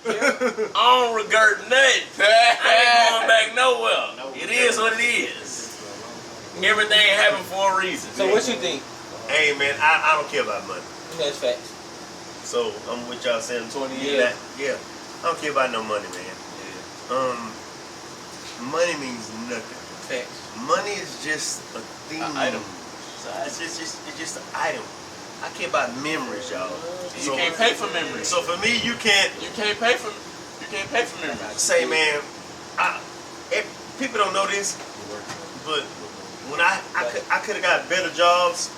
Speaker 8: I don't regret nothing. I ain't going back nowhere. It is what it is. Everything happened for a reason.
Speaker 2: so what you think?
Speaker 7: Hey man, I don't care about money.
Speaker 2: That's facts.
Speaker 7: So I'm with y'all saying 20
Speaker 2: Yeah.
Speaker 7: years. Yeah, I don't care about no money, man. Money means nothing.
Speaker 2: Facts.
Speaker 7: Money is just a thing.
Speaker 3: An item.
Speaker 7: It's just an item. I care about memories, y'all.
Speaker 3: You can't pay for memories.
Speaker 7: So for me, you can't
Speaker 3: pay for memories.
Speaker 7: say, man. People don't know this, but when I could have got better jobs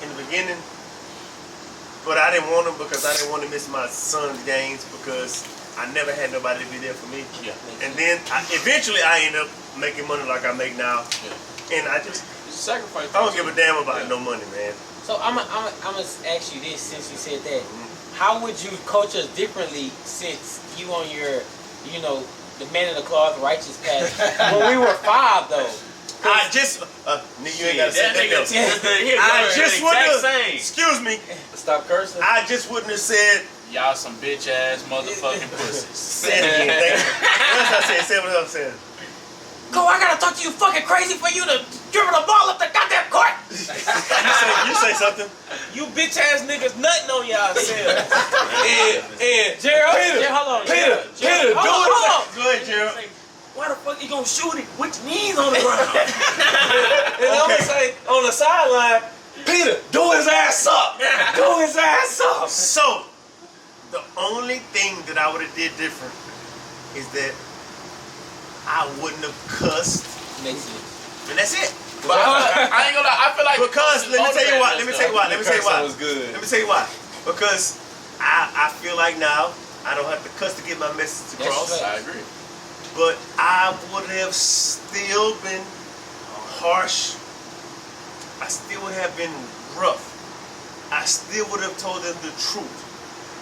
Speaker 7: in the beginning, but I didn't want them because I didn't want to miss my son's games because I never had nobody to be there for me.
Speaker 3: Yeah.
Speaker 7: And then eventually I end up making money like I make now, and I just
Speaker 3: Sacrifice.
Speaker 7: I don't give a damn about no money, man.
Speaker 2: So I'm gonna ask you this since you said that. How would you coach us differently since you on your, the man in the cloth righteous path? When we were 5 though.
Speaker 7: I just you ain't gotta say
Speaker 8: That nigga,
Speaker 7: that. I just wouldn't have. Excuse me.
Speaker 4: Stop cursing.
Speaker 7: I just wouldn't have said.
Speaker 3: Y'all some bitch ass motherfucking pussies.
Speaker 7: Say it again. Thank you. What I said. Say what I'm saying.
Speaker 2: Go, I gotta talk to you fucking crazy for you to dribble the ball up the goddamn court.
Speaker 7: You say something.
Speaker 6: You bitch ass niggas nutting on yourselves.
Speaker 4: And
Speaker 2: Gerald, hold on.
Speaker 4: Peter,
Speaker 2: Hold on.
Speaker 7: Go ahead, Gerald.
Speaker 8: why the fuck you gonna shoot it with your knees on the ground?
Speaker 4: And I'm gonna say on the sideline, Peter, do his ass up. Do his ass up.
Speaker 7: So, the only thing that I would have did different is that I wouldn't have cussed,
Speaker 2: Makes sense.
Speaker 7: and that's it.
Speaker 3: But I ain't gonna lie, I feel like
Speaker 7: Because let me tell you why.
Speaker 3: motivated
Speaker 7: Let me
Speaker 3: us,
Speaker 7: tell you why. Let me tell you why.
Speaker 4: was good.
Speaker 7: Let me tell you why. Because I feel like now I don't have to cuss to get my message
Speaker 2: That's
Speaker 7: across.
Speaker 2: right.
Speaker 3: I agree.
Speaker 7: But I would have still been harsh. I still would have been rough. I still would have told them the truth.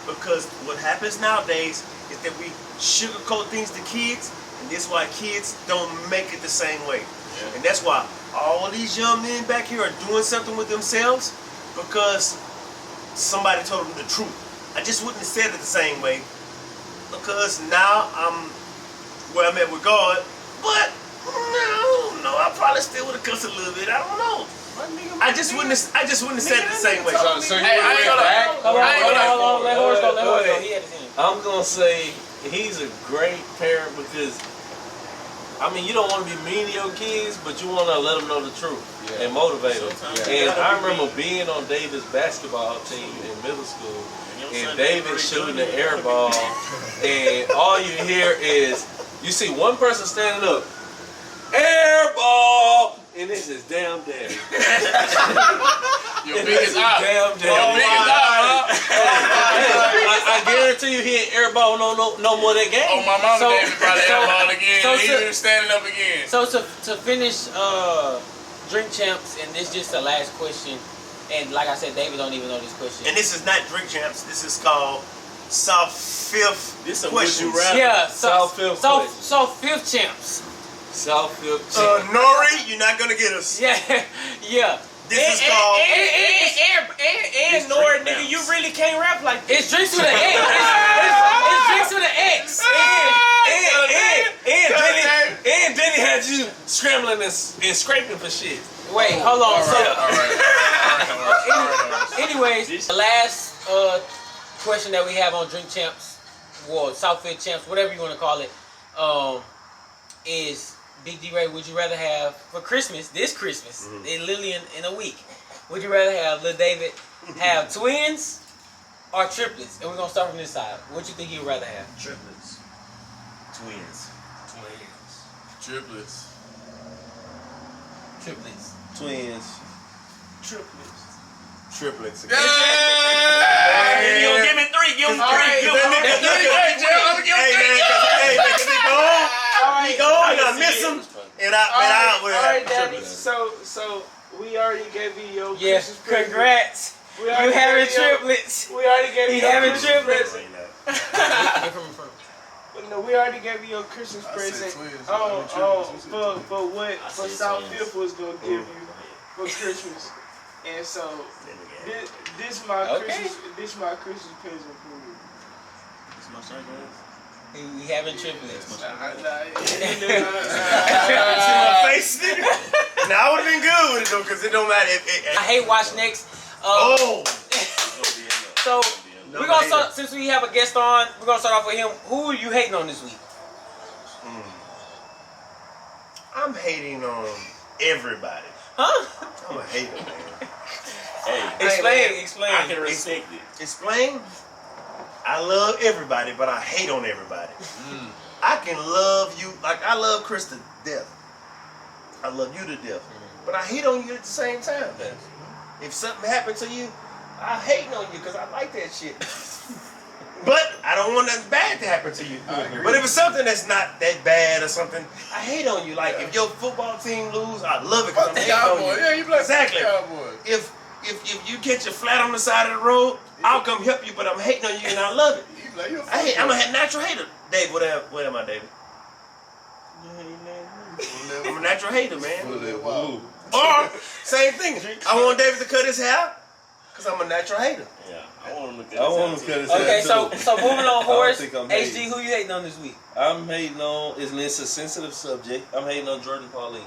Speaker 7: Because what happens nowadays is that we sugarcoat things to kids, and that's why kids don't make it the same way.
Speaker 3: Yeah.
Speaker 7: And that's why all these young men back here are doing something with themselves because somebody told them the truth. I just wouldn't have said it the same way because now I'm where I'm at with God, but no, I probably still would have cussed a little bit. I don't know. I just wouldn't have said it the same way.
Speaker 5: So you
Speaker 3: Hey, I ain't gonna lie.
Speaker 2: Hold on. Let Horse go.
Speaker 4: Go ahead.
Speaker 2: He had his hand.
Speaker 4: I'm gonna say he's a great parent because, I mean, you don't want to be mean to your kids, but you want to let them know the truth and motivate them. And I remember being on David's basketball team in middle school, and David shooting the air ball, and all you hear is, you see one person standing up, air ball, and it's his damn daddy.
Speaker 3: Your biggest eye.
Speaker 4: Damn daddy.
Speaker 3: Your biggest eye,
Speaker 4: I guarantee you he ain't air ball no more that game.
Speaker 3: Oh, my mama
Speaker 2: So-
Speaker 3: gave me probably
Speaker 2: so-
Speaker 3: airball again.
Speaker 2: so-
Speaker 3: He even standing up again.
Speaker 2: So to finish Drink Champs, and this is just the last question, and like I said, David don't even know this question.
Speaker 7: And this is not Drink Champs. This is called South Fifth
Speaker 8: This a would you
Speaker 7: Questions.
Speaker 8: rather.
Speaker 2: Yeah,
Speaker 4: South Fifth
Speaker 2: so
Speaker 4: question.
Speaker 2: so fifth champs.
Speaker 4: Southfield.
Speaker 7: Nori, you're not gonna get us.
Speaker 2: Yeah, yeah.
Speaker 7: This is called.
Speaker 6: And Nora, nigga, you really can't rap like this.
Speaker 2: It's drinks with an X. It's drinks with an X.
Speaker 4: And Denny had you scrambling and scraping for shit.
Speaker 2: Wait, hold on.
Speaker 3: All right.
Speaker 2: Anyways, the last question that we have on Drink Champs, or Southfield Champs, whatever you want to call it, is Big D Ray. Would you rather have for Christmas, this Christmas, literally in a week? Would you rather have Lil David have twins or triplets? And we're gonna start from this side. What you think he would rather have?
Speaker 8: Triplets. Twins.
Speaker 3: Triplets.
Speaker 2: Triplets.
Speaker 4: Twins.
Speaker 7: Triplets.
Speaker 3: Yeah!
Speaker 8: You gonna give me 3? Give him 3. Give him 3.
Speaker 7: He gone, and I miss him, and I would have
Speaker 6: Alright, Daddy.
Speaker 7: triplets.
Speaker 6: So we already gave you your
Speaker 2: Yeah,
Speaker 6: Christmas present.
Speaker 2: congrats.
Speaker 6: We
Speaker 2: You
Speaker 6: already
Speaker 2: having
Speaker 6: gave you your-
Speaker 2: triplets.
Speaker 6: We already gave
Speaker 2: He
Speaker 6: you your
Speaker 2: having
Speaker 6: Christmas
Speaker 2: triplets.
Speaker 6: present.
Speaker 2: Get from in front.
Speaker 6: No, we already gave you your Christmas
Speaker 3: I said
Speaker 6: present.
Speaker 3: twins.
Speaker 6: For what
Speaker 8: I
Speaker 6: for
Speaker 8: said
Speaker 6: South
Speaker 8: twins.
Speaker 6: Fifth was gonna give you for Christmas. And so this my
Speaker 2: Okay.
Speaker 6: Christmas present for you.
Speaker 8: This my shot glass?
Speaker 2: We having triplets.
Speaker 7: See my face, nigga? Now I would have been good with it though, cause it don't matter if
Speaker 2: I hate Watch Next.
Speaker 7: Oh,
Speaker 2: So we're gonna start, since we have a guest on, we're gonna start off with him. Who are you hating on this week?
Speaker 7: I'm hating on everybody.
Speaker 2: Huh?
Speaker 7: I'm a hater, man.
Speaker 8: Hey,
Speaker 2: Explain.
Speaker 8: I can respect it.
Speaker 7: Explain. I love everybody, but I hate on everybody. I can love you like I love Chris to death. I love you to death, but I hate on you at the same time. If something happened to you, I hate on you because I like that shit. But I don't want nothing bad to happen to you. But if it's something that's not that bad or something, I hate on you. Like if your football team lose, I love it because I'm hating on you.
Speaker 3: Yeah, you play
Speaker 7: Exactly.
Speaker 3: Cowboy.
Speaker 7: If you catch a flat on the side of the road, I'll come help you, but I'm hating on you and I love it. I'm a natural hater. Dave, what am I, David? I'm a natural hater, man. Or, same thing. I want David to cut his hair because I'm a natural hater.
Speaker 8: Yeah, I want him to
Speaker 4: I want him to cut his hair.
Speaker 2: Okay, so moving on, Horace.
Speaker 4: think I'm
Speaker 2: HD,
Speaker 4: hating.
Speaker 2: who you hating on this week?
Speaker 4: I'm hating on, it's a sensitive subject. I'm hating on Jordan Pauline.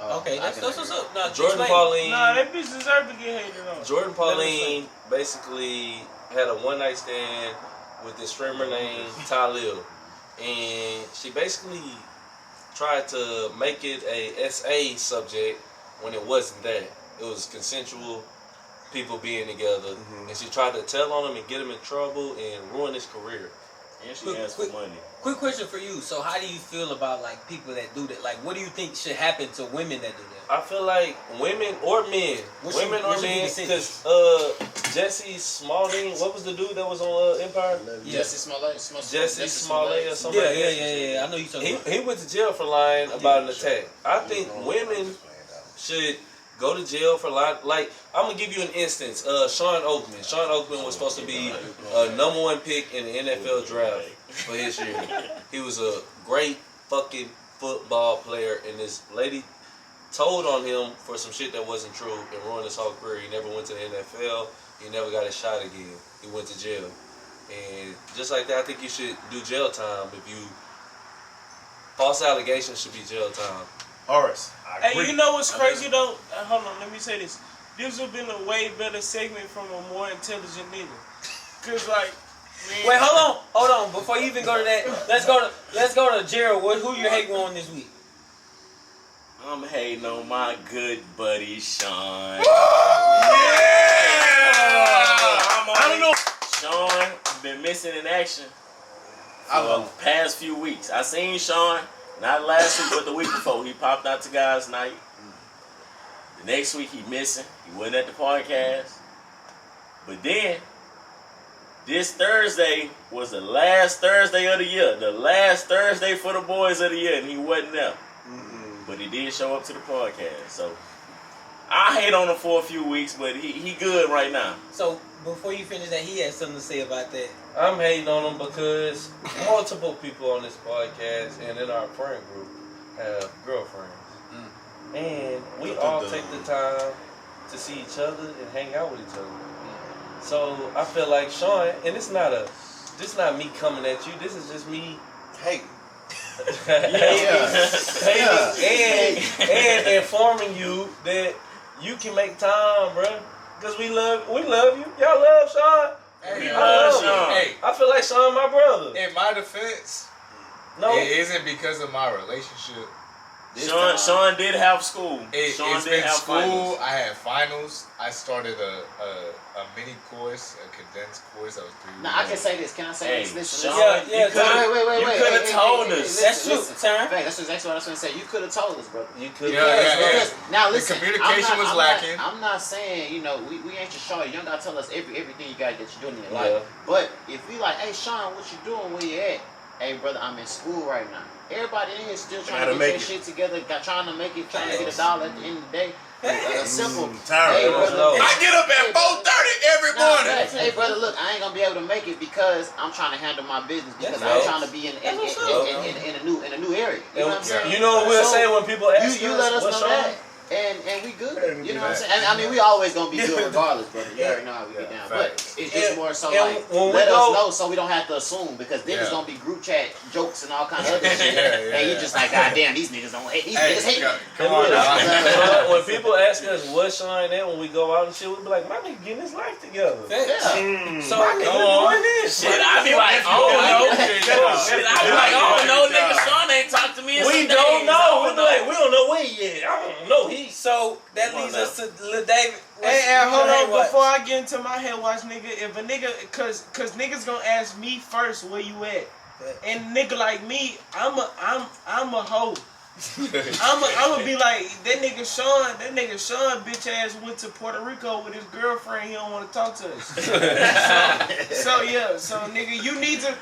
Speaker 2: Okay, that's what's up. No,
Speaker 4: Jordan
Speaker 2: explain.
Speaker 4: Pauline.
Speaker 6: Nah, that bitch deserve to get hated on.
Speaker 4: Jordan Pauline basically had a one-night stand with this streamer named Talil, and she basically tried to make it a SA subject when it wasn't that. It was consensual people being together, and she tried to tell on him and get him in trouble and ruin his career.
Speaker 8: And she asked for money.
Speaker 2: Quick question for you. So how do you feel about like people that do that? Like what do you think should happen to women that do that?
Speaker 4: I feel like women or men,
Speaker 2: What should be the sentence?
Speaker 4: because Jesse Smollett, what was the dude that was on Empire?
Speaker 9: Jesse Smollett.
Speaker 4: Jesse Smollett or something.
Speaker 2: Yeah. I know you talking about.
Speaker 4: He went to jail for lying about an attack. I think women should go to jail for lying. Like, I'm gonna give you an instance. Sean Oakman. Sean Oakman was supposed to be a #1 pick in the NFL draft for his year. He was a great fucking football player, and this lady told on him for some shit that wasn't true and ruined his whole career. He never went to the NFL. He never got a shot again. He went to jail. And just like that, I think you should do jail time. If you false allegations should be jail time.
Speaker 7: Horace, I agree.
Speaker 6: Hey, you know what's crazy though? Hold on, let me say this. This would have been a way better segment from a more intelligent nigga. Cause like, man.
Speaker 2: Wait, hold on. Before you even go to that, let's go to Gerald. Who you hating on this week?
Speaker 8: I'm hating on my good buddy Sean.
Speaker 7: I don't know.
Speaker 8: Sean been missing in action for the past few weeks. I seen Sean, not last week, but the week before. He popped out to guys' night. The next week he missing. He wasn't at the podcast. But then, this Thursday was the last Thursday of the year. The last Thursday for the boys of the year, and he wasn't there. But he did show up to the podcast. So, I hate on him for a few weeks, but he good right now.
Speaker 2: So before you finish that, he has something to say about that.
Speaker 4: I'm hating on him because multiple people on this podcast and in our friend group have girlfriends. And we all take the time to see each other and hang out with each other. So I feel like Sean, and this is not me coming at you. This is just me
Speaker 7: Hey.
Speaker 4: and informing you that you can make time, bro. Because we love you. Y'all love Sean.
Speaker 5: Hey,
Speaker 4: I love
Speaker 5: Sean.
Speaker 4: him.
Speaker 5: Hey,
Speaker 4: I feel like Sean my brother.
Speaker 5: in my defense,
Speaker 4: No.
Speaker 5: it isn't because of my relationship.
Speaker 8: Sean did have school. Sean
Speaker 5: It's
Speaker 8: did
Speaker 5: been
Speaker 8: have
Speaker 5: school.
Speaker 8: finals.
Speaker 5: I had finals. I started a mini course, a condensed course. I was 3 weeks.
Speaker 9: Now I can say this. Can I say
Speaker 8: Hey,
Speaker 9: this? Listen,
Speaker 8: Sean,
Speaker 9: listen.
Speaker 4: Yeah,
Speaker 9: Wait.
Speaker 8: you could have told us.
Speaker 9: Listen,
Speaker 2: That's true,
Speaker 9: listen.
Speaker 2: Turn.
Speaker 9: Fact, that's exactly what I was going to say. You could have told us, brother.
Speaker 4: You could.
Speaker 5: Yeah.
Speaker 9: Because, now
Speaker 5: The
Speaker 9: listen,
Speaker 5: communication was lacking.
Speaker 9: I'm not saying, we ain't just Sean. You don't gotta tell us everything you got that you're doing in your
Speaker 4: Yeah.
Speaker 9: life. But if we like, hey Sean, what you doing? Where you at? Hey brother, I'm in school right now. Everybody in here still trying to get their shit together, trying to get a dollar at the end of the day. Simple.
Speaker 7: Tired.
Speaker 9: Hey brother,
Speaker 5: I get up at 4:30 every morning.
Speaker 9: hey brother, look, I ain't gonna be able to make it because I'm trying to handle my business because
Speaker 4: That's
Speaker 9: I'm
Speaker 4: right.
Speaker 9: trying to be in a new area. You know what I'm saying?
Speaker 4: You know what we'll
Speaker 9: So,
Speaker 4: say when people ask
Speaker 9: you let us
Speaker 4: what's
Speaker 9: know
Speaker 4: Sean?
Speaker 9: that. And we good. You know what I'm saying? And, I mean, we always gonna be good regardless, brother. You already know how we get down. But it's just more so
Speaker 4: and
Speaker 9: like,
Speaker 4: when we
Speaker 9: let us
Speaker 4: go-
Speaker 9: know so we don't have to assume because then it's gonna be group chat jokes and all kind of other shit.
Speaker 5: Yeah.
Speaker 9: And you just like, God damn, these niggas don't hate. These niggas hate me.
Speaker 5: Come on now.
Speaker 4: So when people ask us what's Sean at when we go out and shit, we be like, my nigga getting his life together.
Speaker 9: Yeah.
Speaker 2: So
Speaker 4: My nigga doing this.
Speaker 8: Shit, I be like, I don't know. Shit, I be like, I don't know, nigga. Sean ain't talked to me in
Speaker 4: We
Speaker 8: some
Speaker 4: don't
Speaker 8: days.
Speaker 4: know. We be like, we don't know where he at. I don't know.
Speaker 2: So that leads us to Lil David.
Speaker 6: Hey, hold
Speaker 2: Hey,
Speaker 6: on,
Speaker 2: what?
Speaker 6: before I get into my head watch, nigga, if a nigga, cause niggas gonna ask me first where you at, and nigga like me, I'm a hoe. I'm be like that nigga Sean bitch ass went to Puerto Rico with his girlfriend. He don't want to talk to us. so nigga, you need to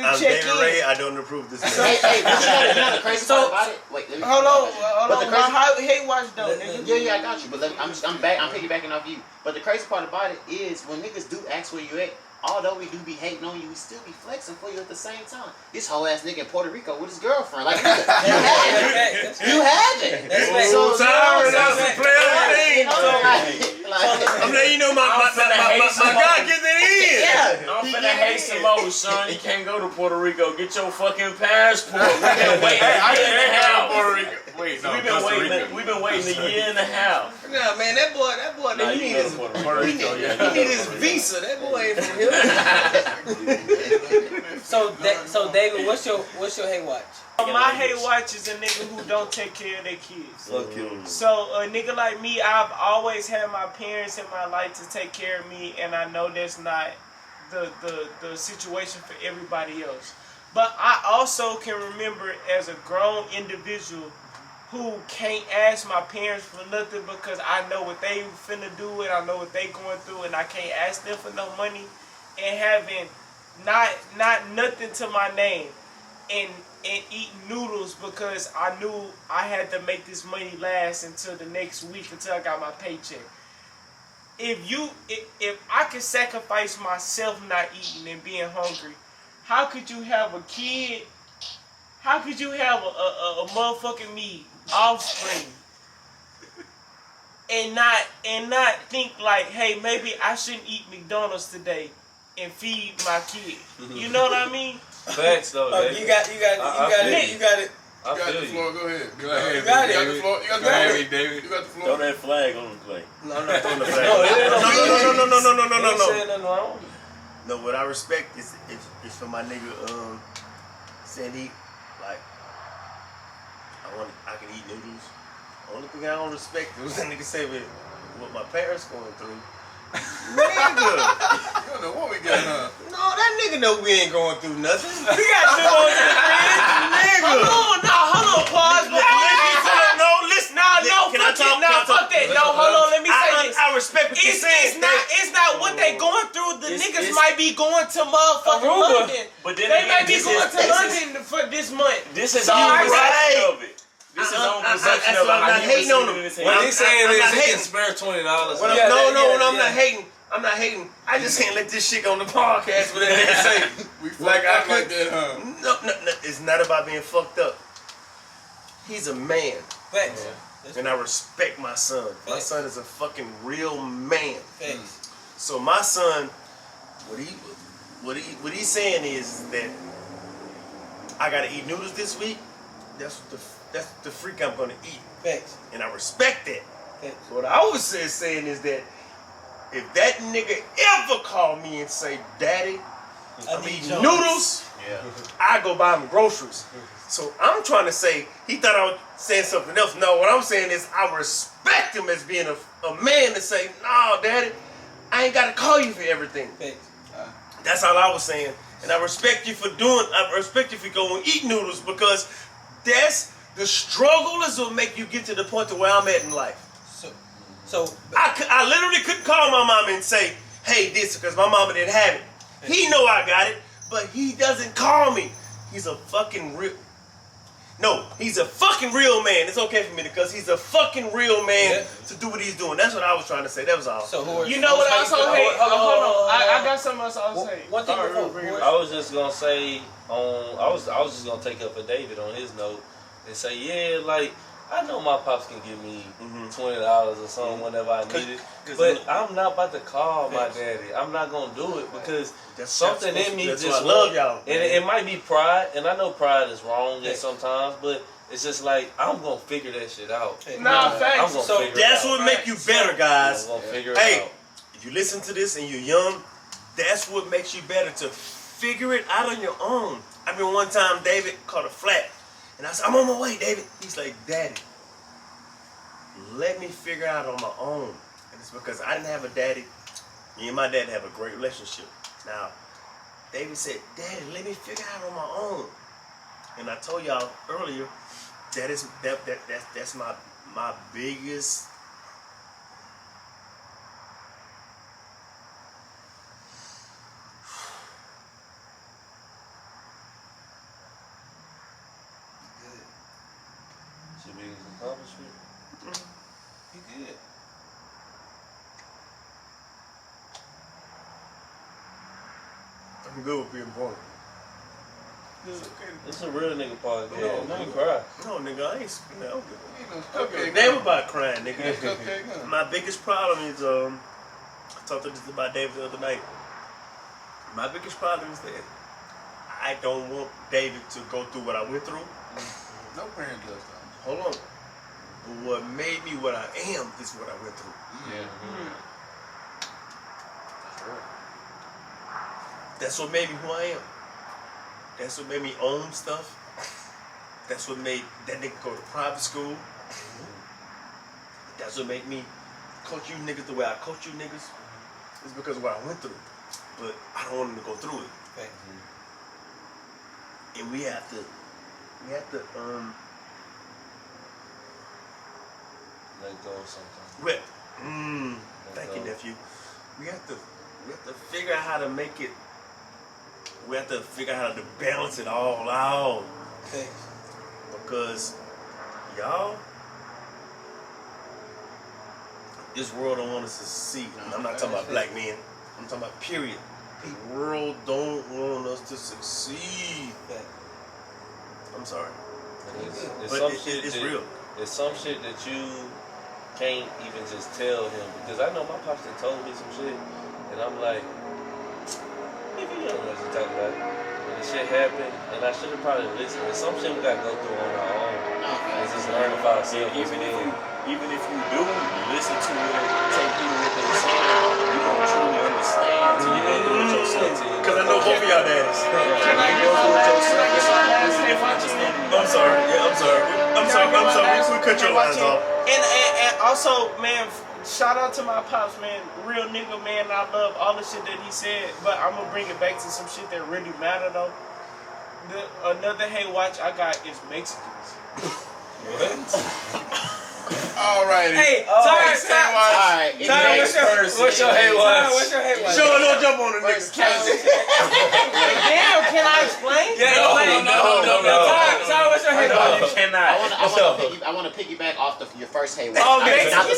Speaker 7: I'm
Speaker 6: check
Speaker 7: David
Speaker 6: in.
Speaker 7: Ray. I don't approve this.
Speaker 9: Hey, but you know the crazy part about it? Wait, let me
Speaker 6: Hold on.
Speaker 9: But the crazy-
Speaker 6: My hate watch though, nigga.
Speaker 9: Yeah, I got you. But I'm piggybacking off you. But the crazy part about it is when niggas do ask where you at, although we do be hating on you, we still be flexing for you at the same time. This whole ass nigga in Puerto Rico with his girlfriend, like nigga, you had it.
Speaker 7: So tired of the player I'm letting you know my guy getting it in.
Speaker 9: Yeah.
Speaker 8: I'm finna hate some more, son. You can't go to Puerto Rico. Get your fucking passport. We've been waiting a year and a half.
Speaker 5: Puerto Rico. Wait, no,
Speaker 8: We've been waiting a year and a half.
Speaker 10: Nah, man, that boy,
Speaker 8: Nah,
Speaker 10: he
Speaker 8: you
Speaker 10: need
Speaker 8: go to
Speaker 10: his,
Speaker 8: Puerto Rico,
Speaker 10: he
Speaker 8: yeah.
Speaker 10: need his visa. That boy ain't from here.
Speaker 2: So David, what's your hate watch?
Speaker 6: My hate watch is a nigga who don't take care of their kids.
Speaker 7: Fuck you.
Speaker 6: So a nigga like me, I've always had my parents in my life to take care of me, and I know that's not the situation for everybody else. But I also can remember as a grown individual who can't ask my parents for nothing because I know what they finna do and I know what they going through, and I can't ask them for no money, and having not nothing to my name, and eat noodles because I knew I had to make this money last until the next week until I got my paycheck. If I could sacrifice myself not eating and being hungry, how could you have a kid? How could you have a motherfucking me offspring and not think like, hey, maybe I shouldn't eat McDonald's today and feed my kid? You know what I mean?
Speaker 4: Facts though.
Speaker 2: You got it.
Speaker 4: I
Speaker 5: You got
Speaker 4: feel
Speaker 5: the
Speaker 4: you.
Speaker 5: floor. Go ahead. Go ahead.
Speaker 2: You got it.
Speaker 5: You got the floor. You got the
Speaker 2: Go
Speaker 5: floor.
Speaker 2: ahead.
Speaker 5: David. You got the
Speaker 8: Throw
Speaker 5: floor.
Speaker 8: that flag on the play.
Speaker 7: No, I'm not throwing the flag.
Speaker 4: No, it ain't
Speaker 7: No.
Speaker 4: Ain't saying nothing wrong.
Speaker 7: No, what I respect is for my nigga saying he like I can eat noodles. Only thing I don't respect is that nigga say with what my parents going through. Nigga,
Speaker 5: You don't know what we got, huh?
Speaker 10: No, that nigga know we ain't going through nothing.
Speaker 6: We got two on the bridge. Hold on, pause. Listen, fuck that. No, hold on, let me say this.
Speaker 7: I respect what you're saying.
Speaker 6: It's not what they going through. The niggas might be going to motherfucking
Speaker 4: Aruba.
Speaker 6: London.
Speaker 8: But then
Speaker 6: They might
Speaker 8: again,
Speaker 6: be going to London for this month.
Speaker 8: This is
Speaker 6: So
Speaker 8: on
Speaker 6: I
Speaker 8: perception of it. This is on perception of it.
Speaker 7: I'm not hating on him.
Speaker 4: What he's saying
Speaker 7: I'm
Speaker 4: is
Speaker 7: not
Speaker 4: he
Speaker 7: hating.
Speaker 4: can spare $20.
Speaker 7: I'm not hating. I'm not hating. I just can't let this shit go on the podcast with that nigga say.
Speaker 5: We
Speaker 7: Like, I
Speaker 5: like
Speaker 7: could-
Speaker 5: that, huh?
Speaker 7: No, it's not about being fucked up. He's a man.
Speaker 2: Facts.
Speaker 7: And I respect my son. My son is a fucking real man.
Speaker 10: Thanks.
Speaker 7: So my son, what he's saying is that I gotta eat noodles this week. That's the freak I'm gonna eat.
Speaker 10: Thanks.
Speaker 7: And I respect that.
Speaker 10: Thanks.
Speaker 7: What I was saying is that if that nigga ever call me and say, Daddy, I'm eating noodles, I go buy him groceries. So I'm trying to say, he thought I was saying something else. No, what I'm saying is I respect him as being a man to say, no, Daddy, I ain't got to call you for everything.
Speaker 10: Thanks.
Speaker 7: That's all I was saying. And I respect you for going eat noodles because that's the struggle is what make you get to the point to where I'm at in life.
Speaker 10: So
Speaker 7: I literally couldn't call my mama and say, hey, this, because my mama didn't have it. He know I got it, but he doesn't call me. He's a fucking real man. It's okay for me because he's a fucking real man to do what he's doing. That's what I was trying to say. That was all.
Speaker 10: So who are
Speaker 6: You know what else I hate? Hold on. I got something else I'll say.
Speaker 10: One thing
Speaker 4: I was just gonna say I was just gonna take up for David on his note and say, yeah, like I know my pops can give me $20 or something whenever I need it, but I'm not about to call my daddy. I'm not gonna do it because something in me just
Speaker 7: I love y'all.
Speaker 4: And it might be pride, and I know pride is wrong sometimes, but it's just like I'm gonna figure that shit out.
Speaker 6: Nah,
Speaker 4: I'm
Speaker 6: facts.
Speaker 4: gonna
Speaker 7: So
Speaker 4: figure
Speaker 7: that's
Speaker 4: it out.
Speaker 7: what make you better, guys.
Speaker 4: I'm gonna figure it
Speaker 7: Hey,
Speaker 4: out.
Speaker 7: if you listen to this and you're young, that's what makes you better, to figure it out on your own. I mean, one time David caught a flat, and I said, I'm on my way, David. He's like, Daddy, let me figure it out on my own. And it's because I didn't have a daddy. Me and my dad have a great relationship. Now, David said, Daddy, let me figure it out on my own. And I told y'all earlier, that's my biggest
Speaker 4: Should be his accomplishment.
Speaker 10: You good?
Speaker 7: I'm good with being born.
Speaker 4: It's a real nigga podcast.
Speaker 7: No,
Speaker 4: You cry.
Speaker 7: No, nigga, I ain't. No, okay. Damn about crying, nigga. My biggest problem is I talked to this about David the other night. My biggest problem is that I don't want David to go through what I went through.
Speaker 3: No parent does that.
Speaker 7: Hold on. But what made me what I am is what I went through.
Speaker 3: Yeah.
Speaker 7: That's what made me who I am. That's what made me own stuff. That's what made that nigga go to private school. That's what made me coach you niggas the way I coach you niggas. It's because of what I went through. But I don't want him to go through it.
Speaker 10: Thank you.
Speaker 7: And we have to
Speaker 4: Let go of something.
Speaker 7: thank you, nephew. We have to figure out how to make it. We have to figure out how to balance it all out.
Speaker 10: Thanks.
Speaker 7: Because y'all, this world don't want us to succeed. And I'm not talking about black men. I'm talking about period. The world don't want us to succeed. I'm sorry.
Speaker 4: It's
Speaker 7: But
Speaker 4: some
Speaker 7: it's
Speaker 4: shit that,
Speaker 7: real.
Speaker 4: It's some shit that you can't even just tell him, because I know my pops had told me some shit, and I'm like, nigga, you don't know what you're talking about. And the shit happened, and I should have probably listened. There's some shit we gotta go through on our own. And just learn about ourselves.
Speaker 8: Even if you do listen to it and take in what they're saying, you don't truly understand till you go through it yourself.
Speaker 7: Because I know both of y'all daddies.
Speaker 6: Can I go through it yourself?
Speaker 7: I'm sorry. Yeah, I'm sorry. I'm sorry. We cut your lines off.
Speaker 6: And also, man, shout out to my pops, man. Real nigga, man. I love all the shit that he said, but I'm gonna bring it back to some shit that really matter though. Another hate watch I got is Mexicans.
Speaker 3: Alrighty.
Speaker 6: Hey,
Speaker 9: Alright,
Speaker 6: what's your hate watch?
Speaker 7: Sure, don't jump on the niggas.
Speaker 6: Damn, can I explain?
Speaker 3: No.
Speaker 6: Sorry, what's your hate watch?
Speaker 8: You cannot.
Speaker 9: I want to piggyback off your first hey watch.
Speaker 6: Oh,
Speaker 9: not the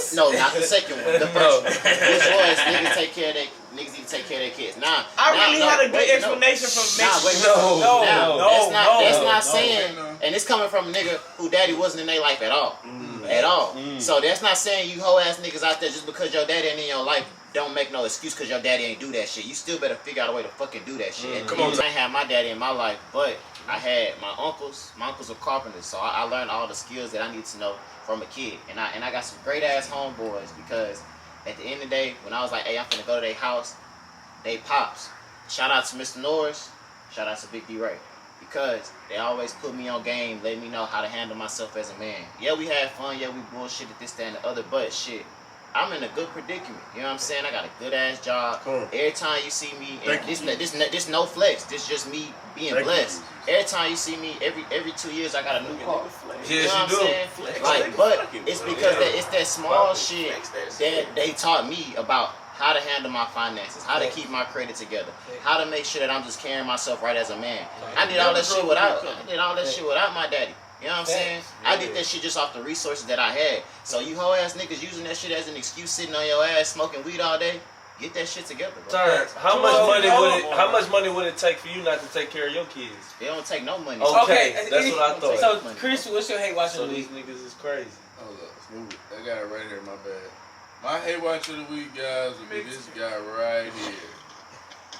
Speaker 9: second one. The first one. Which was niggas need to take care of their kids. Nah,
Speaker 6: I really had a good explanation from Mexico.
Speaker 9: That's not saying, and it's coming from a nigga who daddy wasn't in their life at all. at all. So that's not saying you hoe ass niggas out there just because your daddy ain't in your life don't make no excuse because your daddy ain't do that shit. You still better figure out a way to fucking do that shit. Come on, I ain't have my daddy in my life, but I had my uncles. My uncles were carpenters, so I learned all the skills that I need to know from a kid. And I got some great ass homeboys because at the end of the day, when I was like, hey, I'm finna go to their house, they pops. Shout out to Mr. Norris. Shout out to Big D Ray. Because they always put me on game, letting me know how to handle myself as a man. Yeah, we had fun. Yeah, we bullshitted this, that, and the other. But shit, I'm in a good predicament. You know what I'm saying? I got a good ass job. Every time you see me, and this no flex. This just me being blessed. Every time you see me, every 2 years I got a new car. You know what I'm saying? Like, but it's because it's that small shit that they taught me about how to handle my finances, how to keep my credit together, how to make sure that I'm just carrying myself right as a man. I did all that shit without my daddy. You know what I'm saying? I did that shit just off the resources that I had. So you hoe ass niggas using that shit as an excuse, sitting on your ass smoking weed all day, get that shit together, bro.
Speaker 4: Sir, how much money would it take for you not to take care of your kids?
Speaker 9: It don't take no money.
Speaker 4: Okay, that's what I thought.
Speaker 2: So, Chris, what's your hate watching
Speaker 4: So
Speaker 2: the
Speaker 4: these
Speaker 2: week?
Speaker 4: niggas is crazy.
Speaker 3: Hold up, smooth it. I got it right here, my bad. My hate watch of the week, guys, will be this guy right here.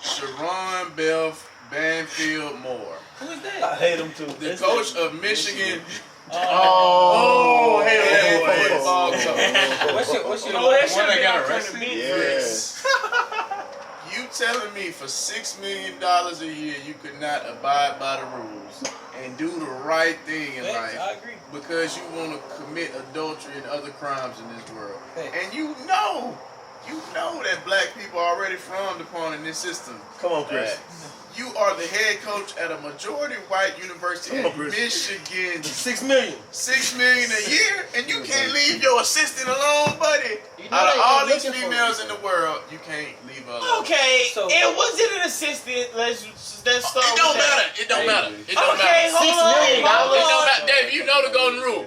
Speaker 3: Sharon Banfield Moore.
Speaker 2: Who is that?
Speaker 4: I hate him too.
Speaker 3: The coach of Michigan.
Speaker 7: Oh, hell
Speaker 3: Football
Speaker 2: What's your
Speaker 6: that shit
Speaker 3: I got
Speaker 6: been
Speaker 3: arrested?
Speaker 7: Yes.
Speaker 3: You telling me for $6 million a year you could not abide by the rules and do the right thing in life
Speaker 2: I agree.
Speaker 3: because you want to commit adultery and other crimes in this world. And you know that black people are already frowned upon in this system.
Speaker 7: Come on, Chris.
Speaker 3: You are the head coach at a majority white university in Michigan.
Speaker 7: $6 million.
Speaker 3: $6 million a year, and you can't leave your assistant alone, buddy.
Speaker 9: You know
Speaker 3: Out of
Speaker 9: they
Speaker 3: all
Speaker 9: ain't
Speaker 3: these
Speaker 9: looking for
Speaker 3: females
Speaker 9: you.
Speaker 3: in the world, you can't leave her alone.
Speaker 6: Okay,
Speaker 2: So-
Speaker 6: it wasn't an assistant. Let's start
Speaker 3: It
Speaker 6: with
Speaker 3: don't
Speaker 6: that.
Speaker 3: matter. It don't matter. It don't
Speaker 6: Okay,
Speaker 3: matter.
Speaker 6: hold on.
Speaker 3: It don't
Speaker 6: Hold
Speaker 3: matter. Dave, you know the golden rule.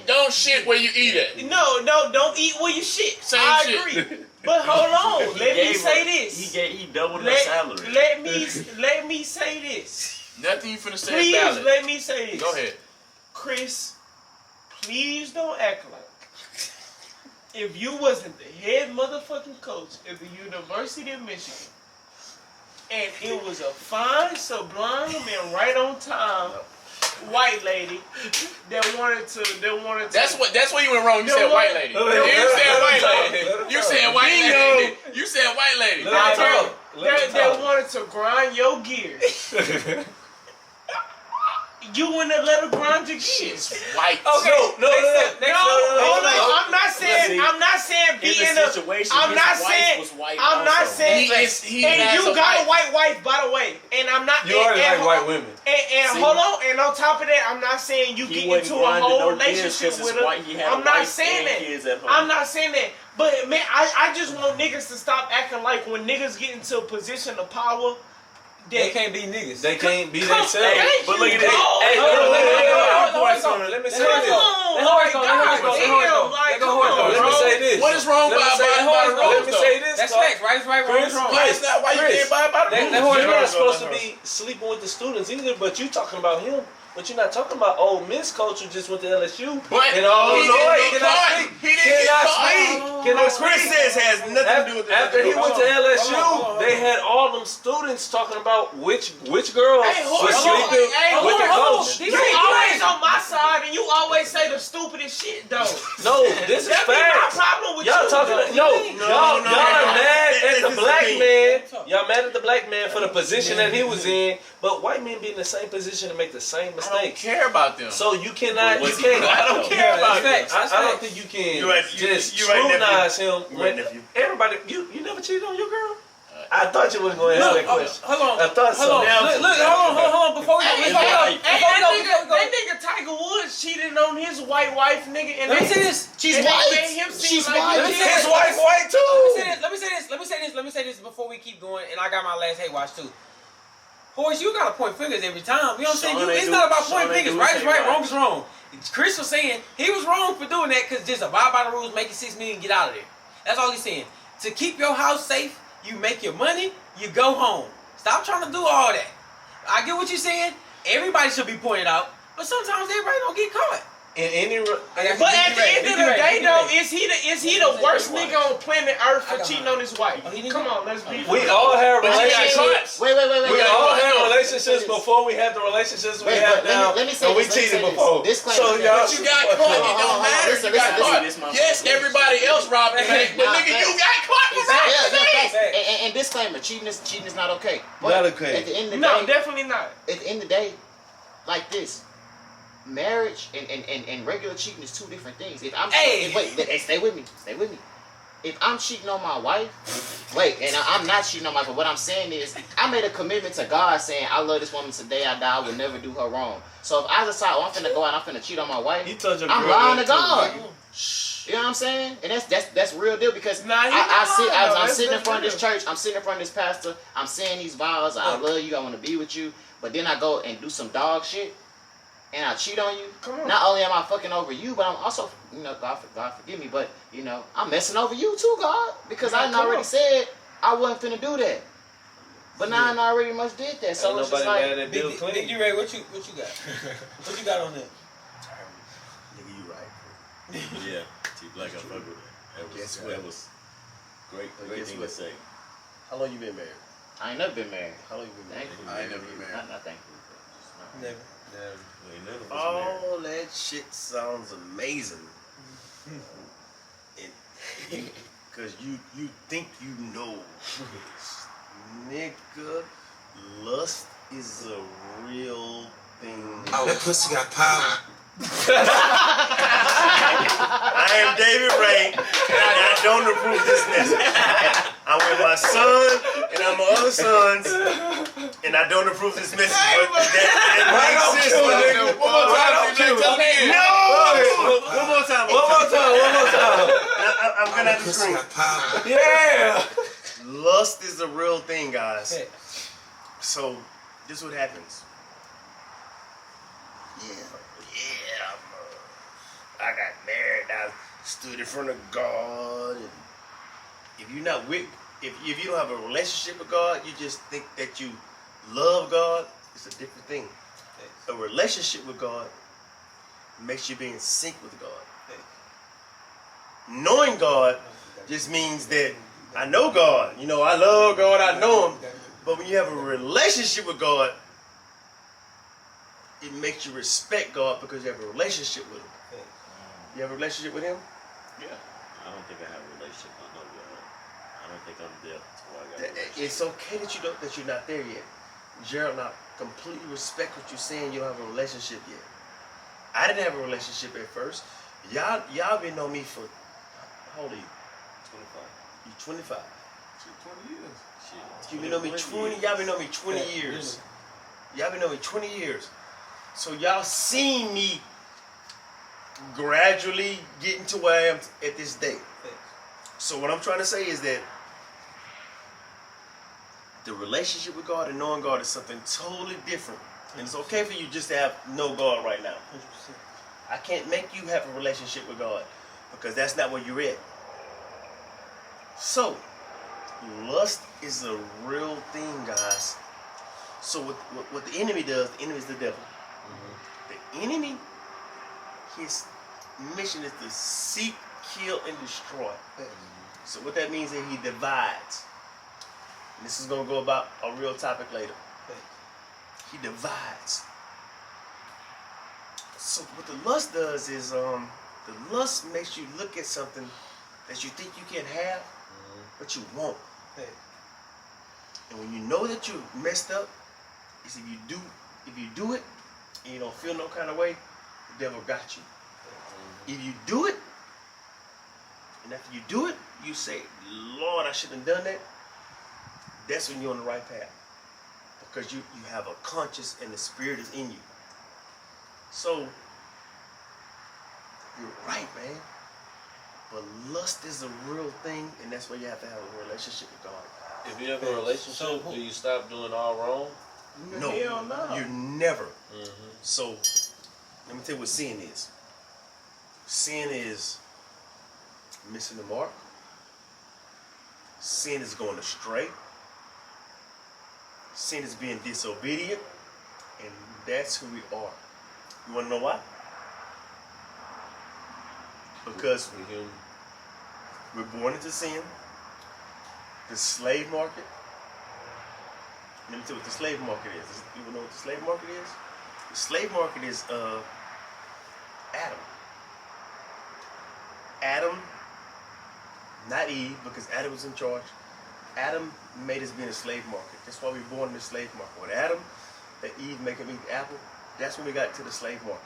Speaker 3: Don't shit where you eat at.
Speaker 6: on. No, don't eat where you shit.
Speaker 3: Same
Speaker 6: I
Speaker 3: shit.
Speaker 6: agree. But hold on. Let me say this.
Speaker 8: He doubled her salary.
Speaker 6: Let me say this.
Speaker 3: Nothing you finna say
Speaker 6: Please
Speaker 3: about it.
Speaker 6: let me say this.
Speaker 3: Go ahead.
Speaker 6: Chris, please don't act like if you wasn't the head motherfucking coach at the University of Michigan and it was a fine, sublime, and right on time white lady that wanted to
Speaker 3: That's where you went wrong. You said white lady. You said white lady. You said white lady. You said white lady.
Speaker 6: that wanted to grind your gears. You wouldn't have let her grind your gears.
Speaker 3: White.
Speaker 6: Okay.
Speaker 4: No.
Speaker 6: Hold on. I'm not saying be in a
Speaker 8: situation.
Speaker 6: I'm not saying
Speaker 3: He
Speaker 6: and
Speaker 3: has
Speaker 6: you
Speaker 3: a
Speaker 6: got a
Speaker 3: wife.
Speaker 6: white wife, by the way. And I'm not
Speaker 4: You already
Speaker 6: and
Speaker 4: like white women.
Speaker 6: And hold on, and on top of that, I'm not saying you get into a whole relationship with her. I'm not saying that. I'm not saying that. But man, I just want niggas to stop acting like when niggas get into a position of power,
Speaker 2: They can't be niggas.
Speaker 4: They can't be themselves.
Speaker 8: But look at this.
Speaker 4: Hey, let me say this. Let me say this.
Speaker 3: What is wrong by abiding by the
Speaker 4: Let me
Speaker 3: rules,
Speaker 4: say
Speaker 3: though?
Speaker 4: this.
Speaker 2: That's
Speaker 4: though.
Speaker 2: facts. Right is right, wrong is wrong.
Speaker 3: Why is that? Why you can't abide by the rules?
Speaker 4: You're not supposed to be sleeping with the students either, but you talking about him. But you're not talking about old Miss Coach who just went to LSU.
Speaker 3: But
Speaker 4: and all
Speaker 3: he didn't get caught. He didn't get caught.
Speaker 4: Cannot
Speaker 7: Chris
Speaker 4: speak.
Speaker 7: says has nothing to do with the
Speaker 4: After he went to LSU, they had all them students talking about which girls was sleeping with their coach.
Speaker 6: You always on my side, and you always say the stupidest shit, though.
Speaker 4: No, this is
Speaker 6: That be my
Speaker 4: facts.
Speaker 6: problem with
Speaker 4: Y'all
Speaker 6: you.
Speaker 4: talking? Y'all are mad at the black man. Y'all mad at the black man for the position that he was in, but white men be in the same position to make the same
Speaker 3: I don't
Speaker 4: mistakes.
Speaker 3: care about them.
Speaker 4: So you cannot.
Speaker 8: But
Speaker 4: You
Speaker 8: was
Speaker 4: can't.
Speaker 8: he
Speaker 3: I don't care about them.
Speaker 4: I don't think you can
Speaker 7: You're right,
Speaker 4: just
Speaker 7: you're right, nephew.
Speaker 4: scrutinize him.
Speaker 7: You're right, nephew.
Speaker 4: Everybody, you never cheated on your girl? I thought you wasn't going to answer that question.
Speaker 2: Hold on.
Speaker 4: I thought so.
Speaker 2: Hold on. Look, hold on. Before we go.
Speaker 6: That nigga Tiger Woods cheated on his white wife, nigga. And
Speaker 2: Let me
Speaker 6: they-
Speaker 2: say this.
Speaker 9: She's
Speaker 6: and they
Speaker 9: white.
Speaker 6: made him seem
Speaker 9: She's
Speaker 6: like
Speaker 9: white.
Speaker 6: he-
Speaker 4: His wife white too.
Speaker 2: Let me say this before we keep going, and I got my last hate watch too. Horace, you gotta point fingers every time. You know what I'm saying?
Speaker 8: Sean,
Speaker 2: It's not about
Speaker 8: Sean,
Speaker 2: pointing fingers.
Speaker 8: do
Speaker 2: Right is
Speaker 8: say
Speaker 2: right,
Speaker 8: right.
Speaker 2: wrong is wrong. Chris was saying he was wrong for doing that because just abide by the rules, make it $6 million, get out of there. That's all he's saying. To keep your house safe, you make your money, you go home. Stop trying to do all that. I get what you're saying. Everybody should be pointed out, but sometimes everybody don't get caught.
Speaker 4: In any,
Speaker 6: But at the end of the day, though, is he the worst nigga on planet Earth for cheating on his wife? Come on, let's be.
Speaker 4: we all have relationships.
Speaker 9: Wait.
Speaker 4: We all had relationships before we had the relationships we have now.
Speaker 9: Let me say
Speaker 4: and we
Speaker 9: this, let me
Speaker 4: cheated
Speaker 9: say
Speaker 4: before.
Speaker 9: this.
Speaker 4: So y'all,
Speaker 3: But you got caught. It don't matter.
Speaker 9: Listen,
Speaker 3: You got
Speaker 9: listen.
Speaker 3: caught. Yes, everybody else robbed the bank, but nigga, you got caught.
Speaker 9: And disclaimer, cheating is not okay. But
Speaker 4: Not okay.
Speaker 9: At the end of the
Speaker 6: No,
Speaker 9: day,
Speaker 6: definitely not.
Speaker 9: at the end of the day, like this, marriage and regular cheating is two different things. If I'm stay with me. If I'm cheating on my wife, and I'm not cheating on my wife, but what I'm saying is, I made a commitment to God saying, I love this woman today I die, I will never do her wrong. So if I decide, I'm finna go out, I'm finna cheat on my wife, I'm lying to God. You know what I'm saying? And that's real deal because I'm sitting in front of this church, I'm sitting in front of this pastor, I'm saying these vows, I love you, I want to be with you, but then I go and do some dog shit, and I cheat on you. Not only am I fucking over you, but I'm also, God forgive me, but, I'm messing over you too, God. Because I already said I wasn't finna do that. But now I already much did that. So it's just like...
Speaker 10: Big D Ray, what you got? What you got on that?
Speaker 7: Nigga, you right.
Speaker 8: Yeah, Teeblack, I fuck with that. That was great thing to say.
Speaker 7: How long you been married?
Speaker 9: I ain't never been married.
Speaker 7: How long you been married?
Speaker 9: Thankfully.
Speaker 3: I ain't never been married.
Speaker 9: Not thankfully.
Speaker 10: Never.
Speaker 7: All that shit sounds amazing. Because you think you know. Nigga, lust is a real thing.
Speaker 1: Oh, that pussy got power.
Speaker 7: I am David Ray, and I don't approve this message. I'm with my son, and I'm my other sons, and I don't approve this message. But that makes sense.
Speaker 3: One more time.
Speaker 7: No! One more time. I'm gonna have to
Speaker 1: Pussy
Speaker 7: scream.
Speaker 1: got power.
Speaker 4: Yeah.
Speaker 7: Lust is a real thing, guys. So, this is what happens. I got married. I stood in front of God. And if you're not with, if you don't have a relationship with God, you just think that you love God. It's a different thing. A relationship with God makes you be in sync with God. Knowing God just means that I know God. I love God. I know Him. But when you have a relationship with God, it makes you respect God because you have a relationship with Him. You have a relationship with Him?
Speaker 8: Yeah. I don't think I have a relationship. I don't think I'm there to where I got a relationship.
Speaker 7: It's okay that you're not there yet. Gerald, now completely respect what you're saying. You don't have a relationship yet. I didn't have a relationship at first. Y'all been know me for, how old are you? 25. You 25.
Speaker 3: 20 years.
Speaker 8: Shit.
Speaker 7: You been know me 20. Y'all been know me 20 years. Y'all been know me 20 years. So y'all seen me gradually getting to where I am at this day. So what I'm trying to say is that the relationship with God and knowing God is something totally different. And it's okay for you just to know God right now. 100%. I can't make you have a relationship with God because that's not where you're at. So, lust is a real thing, guys. So what the enemy does, the enemy is the devil. The enemy, his mission is to seek, kill, and destroy. So what that means is he divides. And this is going to go about a real topic later. He divides. So what the lust does is, the lust makes you look at something that you think you can have, but you won't. And when you know that you messed up, is if you do it, and you don't feel no kind of way, the devil got you. If you do it, and after you do it, you say, Lord, I shouldn't have done that. That's when you're on the right path. Because you have a conscience and the spirit is in you. So, you're right, man. But lust is a real thing, and that's why you have to have a relationship with God.
Speaker 4: If you have a relationship, do you stop doing all wrong?
Speaker 7: No,
Speaker 6: Hell no.
Speaker 7: You never. So, let me tell you what sin is. Sin is missing the mark. Sin is going astray. Sin is being disobedient. And that's who we are. You want to know why? because we're born into sin. The slave market. Let me tell you what the slave market is. You know what the slave market is? The slave market is Adam. Adam, not Eve, because Adam was in charge. Adam made us be in a slave market. That's why we were born in the slave market. When Adam and Eve make him eat the apple, that's when we got to the slave market.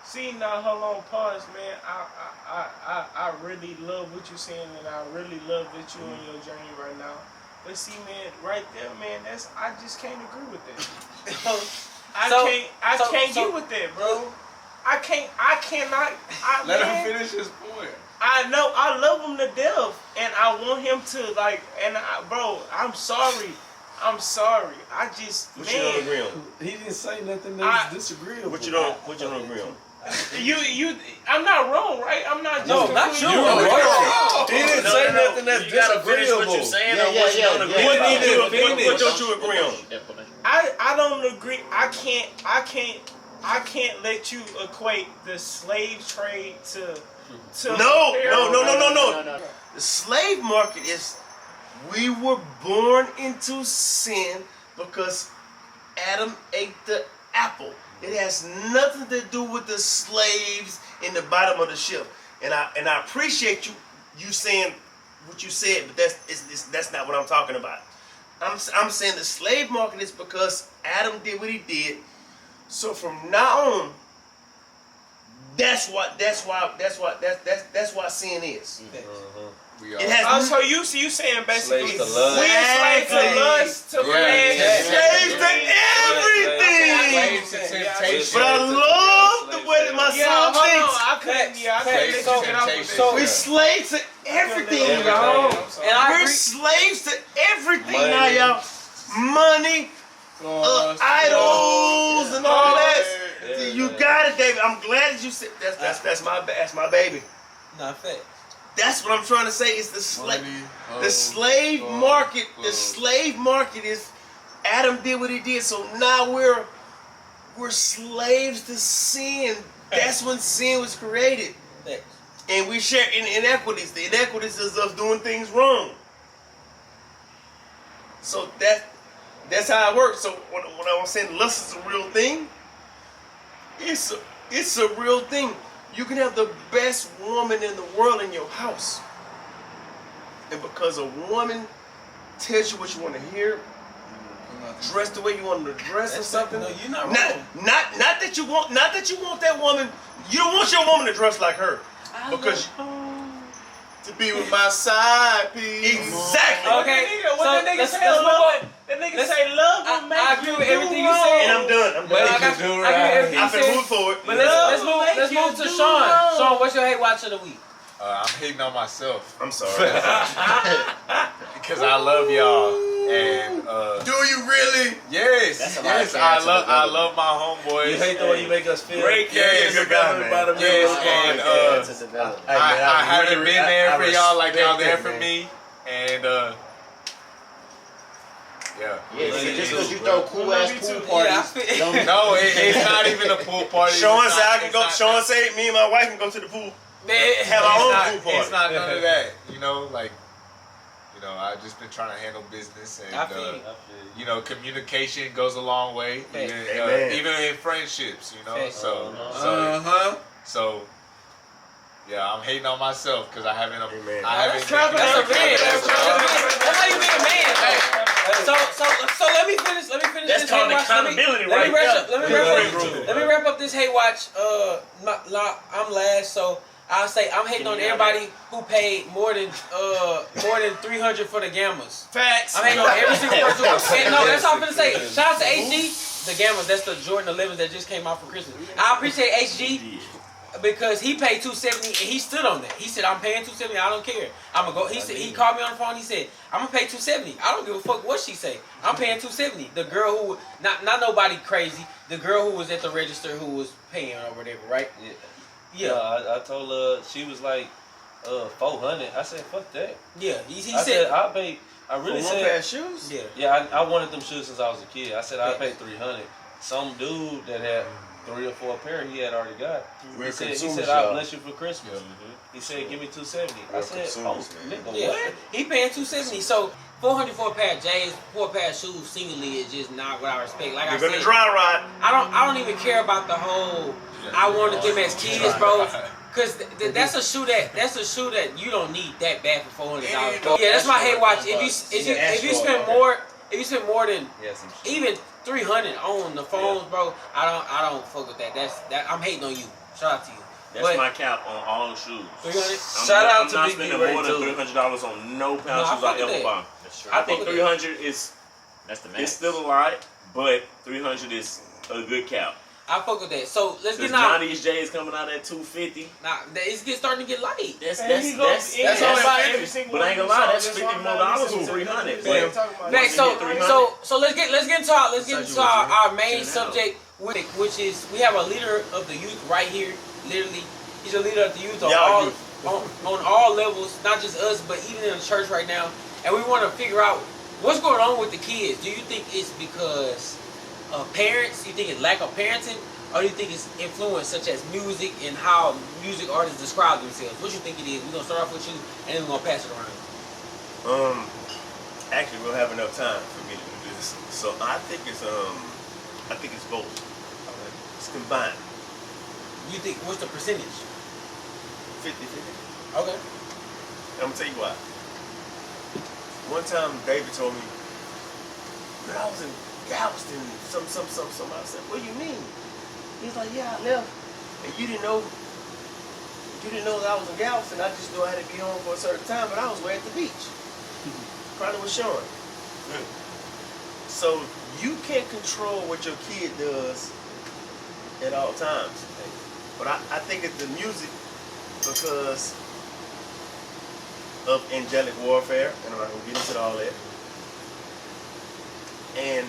Speaker 6: See, now, hold on, pause, man. I really love what you're saying, and I really love that you're on your journey right now. But see, man, right there, man, I just can't agree with that. I can't get with that, bro. I cannot.
Speaker 3: Let him finish his point.
Speaker 6: I know, I love him to death, and I want him to, like, bro, I'm sorry. I just,
Speaker 7: What
Speaker 6: man.
Speaker 7: you don't agree on?
Speaker 4: He didn't say nothing that was disagreeable.
Speaker 7: What you don't agree on?
Speaker 6: I'm not wrong, right? I'm not just
Speaker 4: not you. He didn't say nothing that's disagreeable.
Speaker 8: What you're saying
Speaker 9: Yeah,
Speaker 8: or what you don't agree
Speaker 7: What
Speaker 8: about.
Speaker 7: don't you agree on?
Speaker 6: I don't agree. I can't let you equate the slave trade to
Speaker 7: No. The slave market is, we were born into sin because Adam ate the apple. It has nothing to do with the slaves in the bottom of the ship. And I appreciate you saying what you said, but that's not what I'm talking about. I'm saying the slave market is because Adam did what he did. So from now on, that's why sin is.
Speaker 3: We
Speaker 7: It has
Speaker 6: so you saying basically
Speaker 4: Slaves to lust.
Speaker 6: we enslaved to lust, to flesh,
Speaker 7: slaves to everything.
Speaker 3: Slaves to temptation.
Speaker 7: But I love the way that my son thinks.
Speaker 6: I couldn't let you get off of
Speaker 3: So
Speaker 7: We're slaves to everything,
Speaker 4: Everything.
Speaker 7: y'all.
Speaker 2: And I
Speaker 7: We're
Speaker 2: agree.
Speaker 7: slaves to everything
Speaker 4: Money.
Speaker 7: now, y'all. Money, idols, and all that.
Speaker 4: Yeah,
Speaker 7: You
Speaker 4: man.
Speaker 7: got it, David. I'm glad that you said that's my baby.
Speaker 10: Not fact.
Speaker 7: That's what I'm trying to say. It's the slave market. The slave market is Adam did what he did, so now we're slaves to sin. That's when sin was created, and we share in inequities. The inequities is of doing things wrong. So that's how it works. So when I was saying lust is a real thing, it's a real thing. You can have the best woman in the world in your house, and because a woman tells you what you want to hear, dress the way you want them to dress or something.
Speaker 10: No, you're not wrong.
Speaker 7: Not that you want that woman. You don't want your woman to dress like her, because to be with my side piece. Exactly.
Speaker 2: Okay,
Speaker 6: What the nigga say? Love will make
Speaker 2: I agree
Speaker 6: you
Speaker 2: with
Speaker 6: do
Speaker 2: everything you
Speaker 6: wrong.
Speaker 2: said.
Speaker 7: And I'm done.
Speaker 2: But I agree with everything you
Speaker 7: I've been
Speaker 2: said.
Speaker 7: moving forward.
Speaker 2: But let's move to Sean. Sean, what's your hate watch of the week?
Speaker 5: I'm hating on myself
Speaker 7: I'm sorry.
Speaker 5: because I love y'all. And
Speaker 3: Do you really?
Speaker 5: yes,
Speaker 9: That's a lot of
Speaker 5: yes, I
Speaker 9: character
Speaker 5: love my homeboys.
Speaker 4: You hate the way you make us feel.
Speaker 7: Great character, guy, man.
Speaker 5: Yes, and I haven't been there for y'all like y'all there for me, and yeah.
Speaker 9: Yeah, nigga, just because you throw cool ass pool parties, don't mean
Speaker 5: No, it's not even a pool party.
Speaker 7: Sean
Speaker 5: It's
Speaker 7: said
Speaker 5: not-
Speaker 7: I can
Speaker 5: it's
Speaker 7: go.
Speaker 5: not-
Speaker 7: Sean said me and my wife can go to the pool.
Speaker 2: Man,
Speaker 7: Have our own
Speaker 5: it's
Speaker 7: pool party.
Speaker 5: not none of that. You know, like, I just been trying to handle business, and
Speaker 2: I feel you.
Speaker 5: communication goes a long way,
Speaker 7: Amen.
Speaker 5: even in friendships.
Speaker 2: Facts.
Speaker 5: So, yeah, I'm hating on myself because I haven't.
Speaker 7: Amen.
Speaker 5: I haven't.
Speaker 2: That's a man. That's how you be a man. So let me finish.
Speaker 7: That's
Speaker 2: this
Speaker 7: called
Speaker 2: hate watch.
Speaker 7: accountability,
Speaker 2: Let me
Speaker 7: right
Speaker 2: let me wrap up this hate watch. I'm last, so I'll say I'm hating on everybody who paid more than $300 for the Gammas.
Speaker 6: Facts.
Speaker 2: I'm hating on every single person. And no, that's all I'm gonna say. Shout out to HG, the Gammas. That's the Jordan 11s that just came out for Christmas. I appreciate HG. Because he paid $270 and he stood on that. He said, "I'm paying $270. I don't care. I'm gonna go." He said he called me on the phone. He said, "I'm gonna pay $270. I don't give a fuck what she say. I'm paying $270." The girl who not nobody crazy. The girl who was at the register who was paying or whatever, right?
Speaker 4: Yeah. I told her, she was like, $400. I said, fuck that.
Speaker 2: Yeah. He
Speaker 4: I
Speaker 2: said,
Speaker 4: I paid. I really
Speaker 7: For one pair of
Speaker 4: said.
Speaker 7: shoes?
Speaker 2: yeah.
Speaker 4: Yeah, I wanted them shoes since I was a kid. I said I paid $300. Some dude that had 3 or 4 pair he had already got.
Speaker 7: We're
Speaker 4: He
Speaker 7: consumers,
Speaker 4: said, "I'll
Speaker 7: y'all.
Speaker 4: bless you for Christmas." He said, "Give me $270." I
Speaker 7: We're
Speaker 4: said,
Speaker 7: consumers,
Speaker 4: "Oh,
Speaker 7: man.
Speaker 4: nigga,
Speaker 2: Yeah,
Speaker 4: what?"
Speaker 2: he paying $270. So 400 for a pair of J's, 4 pair of shoes singly is just not what I respect. Like
Speaker 7: You're
Speaker 2: I
Speaker 7: gonna
Speaker 2: said,
Speaker 7: dry ride.
Speaker 2: I don't even care about the whole. I wanted them as kids, bro. Cause that's a shoe that you don't need that bad for $400. Yeah, that's my hate watch. If you spend more than even 300 on the phones, bro, I don't fuck with that. That I'm hating on you. Shout out to you.
Speaker 8: That's my cap on all shoes.
Speaker 2: 300.
Speaker 4: Shout out
Speaker 8: I'm
Speaker 4: to
Speaker 8: not
Speaker 4: Big
Speaker 8: spending
Speaker 4: Ray
Speaker 8: more than
Speaker 4: too.
Speaker 8: $300 on no pound
Speaker 2: No, I
Speaker 8: shoes
Speaker 2: fuck
Speaker 8: I
Speaker 2: with
Speaker 8: ever
Speaker 2: that.
Speaker 8: buy.
Speaker 9: That's true.
Speaker 8: I think
Speaker 2: fuck with that.
Speaker 8: 300 is
Speaker 9: That's the max.
Speaker 8: it's still a lot, but 300 is a good cap.
Speaker 2: I fuck with that. So let's
Speaker 8: Because
Speaker 2: get now.
Speaker 8: Johnny's J's coming out at $250.
Speaker 2: Nah, it's starting to get light.
Speaker 8: That's
Speaker 6: And he go-
Speaker 8: that's
Speaker 6: he
Speaker 8: that's
Speaker 6: go
Speaker 8: all
Speaker 6: buy
Speaker 8: about
Speaker 6: every
Speaker 8: it.
Speaker 6: single
Speaker 8: But
Speaker 6: one
Speaker 8: I ain't
Speaker 6: of
Speaker 8: gonna lie,
Speaker 6: these
Speaker 8: that's
Speaker 6: songs.
Speaker 8: $50
Speaker 6: That's
Speaker 8: more
Speaker 6: why I'm
Speaker 8: for
Speaker 6: not
Speaker 8: 300.
Speaker 6: listening to
Speaker 8: But
Speaker 6: it. Talking about
Speaker 2: Back,
Speaker 8: once you hit 300,
Speaker 2: so let's get into our main subject, which is we have a leader of the youth right here. Literally, he's a leader of the youth on all levels, not just us, but even in the church right now. And we want to figure out what's going on with the kids. Do you think it's because of parents? Do you think it's lack of parenting? Or do you think it's influence such as music and how music artists describe themselves? What do you think it is? We're going to start off with you, and then we're going to pass it around.
Speaker 7: Actually, we'll have enough time for me to do this. So I think it's both. It's combined.
Speaker 2: You think, what's the percentage?
Speaker 7: 50-50.
Speaker 2: Okay.
Speaker 7: I'm gonna tell you why. One time David told me, "Man, I was in Galveston, some. I said, "What do you mean?" He's like, "Yeah, I left. And you didn't know that I was in Galveston. I just knew I had to be home for a certain time, but I was way at the beach." Probably was showing. So you can't control what your kid does at all times. But I think it's the music because of angelic warfare, and I'm not gonna get into all that. And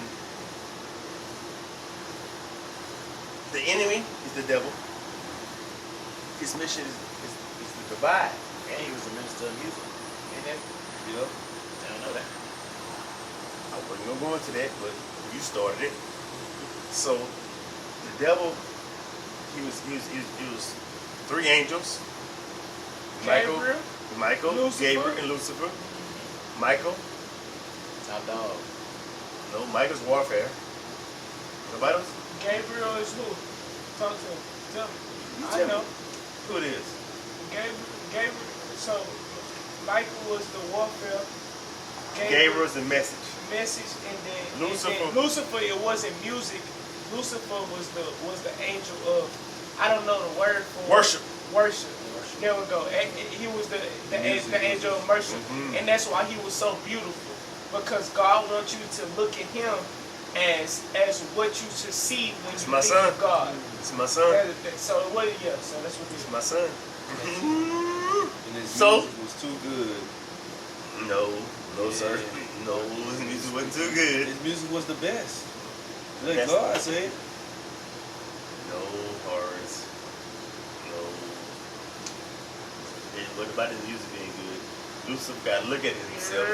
Speaker 7: the enemy is the devil. His mission is to divide.
Speaker 9: And he was a minister of music.
Speaker 7: You know?
Speaker 9: I don't know that.
Speaker 7: I wasn't gonna go into that, but you started it. So the devil, he was 3 angels. Michael,
Speaker 6: Lucifer.
Speaker 7: Gabriel, and Lucifer. Michael.
Speaker 9: Top dog.
Speaker 7: No, Michael's warfare. Nobody else?
Speaker 6: Gabriel is who? Talk to him. Tell me.
Speaker 7: You
Speaker 6: I
Speaker 7: tell me
Speaker 6: know.
Speaker 7: who it is.
Speaker 6: Gabriel. So Michael was the warfare.
Speaker 7: Gabriel's the message.
Speaker 6: Message, and then
Speaker 7: Lucifer.
Speaker 6: Lucifer. It wasn't music. Lucifer was the angel of. I don't know the word for
Speaker 7: Worship.
Speaker 6: Worship. There we go. And he was the angel of worship, and that's why he was so beautiful, because God wants you to look at him as what you should see when
Speaker 7: It's
Speaker 6: you
Speaker 7: my
Speaker 6: think
Speaker 7: son.
Speaker 6: of God.
Speaker 7: It's my son.
Speaker 6: So what? Yeah. So that's what it
Speaker 7: It's
Speaker 6: is.
Speaker 7: my son.
Speaker 4: And his
Speaker 7: So-
Speaker 4: music was too good.
Speaker 7: No, sir. No, his music wasn't too good.
Speaker 4: His music was the best. Let
Speaker 7: That's-
Speaker 4: God say it.
Speaker 7: No, Horace. No. Hey, what about his music being good? Lucifer got to look at himself.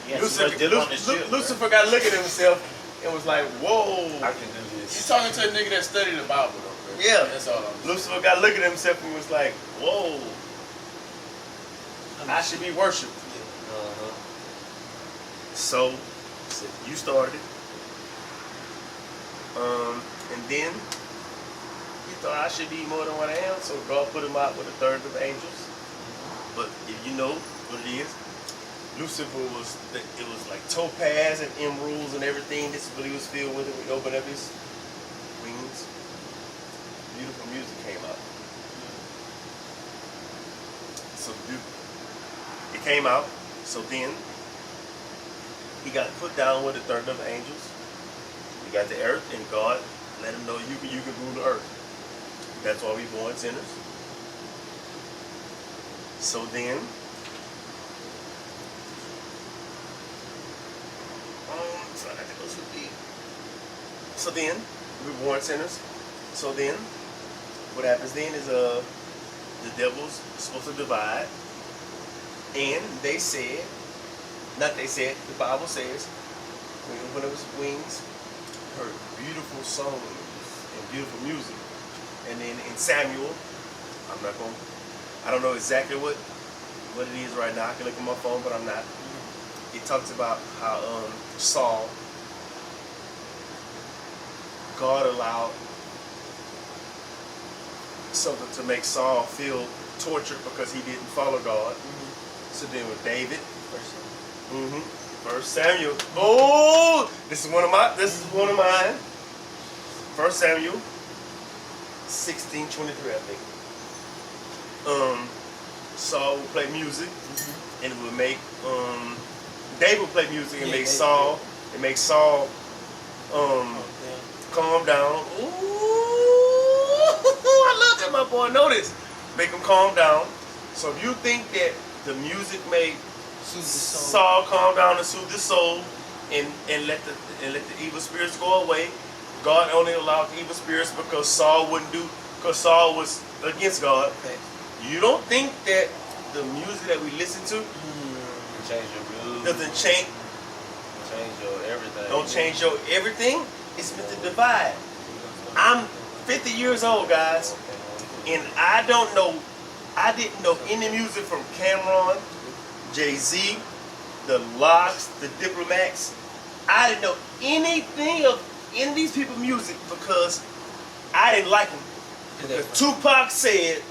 Speaker 9: Yeah, so much dip on his chip,
Speaker 7: Lucifer got to look at himself and was like, "Whoa."
Speaker 4: I can do
Speaker 3: You
Speaker 4: this.
Speaker 3: talking to a nigga that studied the Bible, though, bro.
Speaker 7: Yeah.
Speaker 3: That's all I'm saying.
Speaker 7: Lucifer got to look at himself and was like, "Whoa. I should be worshipped." So, you started it. And then he thought I should be more than what I am, so God put him out with 1/3 of the angels. But if you know what it is, Lucifer it was like topaz and emeralds and everything. This is what he was filled with. And we opened up his wings. Beautiful music came out. So it came out. So then he got put down with 1/3 of the angels. He got the earth, and God let him know you can rule the earth. That's why we born sinners. So then, try not to go too deep. So then, we were born sinners. So then, what happens then is the devil's supposed to divide, and they said, not they said, the Bible says, when it was wings, heard beautiful songs and beautiful music. And then in Samuel, I don't know exactly what it is right now. I can look at my phone, but I'm not. It talks about how Saul, God allowed something to make Saul feel tortured because he didn't follow God. So then with David, First Samuel. Oh, this is one of mine. First Samuel 16:23, I think. Saul would play music, and it would make David would play music and make Saul calm down. Ooh, I love that my boy noticed. Make him calm down. So if you think that the music made Saul calm down and soothe his soul, and let the evil spirits go away, God only allowed the evil spirits because Saul was against God. Okay. You don't think that the music that we listen to
Speaker 4: change your mood,
Speaker 7: doesn't change
Speaker 4: your everything.
Speaker 7: Don't change your everything. It's meant to divide. I'm 50 years old, guys, and I didn't know any music from Cameron, Jay-Z, the Locks, the Diplomats. I didn't know anything of any of these people's music because I didn't like them. Because Tupac said,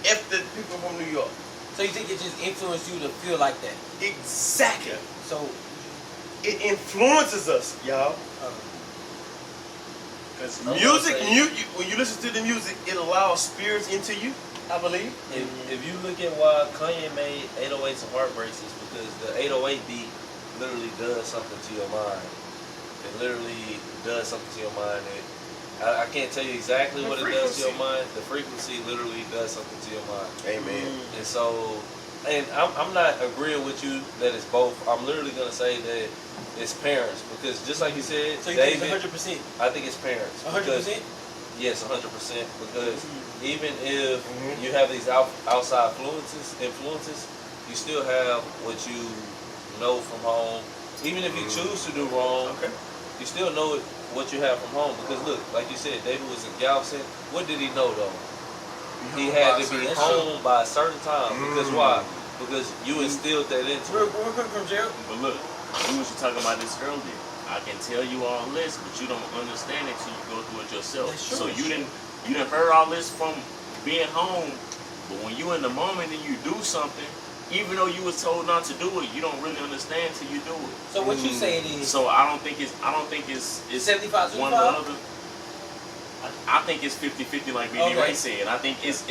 Speaker 7: F the people from New York.
Speaker 2: So you think it just influenced you to feel like that?
Speaker 7: Exactly.
Speaker 2: So
Speaker 7: it influences us, y'all. Music, when you listen to the music, it allows spirits into you, I believe.
Speaker 4: If you look at why Kanye made 808s and Heartbreaks, is because the 808 beat literally does something to your mind. It literally does something to your mind. I can't tell you exactly what it does to your mind. The frequency literally does something to your mind.
Speaker 7: Amen.
Speaker 4: And so, and I'm not agreeing with you that it's both. I'm literally going to say that it's parents. Because just like you said,
Speaker 2: so you think it's 100%?
Speaker 4: I think it's parents.
Speaker 2: 100%?
Speaker 4: Yes, 100%. Because even if you have these outside influences, you still have what you know from home. Even if you choose to do wrong, you still know what you have from home. Because look, like you said, David was in Galveston. What did he know though? He had to be home by a certain time. Because why? Because you instilled that into him.
Speaker 8: But look, we was talking about this earlier. I can tell you all this, but you don't understand it till you go through it yourself. So you didn't heard all this from being home, but when you in the moment and you do something, even though you was told not to do it, you don't really understand till you do it.
Speaker 2: So what you saying is?
Speaker 8: So I don't think it's
Speaker 2: 75-25?
Speaker 8: One or the other. I think it's 50-50 like BB Ray said. I think it's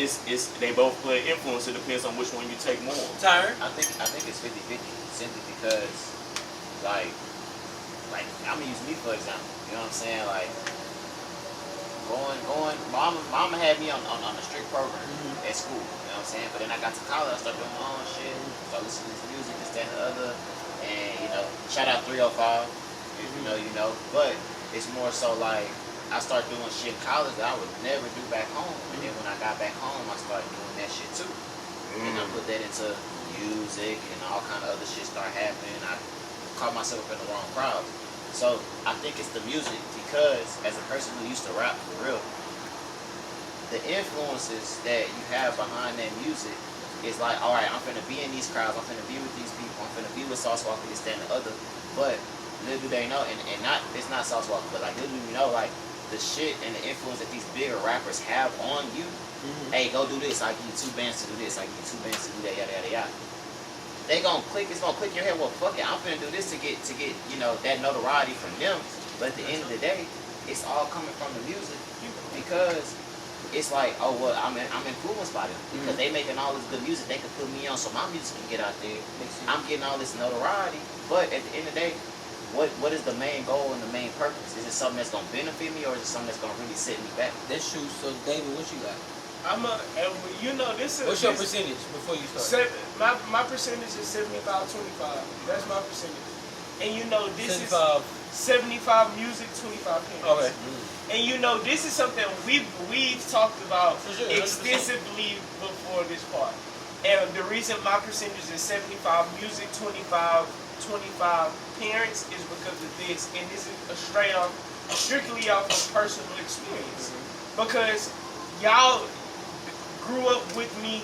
Speaker 8: they both play influence. It depends on which one you take more.
Speaker 2: Tyron?
Speaker 9: I think it's 50-50 simply because like I'm gonna use me for example. You know what I'm saying? Like going. Mama had me on a strict program at school. You know what I'm saying? But then I got to college, I started doing my own shit. Started listening to music, this, that, and the other. And shout out 305. If you know. But it's more so like I started doing shit in college that I would never do back home. And then when I got back home, I started doing that shit too. And I put that into music and all kind of other shit started happening. I caught myself in the wrong crowd. So I think it's the music because as a person who used to rap for real, the influences that you have behind that music is like, all right, I'm finna be in these crowds, I'm finna be with these people, I'm finna be with Sauce Walker, this, that, and the other. But little do they know, and not it's not Sauce Walker, but like little do you know, like the shit and the influence that these bigger rappers have on you. Hey, go do this. I give you 2 bands to do this. I give you 2 bands to do that. Yada yada yada. They gonna click. It's gonna click in your head. Well, fuck it. I'm finna do this to get that notoriety from them. But at the end of the day, it's all coming from the music because it's like, oh well, I'm influenced by them because they making all this good music. They can put me on, so my music can get out there. I'm getting all this notoriety. But at the end of the day, what is the main goal and the main purpose? Is it something that's gonna benefit me, or is it something that's gonna really set me back?
Speaker 2: That's true. So David, what you got?
Speaker 6: This is.
Speaker 2: What's your percentage before you start?
Speaker 6: My percentage is 75-25. That's my percentage. And this
Speaker 2: 75.
Speaker 6: is 75 music, 25 parents.
Speaker 2: Okay.
Speaker 6: And this is something we've talked about
Speaker 2: sure,
Speaker 6: extensively before this part. And the reason my percentage is 75 music, 25 25 parents is because of this, and this is strictly off of personal experience. Because y'all grew up with me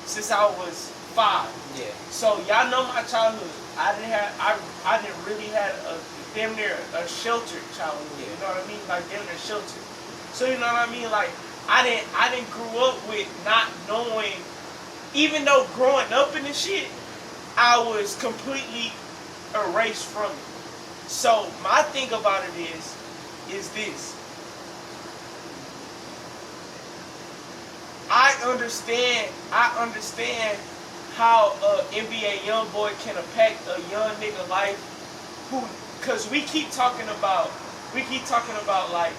Speaker 6: since I was 5.
Speaker 2: Yeah.
Speaker 6: So y'all know my childhood. I didn't really have a damn near a sheltered childhood.
Speaker 2: Yeah.
Speaker 6: You know what I mean? Like damn near sheltered. So you know what I mean? Like I didn't grow up with not knowing. Even though growing up in the shit, I was completely erased from it. So my thing about it is this. I understand how a NBA YoungBoy can impact a young nigga life cause we keep talking about like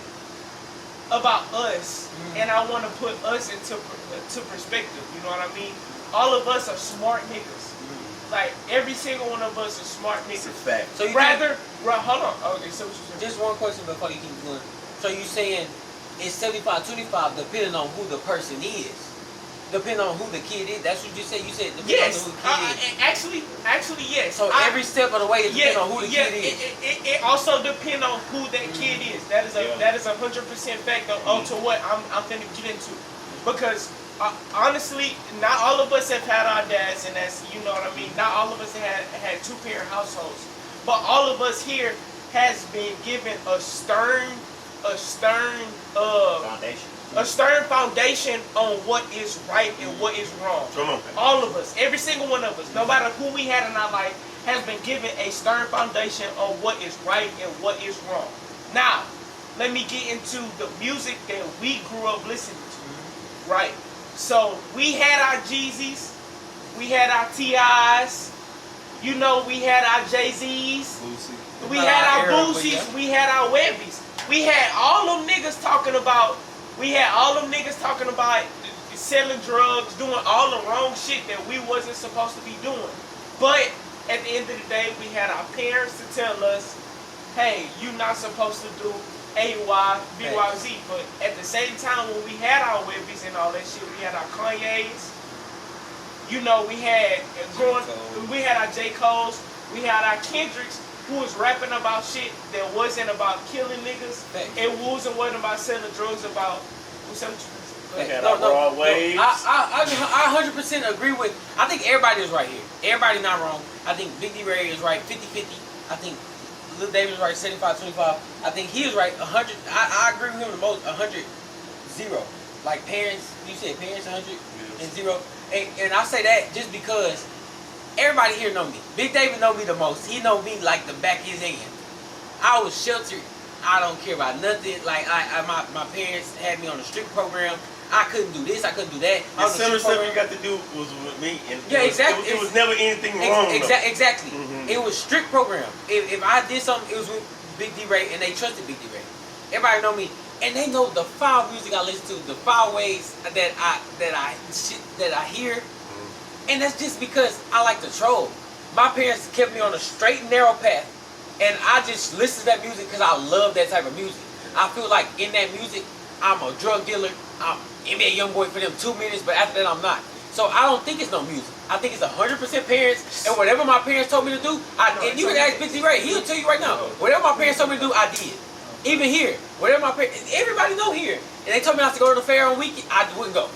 Speaker 6: about us, and I want to put us into perspective. You know what I mean? All of us are smart niggas. Like every single one of us is smart niggas.
Speaker 7: It's a fact.
Speaker 2: So you
Speaker 6: hold on. Okay, so what you saying?
Speaker 2: just one question before you keep going. So you saying it's 75-25 depending on who the person is, depending on who the kid is. That's what you said. You said depending on who the kid is.
Speaker 6: Actually, yes.
Speaker 2: So every step of the way is depending on who the kid is.
Speaker 6: It also depends on who that kid is. That is 100% fact on to what I'm finna get into, because honestly, not all of us have had our dads, and that's, you know what I mean. Not all of us had 2-parent households, but all of us here has been given a stern foundation on what is right and what is wrong.
Speaker 7: Come on.
Speaker 6: All of us, every single one of us, no matter who we had in our life, has been given a stern foundation on what is right and what is wrong. Now, let me get into the music that we grew up listening to. Right. So we had our Jeezys, we had our T.I.s, you know, we had our Jay-Z's, we had our Boosies, we had our Webbies. We had all them niggas talking about selling drugs, doing all the wrong shit that we wasn't supposed to be doing. But at the end of the day, we had our parents to tell us, hey, you're not supposed to do A, Y, B, Y, Z. But at the same time, when we had our Webbies and all that shit, we had our Kanye's. You know, we had our J. Cole's, we had our Kendricks, who was rapping about shit that wasn't about killing niggas. It wasn't about selling drugs, about selling drugs.
Speaker 7: Broadway.
Speaker 2: I 100% agree with. I think everybody is right here. Everybody not wrong. I think Big D Ray is right 50-50. I think Lil David is right 75-25. I think he is right 100. I agree with him the most 100-0. Like parents, you said parents 100 and 0. And I say that just because everybody here know me. Big David know me the most. He know me like the back of his hand. I was sheltered. I don't care about nothing. Like my parents had me on a strict program. I couldn't do this. I couldn't do that.
Speaker 7: The similar stuff you got to do was with me. And
Speaker 2: exactly.
Speaker 7: It was never anything wrong.
Speaker 2: Exactly.
Speaker 7: Mm-hmm.
Speaker 2: It was strict program. If I did something, it was with Big D Ray, and they trusted Big D Ray. Everybody know me, and they know the foul music I listen to, the foul ways that I hear. And that's just because I like to troll. My parents kept me on a straight and narrow path, and I just listen to that music because I love that type of music. I feel like in that music, I'm a drug dealer. I'm NBA YoungBoy for them 2 minutes, but after that, I'm not. So I don't think it's no music. I think it's 100% parents, and whatever my parents told me to do, and you can ask Big D Ray, he'll tell you right now. Whatever my parents told me to do, I did. Even here, whatever my parents, everybody know here, and they told me not to go to the fair on weekend, I wouldn't go.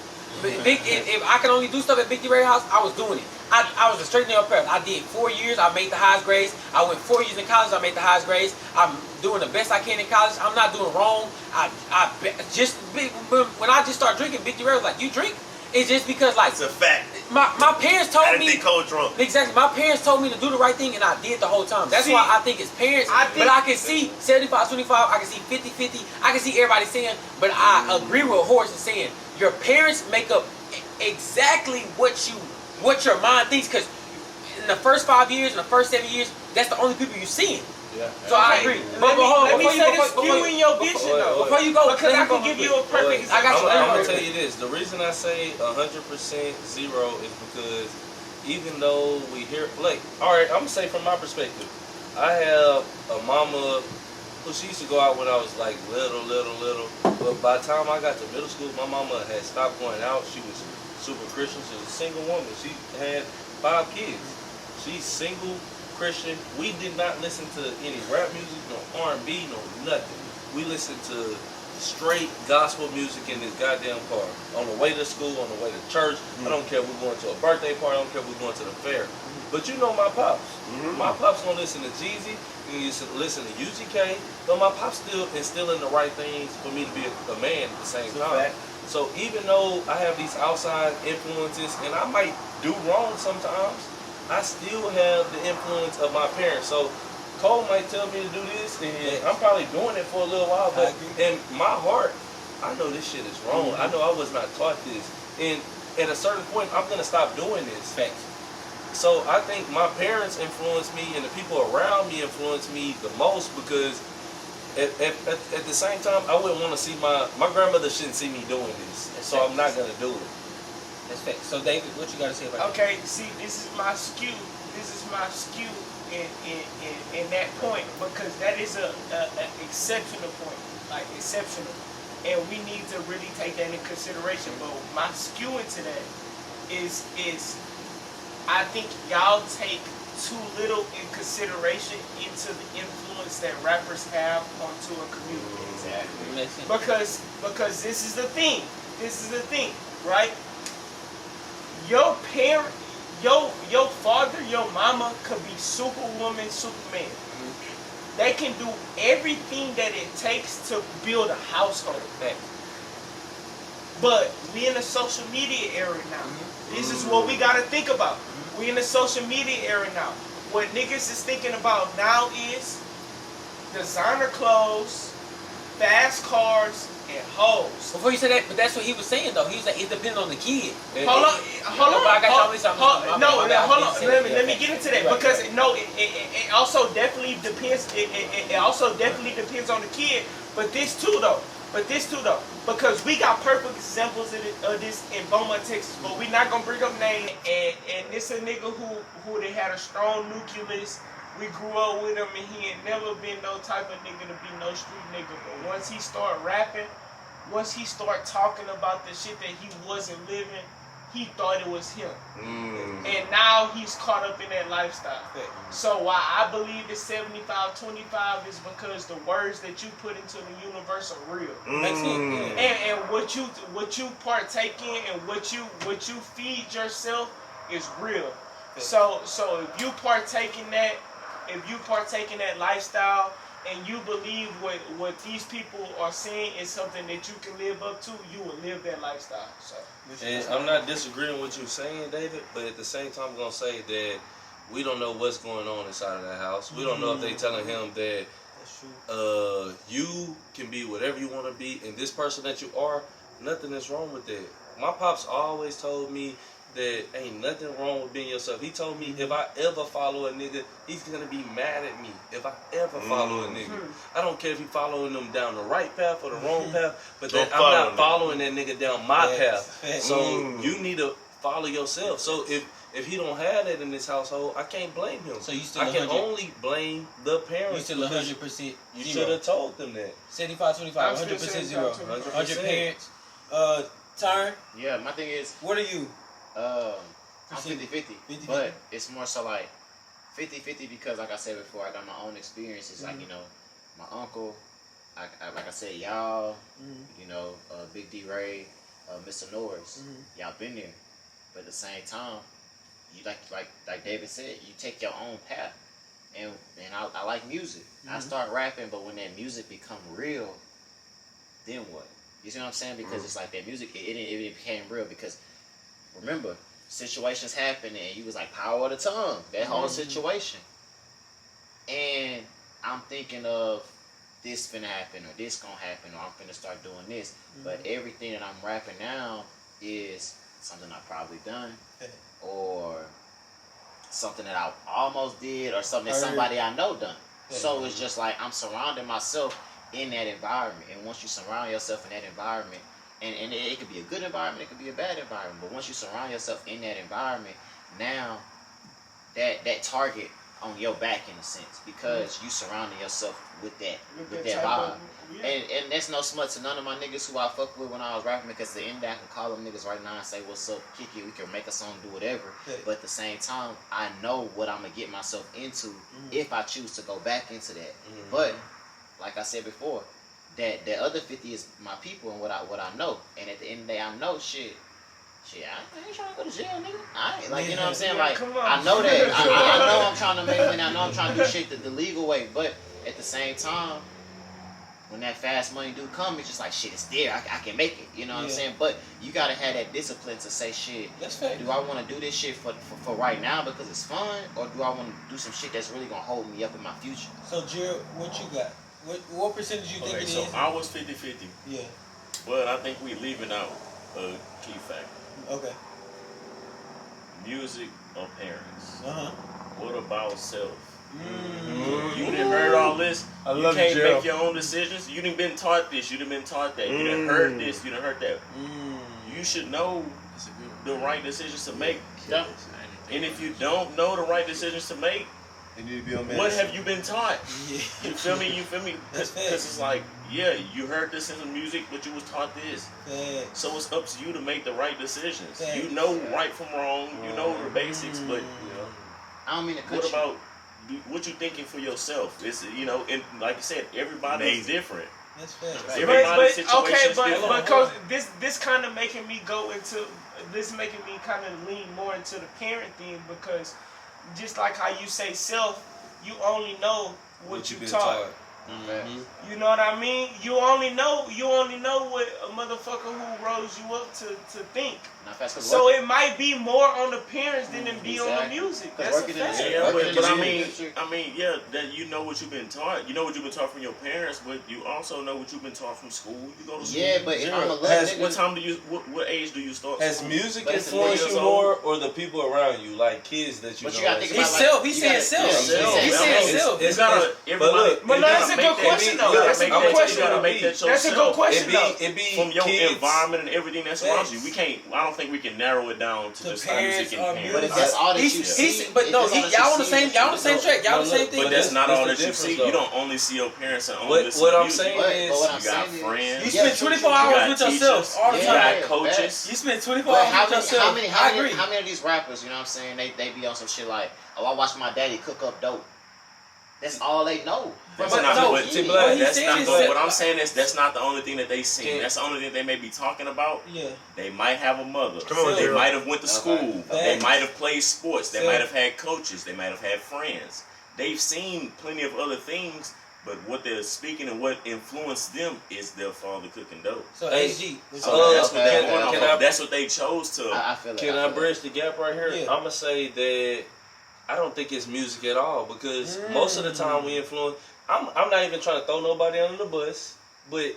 Speaker 2: If I could only do stuff at Big D Ray house, I was doing it. I was a straight nail path. I did 4 years. I made the highest grades. I went 4 years in college. I made the highest grades. I'm doing the best I can in college. I'm not doing wrong. When I just started drinking, Big D Ray was like, "You drink?" It's just because like
Speaker 7: it's a fact.
Speaker 2: My parents told me.
Speaker 7: They cold drunk.
Speaker 2: Exactly. My parents told me to do the right thing, and I did the whole time. That's why I think it's parents. But I can see 75-25. I can see 50-50. I can see everybody saying. But I agree with Horace in saying your parents make up exactly what your mind thinks, because in the first 5 years, in the first 7 years, that's the only people you're seeing.
Speaker 7: Yeah.
Speaker 2: So I agree.
Speaker 6: Let me say this skew in your vision though.
Speaker 2: Before you go,
Speaker 6: because I can give you a perfect example.
Speaker 2: I got you.
Speaker 4: I'm gonna tell you this. The reason I say 100% 0 is because even though we hear, like, all right, I'm gonna say from my perspective, I have a mama who she used to go out when I was like little, but by the time I got to middle school, my mama had stopped going out. She was super Christian. She was a single woman. She had 5 kids. She's single, Christian. We did not listen to any rap music, no R&B, no nothing. We listened to straight gospel music in this goddamn car. On the way to school, on the way to church. I don't care if we're going to a birthday party. I don't care if we're going to the fair. But you know my pops. My pops gonna listen to Jeezy. He used to listen to UGK. But my pops still instilling the right things for me to be a man at the same time. So even though I have these outside influences, and I might do wrong sometimes, I still have the influence of my parents. So Cole might tell me to do this, and I'm probably doing it for a little while, but in my heart, I know this shit is wrong. I know I was not taught this. And at a certain point, I'm going to stop doing this. So I think my parents influenced me, and the people around me influenced me the most, because at the same time, I wouldn't want to see my grandmother shouldn't see me doing this. So I'm not going to do it.
Speaker 2: That's fact. So David, what you got to say about that?
Speaker 6: Okay, see, this is my skew. This is my skew in that point, because that is a exceptional point, like exceptional, and we need to really take that into consideration. But my skew into that is I think y'all take too little in consideration into the influence that rappers have onto a community. Exactly. Because this is the thing. This is the thing, right? Your parent, your father, your mama could be Superwoman, Superman. They can do everything that it takes to build a household. But we in the social media era now. This is what we gotta think about. We in the social media era now. What niggas is thinking about now is designer clothes, fast cars, and hoes.
Speaker 2: Before you said that, but that's what he was saying though. He was like, it depends on the kid.
Speaker 6: Hold on. Let me get into that, because it also definitely depends. It also definitely depends on the kid. But this too though. Because we got perfect examples of this in Beaumont, Texas, but we not gonna bring up names. And this a nigga who they had a strong nucleus. We grew up with him, and he ain't never been no type of nigga to be no street nigga. But once he start rapping, once he start talking about the shit that he wasn't living, he thought it was him. And now he's caught up in that lifestyle. So why I believe it's 75-25 is because the words that you put into the universe are real. And what you partake in and what you feed yourself is real. So if you partake in that lifestyle, and you believe what these people are saying is something that you can live up to, you will live that lifestyle. So,
Speaker 4: and I'm not disagreeing with you saying, David, but at the same time, I'm gonna say that we don't know what's going on inside of that house. We don't know if they telling him that you can be whatever you want to be, and this person that you are, nothing is wrong with that. My pops always told me that ain't nothing wrong with being yourself. He told me if I ever follow a nigga, he's gonna be mad at me. If I ever follow a nigga, I don't care if he following them down the right path or the wrong path, but that I'm not following that nigga down my path. So you need to follow yourself. So if he don't have that in this household, I can't blame him. So you still I can only blame the parents.
Speaker 2: You still 100%.
Speaker 4: You should have told them that.
Speaker 2: 75-25, 100% zero. 100 parents. Turn.
Speaker 9: Yeah, my thing is,
Speaker 2: what are you?
Speaker 9: I'm 50-50, but it's more so like 50-50 because, like I said before, I got my own experiences. Like, you know, my uncle, like I said, y'all, you know, Big D Ray, Mr. Norris, y'all been there. But at the same time, you like David said, you take your own path. And I like music. I start rapping, but when that music become real, then what? You see what I'm saying? Because it's like that music, it became real because. Remember, situations happen, and you was like power of the tongue. That whole situation, and I'm thinking of this finna happen, or this gonna happen, or I'm finna start doing this. But everything that I'm rapping now is something I probably done, or something that I almost did, or something that somebody I know done. So it's just like I'm surrounding myself in that environment, and once you surround yourself in that environment. And it could be a good environment, it could be a bad environment. But once you surround yourself in that environment, now that target on your back in a sense because you surrounding yourself with that
Speaker 6: With
Speaker 9: that
Speaker 6: that
Speaker 9: vibe.
Speaker 6: type of- yeah.
Speaker 9: And that's no smut to none of my niggas who I fuck with when I was rapping because the end I can call them niggas right now and say what's up, kick it, we can make a song, do whatever.
Speaker 10: Yeah.
Speaker 9: But at the same time, I know what I'm gonna get myself into if I choose to go back into that. But like I said before, that other 50 is my people and what I know. And at the end of the day, I know shit, I ain't trying to go to jail, nigga. I ain't, like, you know what I'm saying?
Speaker 6: Yeah,
Speaker 9: Like,
Speaker 6: come on.
Speaker 9: I know that. I know I'm trying to make money. I know I'm trying to do shit the legal way. But at the same time, when that fast money do come, it's just like, shit, it's there. I can make it. You know what I'm saying? But you got to have that discipline to say, shit,
Speaker 10: That's fair.
Speaker 9: do I want to do this shit for right now because it's fun? Or do I want to do some shit that's really going to hold me up in my future?
Speaker 10: So, Gerald, what you got? What percentage you think
Speaker 8: Okay,
Speaker 10: it
Speaker 8: so
Speaker 10: is?
Speaker 8: I was 50-50,
Speaker 10: Yeah.
Speaker 8: but I think we leaving out a key factor.
Speaker 10: Okay.
Speaker 8: Music or parents?
Speaker 10: Uh-huh.
Speaker 8: What about self?
Speaker 10: Mm.
Speaker 8: You done heard all this.
Speaker 4: I
Speaker 8: You
Speaker 4: love
Speaker 8: can't
Speaker 4: you, Gerald.
Speaker 8: make your own decisions. You done been taught this. You done been taught that. You done heard this. You done heard that. You should know the right decisions to make.
Speaker 9: Yeah.
Speaker 8: And if you don't know the right decisions to make,
Speaker 5: You need to be on
Speaker 8: what have you been taught?
Speaker 10: Yeah.
Speaker 8: You feel me? You feel me?
Speaker 10: That's
Speaker 8: Because
Speaker 10: fair.
Speaker 8: it's like, yeah, you heard this in the music, but you was taught this.
Speaker 10: Facts.
Speaker 8: So it's up to you to make the right decisions.
Speaker 10: Facts.
Speaker 8: You know right from wrong. You know the basics, but
Speaker 9: I don't mean to cut
Speaker 8: what
Speaker 9: you.
Speaker 8: about what you thinking for yourself? It's, you know, and like you said, everybody is different.
Speaker 10: That's fair.
Speaker 8: Everybody's
Speaker 6: But
Speaker 8: situation
Speaker 6: okay,
Speaker 8: is
Speaker 6: but
Speaker 8: different.
Speaker 6: because this kind of making me go into this, making me kind of lean more into the parent thing because just like how you say self, you only know what you
Speaker 4: been
Speaker 6: taught. You know what I mean? You only know what a motherfucker who rose you up to think.
Speaker 9: Not fast 'cause
Speaker 6: So
Speaker 9: working-
Speaker 6: it might be more on the parents than it be on the
Speaker 9: Exactly.
Speaker 6: music.
Speaker 9: 'Cause
Speaker 6: That's a
Speaker 9: working in the
Speaker 6: fact.
Speaker 9: city-
Speaker 8: Yeah,
Speaker 9: Working in
Speaker 8: but
Speaker 9: the
Speaker 8: I mean, yeah, that you know what you've been taught. You know what you've been taught from your parents, but you also know what you've been taught from school. You go to school.
Speaker 9: Yeah, but if I'm a
Speaker 4: Gerald,
Speaker 9: little
Speaker 4: has-
Speaker 9: nigga,
Speaker 8: What time do you? What age do you start?
Speaker 4: Has
Speaker 8: school?
Speaker 4: music
Speaker 9: But it's
Speaker 4: influenced you
Speaker 8: 4 years
Speaker 4: more, or the people around you, like kids that you
Speaker 9: But
Speaker 4: know?
Speaker 9: you gotta
Speaker 4: that's-
Speaker 9: think
Speaker 10: He's
Speaker 9: about
Speaker 10: self.
Speaker 9: you
Speaker 10: He's saying
Speaker 9: gotta-
Speaker 10: self.
Speaker 9: yeah,
Speaker 10: He's
Speaker 9: you
Speaker 10: saying
Speaker 9: gotta-
Speaker 10: self.
Speaker 8: You gotta.
Speaker 4: but
Speaker 8: Everybody.
Speaker 4: look,
Speaker 6: But
Speaker 8: you
Speaker 6: no,
Speaker 8: gotta
Speaker 6: that's a
Speaker 8: make
Speaker 6: good
Speaker 8: that-
Speaker 6: question,
Speaker 8: you
Speaker 6: though.
Speaker 8: gotta
Speaker 6: That's a
Speaker 8: make
Speaker 6: good
Speaker 8: that-
Speaker 6: question,
Speaker 8: You gotta
Speaker 6: though.
Speaker 8: make that yourself.
Speaker 6: That's a good question, though.
Speaker 4: It be
Speaker 8: From your
Speaker 4: kids.
Speaker 8: environment and everything that surrounds you.
Speaker 10: Facts.
Speaker 8: We can't. I don't think we can narrow it down to
Speaker 10: To
Speaker 8: just
Speaker 10: parents
Speaker 8: music and
Speaker 10: or
Speaker 8: parents.
Speaker 9: But if that's all that you see,
Speaker 10: But
Speaker 9: if
Speaker 10: no,
Speaker 9: that's all that
Speaker 10: y'all
Speaker 9: you
Speaker 10: on the
Speaker 9: see,
Speaker 10: same. Y'all on the same track. Y'all on the same thing.
Speaker 8: But that's not
Speaker 4: that's
Speaker 8: all
Speaker 4: the
Speaker 8: that you
Speaker 4: difference,
Speaker 8: see.
Speaker 4: though.
Speaker 8: You don't only see your parents and only
Speaker 4: What
Speaker 8: listen to
Speaker 4: I'm
Speaker 8: music.
Speaker 4: saying
Speaker 9: But
Speaker 4: is,
Speaker 9: what I'm
Speaker 8: You got
Speaker 9: saying
Speaker 8: friends.
Speaker 10: You
Speaker 9: Yeah,
Speaker 10: spend 24
Speaker 8: you
Speaker 10: hours
Speaker 8: got
Speaker 10: with
Speaker 8: teachers.
Speaker 10: yourself all the
Speaker 8: You
Speaker 10: time.
Speaker 8: got coaches.
Speaker 10: You spend 24
Speaker 9: But
Speaker 10: hours
Speaker 9: how
Speaker 10: with
Speaker 9: many,
Speaker 10: yourself.
Speaker 9: how many,
Speaker 10: I
Speaker 9: how
Speaker 10: agree.
Speaker 9: many, how many of these rappers, you know what I'm saying, they be on some shit like, oh, I watched my daddy cook up dope. That's all they know.
Speaker 8: That's
Speaker 10: But
Speaker 8: not
Speaker 10: no,
Speaker 8: what,
Speaker 4: Teeblack,
Speaker 10: what he's
Speaker 8: that's
Speaker 10: saying
Speaker 8: not
Speaker 10: is
Speaker 8: the,
Speaker 10: that-
Speaker 8: what I'm saying is that's not the only thing that they seen.
Speaker 4: Can-
Speaker 8: That's the only thing they may be talking about.
Speaker 10: Yeah.
Speaker 8: They might have a mother.
Speaker 7: Come on,
Speaker 8: They
Speaker 7: Gerald.
Speaker 8: might have went to school. They
Speaker 10: Facts.
Speaker 8: might have played sports. They
Speaker 10: Facts.
Speaker 8: might have had coaches. They might have had friends. They've seen plenty of other things, but what they're speaking and what influenced them is their father cooking dope.
Speaker 10: So
Speaker 4: Hey,
Speaker 10: SG.
Speaker 8: So that's what they're
Speaker 9: okay,
Speaker 8: going off
Speaker 4: can
Speaker 8: of.
Speaker 4: I-
Speaker 8: That's what they chose to.
Speaker 9: I feel it.
Speaker 4: can I
Speaker 9: feel it.
Speaker 4: bridge the gap right here?
Speaker 10: Yeah.
Speaker 4: I'm gonna say that I don't think it's music at all because most of the time we influence. I'm not even trying to throw nobody under the bus, but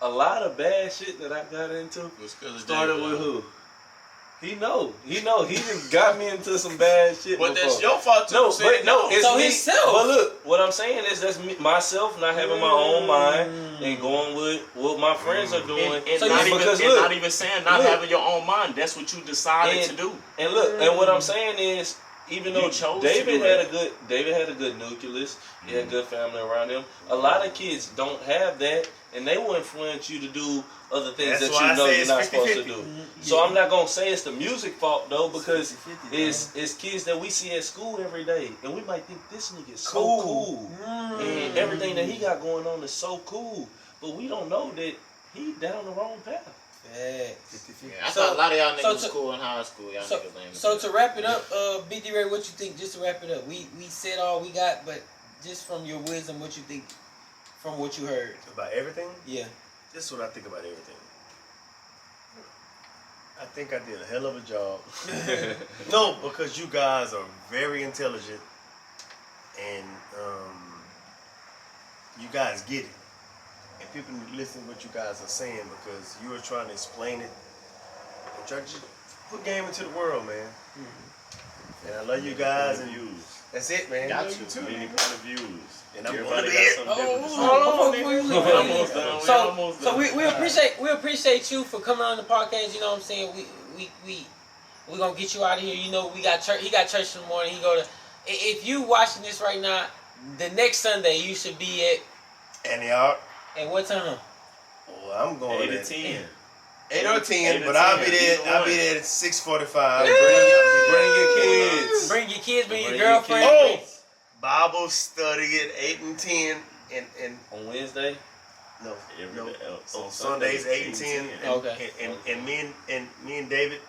Speaker 4: a lot of bad shit that I got into started with who? He know. He done got me into some bad shit.
Speaker 3: But
Speaker 4: before.
Speaker 3: that's your fault too.
Speaker 4: No,
Speaker 3: Say
Speaker 4: but no, it's
Speaker 10: So
Speaker 4: me.
Speaker 10: himself.
Speaker 4: But look, what I'm saying is that's me, myself not having my own mind and going with what my friends are doing.
Speaker 8: And
Speaker 10: So
Speaker 8: not,
Speaker 10: you-
Speaker 8: even,
Speaker 4: because
Speaker 8: and
Speaker 4: look,
Speaker 8: not even saying not
Speaker 4: look.
Speaker 8: having your own mind. That's what you decided
Speaker 4: And-
Speaker 8: to do.
Speaker 4: And look, and what I'm saying is, even though
Speaker 8: You chose to
Speaker 4: David
Speaker 8: do
Speaker 4: had
Speaker 8: that.
Speaker 4: David had a good nucleus, he had good family around him. A lot of kids don't have that, and they will influence you to do other things
Speaker 7: That's
Speaker 4: that
Speaker 7: why
Speaker 4: you
Speaker 7: I
Speaker 4: know
Speaker 7: say
Speaker 4: you're
Speaker 7: it's
Speaker 4: not supposed to
Speaker 7: 50-50.
Speaker 4: do. So I'm not gonna say it's the music fault though, because it's kids that we see at school every day, and we might think this nigga is so cool, and everything that he got going on is so cool, but we don't know that he down the wrong path.
Speaker 10: Facts.
Speaker 9: Yeah, I
Speaker 10: So-
Speaker 9: thought a lot of y'all
Speaker 10: so
Speaker 9: niggas was
Speaker 10: to-
Speaker 9: cool in high school. Y'all
Speaker 10: So,
Speaker 9: niggas lame.
Speaker 10: so to wrap it up, BD Ray, what you think? Just to wrap it up, we said all we got, but just from your wisdom, what you think from what you heard?
Speaker 7: About everything?
Speaker 10: Yeah.
Speaker 7: This is what I think about everything. I think I did a hell of a job. No, because you guys are very intelligent and you guys get it. And people need to listen to what you guys are saying because you are trying to explain it and try to just put game into the world, man. And I love you guys and
Speaker 8: Views.
Speaker 7: that's it, man.
Speaker 9: Got
Speaker 7: Love
Speaker 9: you.
Speaker 7: too.
Speaker 8: Many point of views.
Speaker 7: And I'm
Speaker 8: Everybody
Speaker 7: gonna
Speaker 8: got
Speaker 7: be
Speaker 8: something different to say.
Speaker 10: Hold on,
Speaker 8: We almost done. We almost
Speaker 10: So
Speaker 8: done.
Speaker 10: we appreciate you for coming on the podcast. You know what I'm saying? We gonna get you out of here. You know we got church. He got church in the morning. He go to
Speaker 2: if you watching this right now, the next Sunday you should be at
Speaker 7: Antioch.
Speaker 2: at what time?
Speaker 7: Well, I'm going
Speaker 8: 8
Speaker 7: at
Speaker 8: to 10.
Speaker 7: 8 or 10,
Speaker 8: 8 or
Speaker 7: but I'll
Speaker 8: 10,
Speaker 7: be there.
Speaker 8: either
Speaker 7: I'll be
Speaker 8: one.
Speaker 7: there at 6:45.
Speaker 4: Bring your kids.
Speaker 2: Bring your kids, bring your
Speaker 4: Bring your
Speaker 2: girlfriend.
Speaker 4: kids.
Speaker 7: Bible study at 8 and 10, and
Speaker 4: On Wednesday?
Speaker 7: no,
Speaker 8: Every
Speaker 7: no.
Speaker 8: day,
Speaker 7: On Sundays 8 and 10.
Speaker 2: Okay.
Speaker 7: And me and David,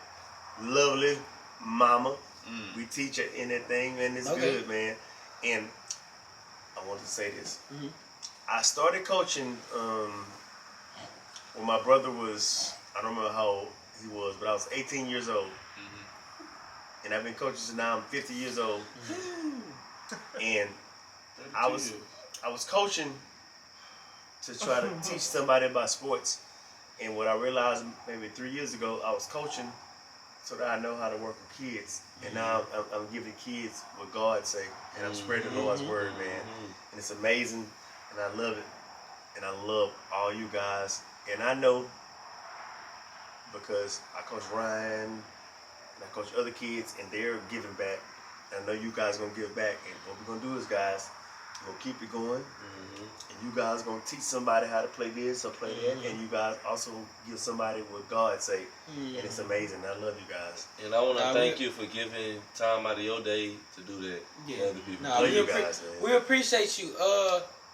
Speaker 7: lovely mama, we teach it in that thing, man. It's
Speaker 2: Okay.
Speaker 7: good, man. And I want to say this.
Speaker 2: Mhm.
Speaker 7: I started coaching when my brother was, I don't remember how old he was, but I was 18 years old. And I've been coaching since now I'm 50 years old. And I was coaching to try to teach somebody about sports. And what I realized maybe 3 years ago, I was coaching so that I know how to work with kids. And now I'm giving kids what God say, and I'm spreading the Lord's word, man. And it's amazing, and I love it. And I love all you guys. And I know, because I coach Ryan, and I coach other kids, and they're giving back. And I know you guys are going to give back. And what we're going to do is, guys, we're going to keep it going. And you guys are going to teach somebody how to play this or play that. And you guys also give somebody what God say. And it's amazing. I love you guys.
Speaker 4: And I want to thank you for giving time out of your day to do that for other people.
Speaker 2: Nah,
Speaker 7: Love
Speaker 2: we,
Speaker 7: you guys, man.
Speaker 2: we appreciate you.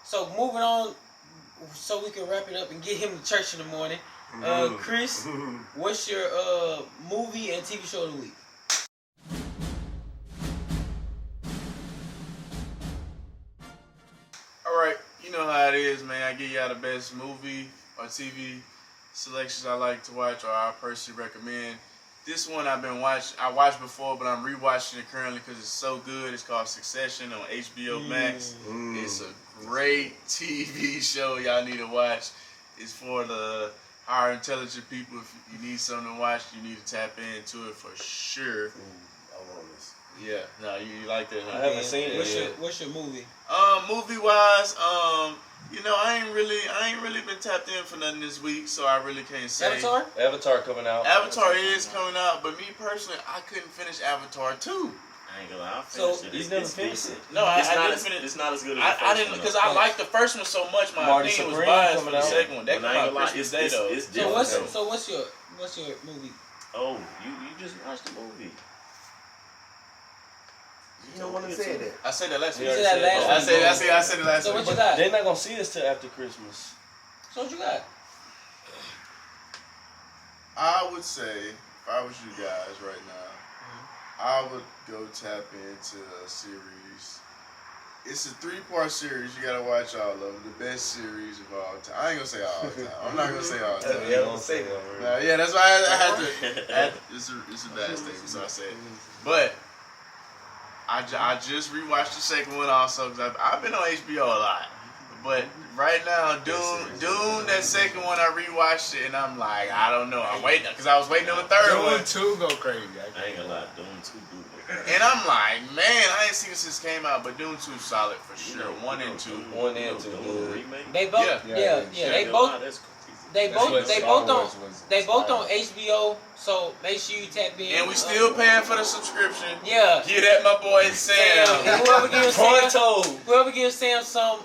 Speaker 2: So moving on, so we can wrap it up and get him to church in the morning. Chris, what's your movie and TV show of the week?
Speaker 3: Alright, you know how it is, man. I give y'all the best movie or TV selections I like to watch, or I personally recommend. This one I watched before, but I'm rewatching it currently because it's so good. It's called Succession on HBO Max. It's a great TV show y'all need to watch. It's for the higher intelligent people. If you need something to watch, you need to tap into it for sure.
Speaker 7: I want this.
Speaker 3: Yeah, no, you like that, huh?
Speaker 4: I haven't seen it
Speaker 2: What's
Speaker 4: yet.
Speaker 2: what's your movie?
Speaker 3: Movie wise, you know, I ain't really been tapped in for nothing this week, so I really can't say.
Speaker 2: Avatar?
Speaker 4: Avatar coming out.
Speaker 3: Avatar is coming out, but me personally, I couldn't finish Avatar 2.
Speaker 8: I ain't gonna lie, I'll
Speaker 2: So,
Speaker 8: finish it.
Speaker 4: you never finished it?
Speaker 3: No, I
Speaker 8: not
Speaker 3: didn't
Speaker 8: as,
Speaker 3: finish.
Speaker 8: it's not as good as the
Speaker 3: I
Speaker 8: first
Speaker 3: didn't
Speaker 8: one,
Speaker 3: because
Speaker 8: though.
Speaker 3: I liked the first one so much. My
Speaker 4: Marty
Speaker 3: opinion was
Speaker 4: Supreme
Speaker 3: biased for
Speaker 4: coming
Speaker 3: the
Speaker 4: out.
Speaker 3: second one. That
Speaker 8: But I
Speaker 3: come
Speaker 8: ain't
Speaker 3: out
Speaker 8: gonna lie,
Speaker 3: Christmas Day though.
Speaker 8: it's
Speaker 2: So
Speaker 8: different.
Speaker 2: what's your movie?
Speaker 8: Oh, you just watched the movie.
Speaker 7: You don't want to say that.
Speaker 3: I said that last week.
Speaker 2: You said that last week.
Speaker 3: I said it last
Speaker 2: So
Speaker 3: week.
Speaker 2: what you got?
Speaker 4: They're not gonna see us till after Christmas.
Speaker 2: So what you got?
Speaker 3: I would say, if I was you guys right now, I would go tap into a series. It's a 3-part series. You gotta watch all of them. The best series of all time. I ain't gonna say all the time. I'm not gonna say all the time.
Speaker 7: Yeah, don't say that.
Speaker 3: Yeah, that's why I had to. It's a bad statement, so I said it. But I just rewatched the second one also because I've been on HBO a lot. But right now, Dune, that second one, I rewatched it and I'm like, I don't know. I'm waiting because I was waiting on the third one.
Speaker 5: Dune 2 go crazy.
Speaker 8: I ain't gonna lie, Dune 2 do.
Speaker 3: And I'm like, man, I ain't seen it since it came out, but Dune 2 solid for sure. 1 and 2.
Speaker 4: 1 and 2 good.
Speaker 8: Remake?
Speaker 2: They both
Speaker 3: Yeah.
Speaker 2: they
Speaker 8: Nah,
Speaker 2: both
Speaker 8: that's crazy.
Speaker 2: they
Speaker 5: That's
Speaker 2: both
Speaker 5: what
Speaker 2: they
Speaker 5: Star
Speaker 2: both on
Speaker 5: Wars was
Speaker 2: they both on
Speaker 5: inspired.
Speaker 2: HBO. So make sure you tap in.
Speaker 3: And we still paying for the subscription.
Speaker 2: Yeah.
Speaker 3: Give that my boy Sam.
Speaker 2: And whoever
Speaker 4: Pronto.
Speaker 2: gives Sam some,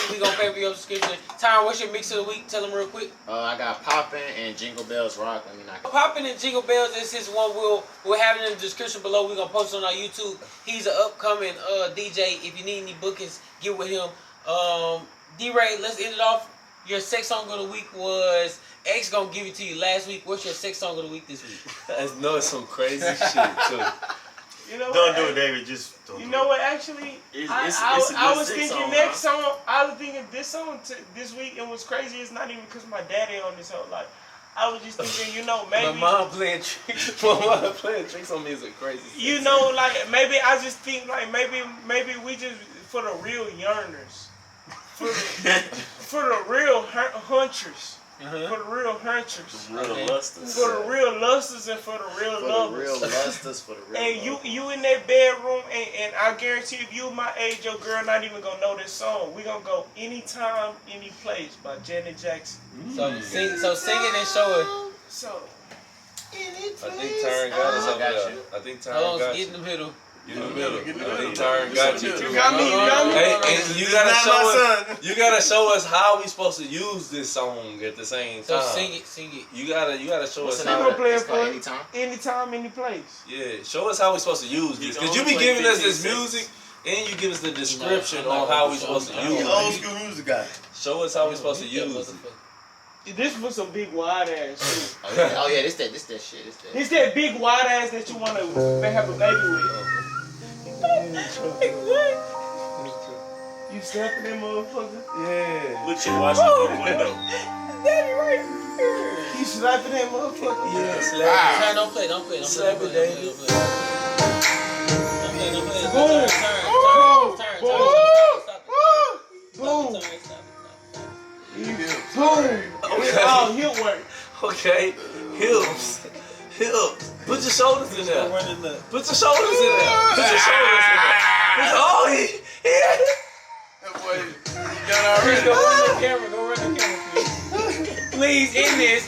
Speaker 2: we gonna pay for your subscription. Tyron, what's your mix of the week? Tell them real quick.
Speaker 9: I got Poppin and Jingle Bells Rock. I mean,
Speaker 2: Poppin' and Jingle Bells is his one. We'll have it in the description below. We're gonna post it on our YouTube. He's an upcoming DJ. If you need any bookings, get with him. D-Ray, let's end it off. Your sex song of the week was X gonna give it to you last week. What's your sex song of the week this week?
Speaker 4: I know it's some crazy shit too.
Speaker 6: You know
Speaker 7: Don't
Speaker 6: what?
Speaker 7: do it, David. Just don't
Speaker 6: You
Speaker 7: do
Speaker 6: know
Speaker 7: it.
Speaker 6: what? Actually,
Speaker 8: It's
Speaker 6: I
Speaker 8: a good
Speaker 6: was
Speaker 8: sex
Speaker 6: thinking
Speaker 8: song,
Speaker 6: next song. I was thinking this song this week. It was crazy. It's not even because my daddy on this whole life. I was just thinking, you know, maybe
Speaker 4: My mom playing tricks. My mom playing tricks on me is a crazy.
Speaker 6: you know, like maybe I just think like maybe we just for the real yearners, for the real hunchers. For the real hunchers.
Speaker 8: Real lusters.
Speaker 6: For the real lusters and for the real lovers.
Speaker 9: real lusters, for the real
Speaker 6: And
Speaker 9: lovers.
Speaker 6: you in that bedroom and I guarantee if you my age, your girl not even gonna know this song. We gonna go Anytime, Any Place by Janet Jackson.
Speaker 2: So sing it and show it.
Speaker 6: So
Speaker 4: I think Tyron got us over there. I think
Speaker 2: Hold
Speaker 4: Tyron
Speaker 2: on,
Speaker 4: got
Speaker 2: get
Speaker 4: you.
Speaker 2: in the middle.
Speaker 11: Get in the middle. He turned, got you.
Speaker 6: You got me. You got me.
Speaker 11: Hey, and you gotta
Speaker 7: Not
Speaker 11: show
Speaker 7: my
Speaker 11: us.
Speaker 7: son.
Speaker 11: You gotta show us how we supposed to use this song at the same
Speaker 2: So
Speaker 11: time.
Speaker 2: sing it.
Speaker 11: You gotta show
Speaker 9: What's
Speaker 11: us
Speaker 9: the
Speaker 6: I'm
Speaker 9: name
Speaker 11: how.
Speaker 6: gonna play it
Speaker 9: It's
Speaker 6: for
Speaker 9: called
Speaker 6: you.
Speaker 9: Anytime.
Speaker 6: Anytime, any place.
Speaker 11: Yeah, show us how we supposed to use this.
Speaker 8: You
Speaker 11: Cause
Speaker 8: can
Speaker 11: you be
Speaker 8: only
Speaker 11: giving
Speaker 8: play
Speaker 11: us this
Speaker 8: 15
Speaker 11: music, and you give us the description
Speaker 2: I'm not
Speaker 11: on how
Speaker 2: gonna
Speaker 11: we
Speaker 2: show
Speaker 11: supposed to
Speaker 2: you.
Speaker 11: use
Speaker 7: You old
Speaker 11: it.
Speaker 7: school music guy.
Speaker 11: Show us how we supposed to
Speaker 2: You
Speaker 11: use it.
Speaker 2: motherfucker.
Speaker 6: This was some big wide ass shit.
Speaker 9: Oh yeah, this that shit.
Speaker 6: It's that big wide ass that you wanna have a baby with. You slapping that motherfucker?
Speaker 11: Yeah.
Speaker 8: Look, you watching through the window.
Speaker 6: Daddy right here. You slapping that motherfucker?
Speaker 11: Yeah, slap
Speaker 2: Turn, don't play.
Speaker 11: Slap it, David.
Speaker 2: Don't play.
Speaker 6: Boom.
Speaker 2: Turn.
Speaker 6: Boom.
Speaker 2: Stop it.
Speaker 6: Boom.
Speaker 11: Okay.
Speaker 6: Oh, hip work.
Speaker 11: Okay. Hips. Put your shoulders in there. Put your shoulders in there. Oh, he
Speaker 3: That boy, you done already.
Speaker 2: Go run the camera, please. Please, in this,